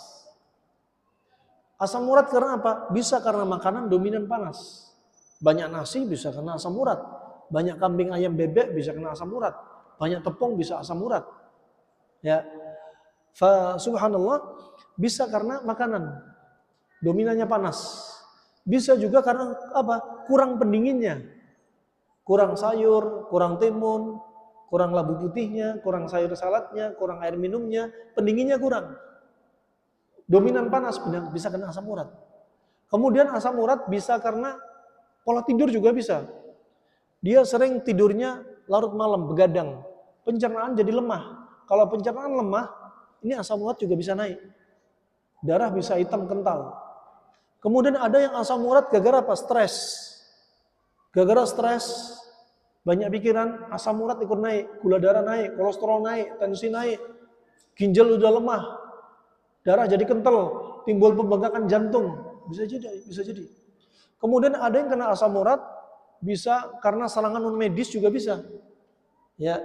Asam urat karena apa? Bisa karena makanan dominan panas. Banyak nasi bisa kena asam urat. Banyak kambing ayam bebek bisa kena asam urat. Banyak tepung bisa asam urat. Ya. Subhanallah, bisa karena makanan. Dominannya panas. Bisa juga karena apa? Kurang pendinginnya. Kurang sayur, kurang timun, kurang labu putihnya, kurang sayur saladnya, kurang air minumnya, pendinginnya kurang. Dominan panas bisa kena asam urat. Kemudian asam urat bisa karena pola tidur juga bisa. Dia sering tidurnya larut malam, begadang. Pencernaan jadi lemah. Kalau pencernaan lemah, ini asam urat juga bisa naik. Darah bisa hitam kental. Kemudian ada yang asam urat gara-gara apa? Stres. Gara-gara stres, banyak pikiran, asam urat ikut naik. Gula darah naik, kolesterol naik, tensi naik. Ginjal udah lemah. Darah jadi kental, timbul pembengkakan jantung. Bisa jadi. Kemudian ada yang kena asam urat, bisa karena serangan non medis juga bisa. Ya,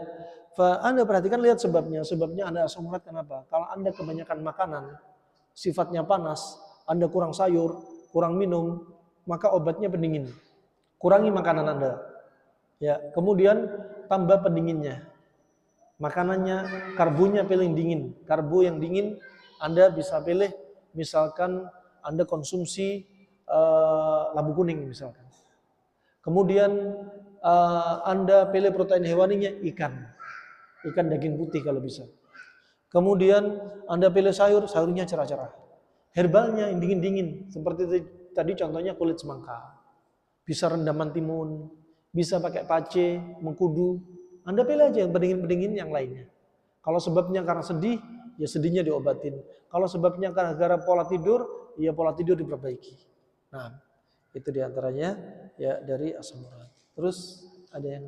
Anda perhatikan lihat sebabnya. Sebabnya Anda asam urat kenapa? Kalau Anda kebanyakan makanan, sifatnya panas, Anda kurang sayur, kurang minum, maka obatnya pendingin. Kurangi makanan Anda. Ya, kemudian tambah pendinginnya. Makanannya, karbonya pilih dingin. Karbo yang dingin Anda bisa pilih, misalkan Anda konsumsi labu kuning misalkan. Kemudian Anda pilih protein hewaninya ikan daging putih kalau bisa. Kemudian Anda pilih sayurnya cerah-cerah. Herbalnya yang dingin-dingin, seperti tadi contohnya kulit semangka. Bisa rendaman timun, bisa pakai pace, mengkudu. Anda pilih aja yang pendingin-pendingin yang lainnya. Kalau sebabnya karena sedih, ya sedihnya diobatin. Kalau sebabnya karena pola tidur, ya pola tidur diperbaiki. Nah, itu diantaranya ya dari asam urat. Terus ada yang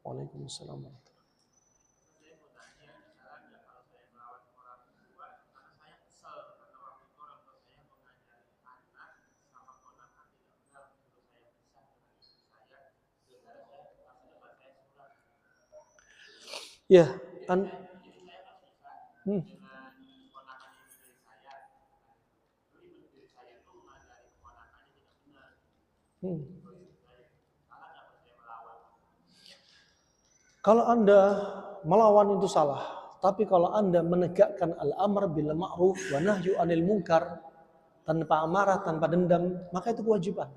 Waalaikumsalam. Ya, an- hmm, hmm. Kalau Anda melawan itu salah, tapi kalau Anda menegakkan al-amr bil ma'ruf wa nahyu 'anil munkar tanpa amarah, tanpa dendam, maka itu kewajiban.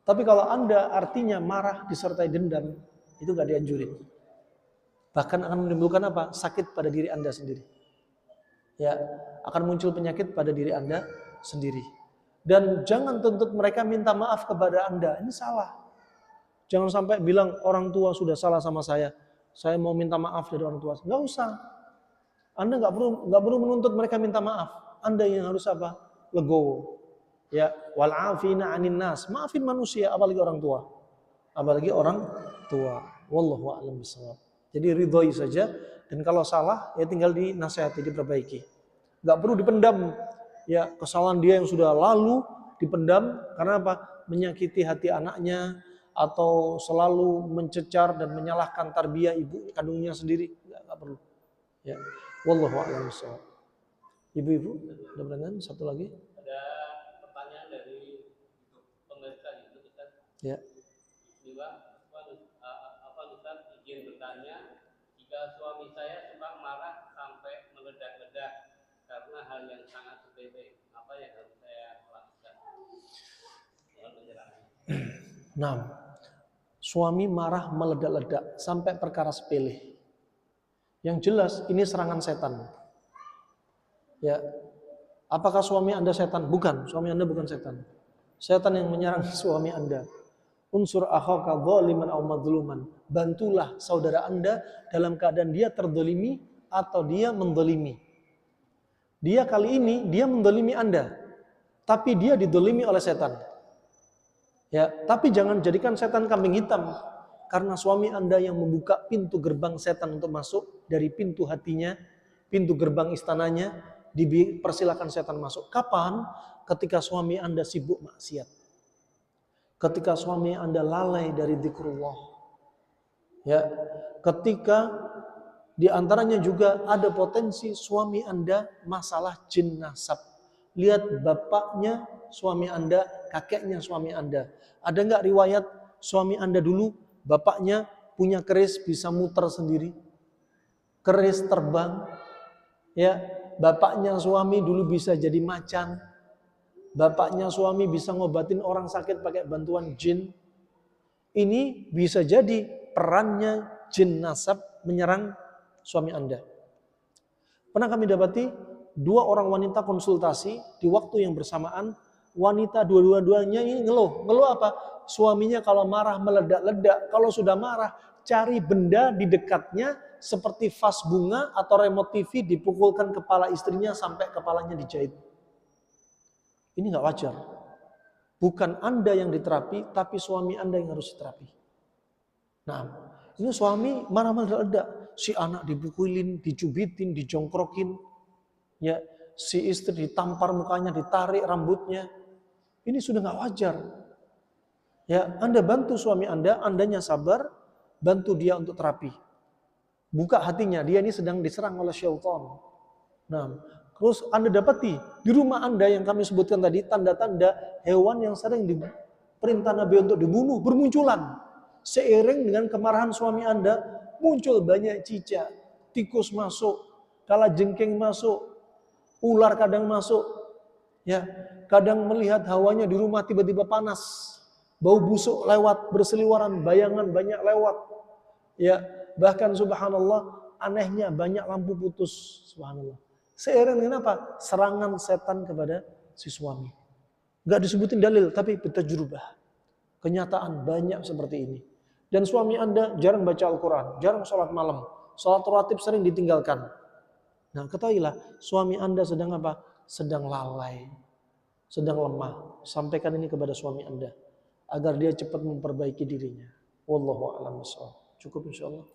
Tapi kalau Anda artinya marah disertai dendam, itu nggak dianjurin. Bahkan akan menimbulkan apa? Sakit pada diri Anda sendiri. Ya, akan muncul penyakit pada diri Anda sendiri. Dan jangan tuntut mereka minta maaf kepada Anda. Ini salah. Jangan sampai bilang orang tua sudah salah sama saya mau minta maaf dari orang tua. Nggak usah. Anda nggak perlu menuntut mereka minta maaf. Anda yang harus apa? Legowo. Ya, wal afina 'anin nas. Maafin manusia, apalagi orang tua. Apalagi orang tua. Wallahu a'lam bishawab. Jadi ridhoi saja, dan kalau salah ya tinggal dinasihati, diperbaiki. Nggak perlu dipendam. Ya, kesalahan dia yang sudah lalu dipendam karena apa? Menyakiti hati anaknya atau selalu mencecar dan menyalahkan tarbiyah ibu kandungnya sendiri. Nggak perlu. Ya. Wallahu a'lam bishawab. Ibu-ibu, ada pertanyaan satu lagi? Ada pertanyaan dari pemirsa itu Ustaz. Ya. Bismillah, apa Ustaz izin bertanya, jika suami saya suka marah sampai meledak-ledak karena hal yang sangat sepele, apa yang harus saya lakukan? Mohon penjelasan. Nah, suami marah meledak-ledak sampai perkara sepele. Yang jelas ini serangan setan. Ya. Apakah suami Anda setan? Bukan, suami Anda bukan setan. Setan yang menyerang suami Anda. Unsur akhaka dzaliman aw madluman. Bantulah saudara Anda dalam keadaan dia terdolimi atau dia mendolimi. Dia kali ini dia mendolimi Anda, tapi dia didolimi oleh setan. Ya, tapi jangan jadikan setan kambing hitam, karena suami Anda yang membuka pintu gerbang setan untuk masuk dari pintu hatinya, pintu gerbang istananya, dipersilakan setan masuk. Kapan? Ketika suami Anda sibuk maksiat. Ketika suami Anda lalai dari zikrullah. Ya, ketika di antaranya juga ada potensi suami Anda masalah jin nasab. Lihat bapaknya suami Anda, kakeknya suami Anda. Ada nggak riwayat suami Anda dulu, bapaknya punya keris bisa muter sendiri? Keris terbang. Ya, bapaknya suami dulu bisa jadi macan. Bapaknya suami bisa ngobatin orang sakit pakai bantuan jin. Ini bisa jadi perannya jin nasab menyerang suami Anda. Pernah kami dapati 2 orang wanita konsultasi di waktu yang bersamaan. Wanita dua-duanya ini ngeluh. Ngeluh apa? Suaminya kalau marah meledak-ledak. Kalau sudah marah, cari benda di dekatnya seperti vas bunga atau remote TV, dipukulkan kepala istrinya sampai kepalanya dijahit. Ini nggak wajar. Bukan Anda yang diterapi, tapi suami Anda yang harus diterapi. Nah, ini suami marah meledak-ledak. Si anak dipukulin, dicubitin, dijongkrokin. Ya, si istri ditampar mukanya, ditarik rambutnya. Ini sudah nggak wajar. Ya, Anda bantu suami Anda, Andanya sabar, bantu dia untuk terapi. Buka hatinya, dia ini sedang diserang oleh syaitan. Nah, terus Anda dapati di rumah Anda yang kami sebutkan tadi, tanda-tanda hewan yang sering diperintah Nabi untuk dibunuh bermunculan. Seiring dengan kemarahan suami Anda, muncul banyak cicak, tikus masuk, kalajengking masuk, ular kadang masuk. Ya, kadang melihat hawanya di rumah tiba-tiba panas, bau busuk lewat, berseliweran, bayangan banyak lewat. Ya, bahkan subhanallah, anehnya banyak lampu putus, subhanallah. Seiring dengan apa? Serangan setan kepada si suami. Gak disebutin dalil, tapi bertajrubah. Kenyataan banyak seperti ini. Dan suami Anda jarang baca Al-Quran, jarang sholat malam. Sholat rawatib sering ditinggalkan. Nah, ketahuilah, suami Anda sedang apa? Sedang lalai, sedang lemah. Sampaikan ini kepada suami Anda, agar dia cepat memperbaiki dirinya. Wallahu a'lam bishawab. Cukup insyaallah.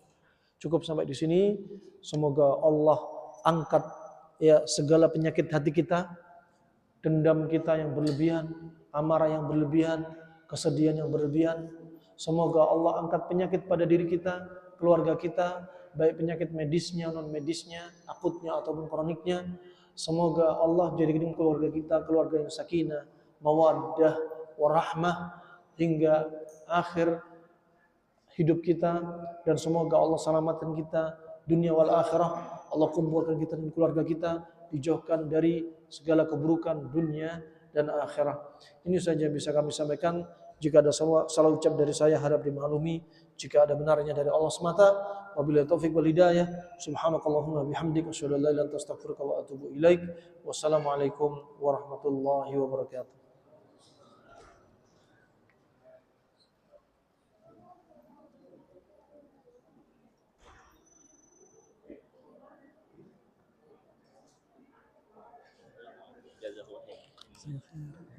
Cukup sampai di sini. Semoga Allah angkat ya segala penyakit hati kita, dendam kita yang berlebihan, amarah yang berlebihan, kesedihan yang berlebihan. Semoga Allah angkat penyakit pada diri kita, keluarga kita, baik penyakit medisnya, non medisnya, akutnya ataupun kroniknya. Semoga Allah jadikan keluarga kita keluarga yang sakinah, mawaddah, warahmah hingga akhir hidup kita, dan semoga Allah selamatkan kita dunia wal akhirah. Allah kumpulkan kita dan keluarga kita, dijauhkan dari segala keburukan dunia dan akhirat. Ini saja bisa kami sampaikan. Jika ada salah ucap dari saya harap dimaklumi. Jika ada benarnya dari Allah semata. Wabillahi taufiq wal hidayah. Subhanakallahumma bihamdik asyhadu an la ilaha illa anta astaghfiruka wa atubu ilaik. Wassalamualaikum warahmatullahi wabarakatuh. Jazakallah khair.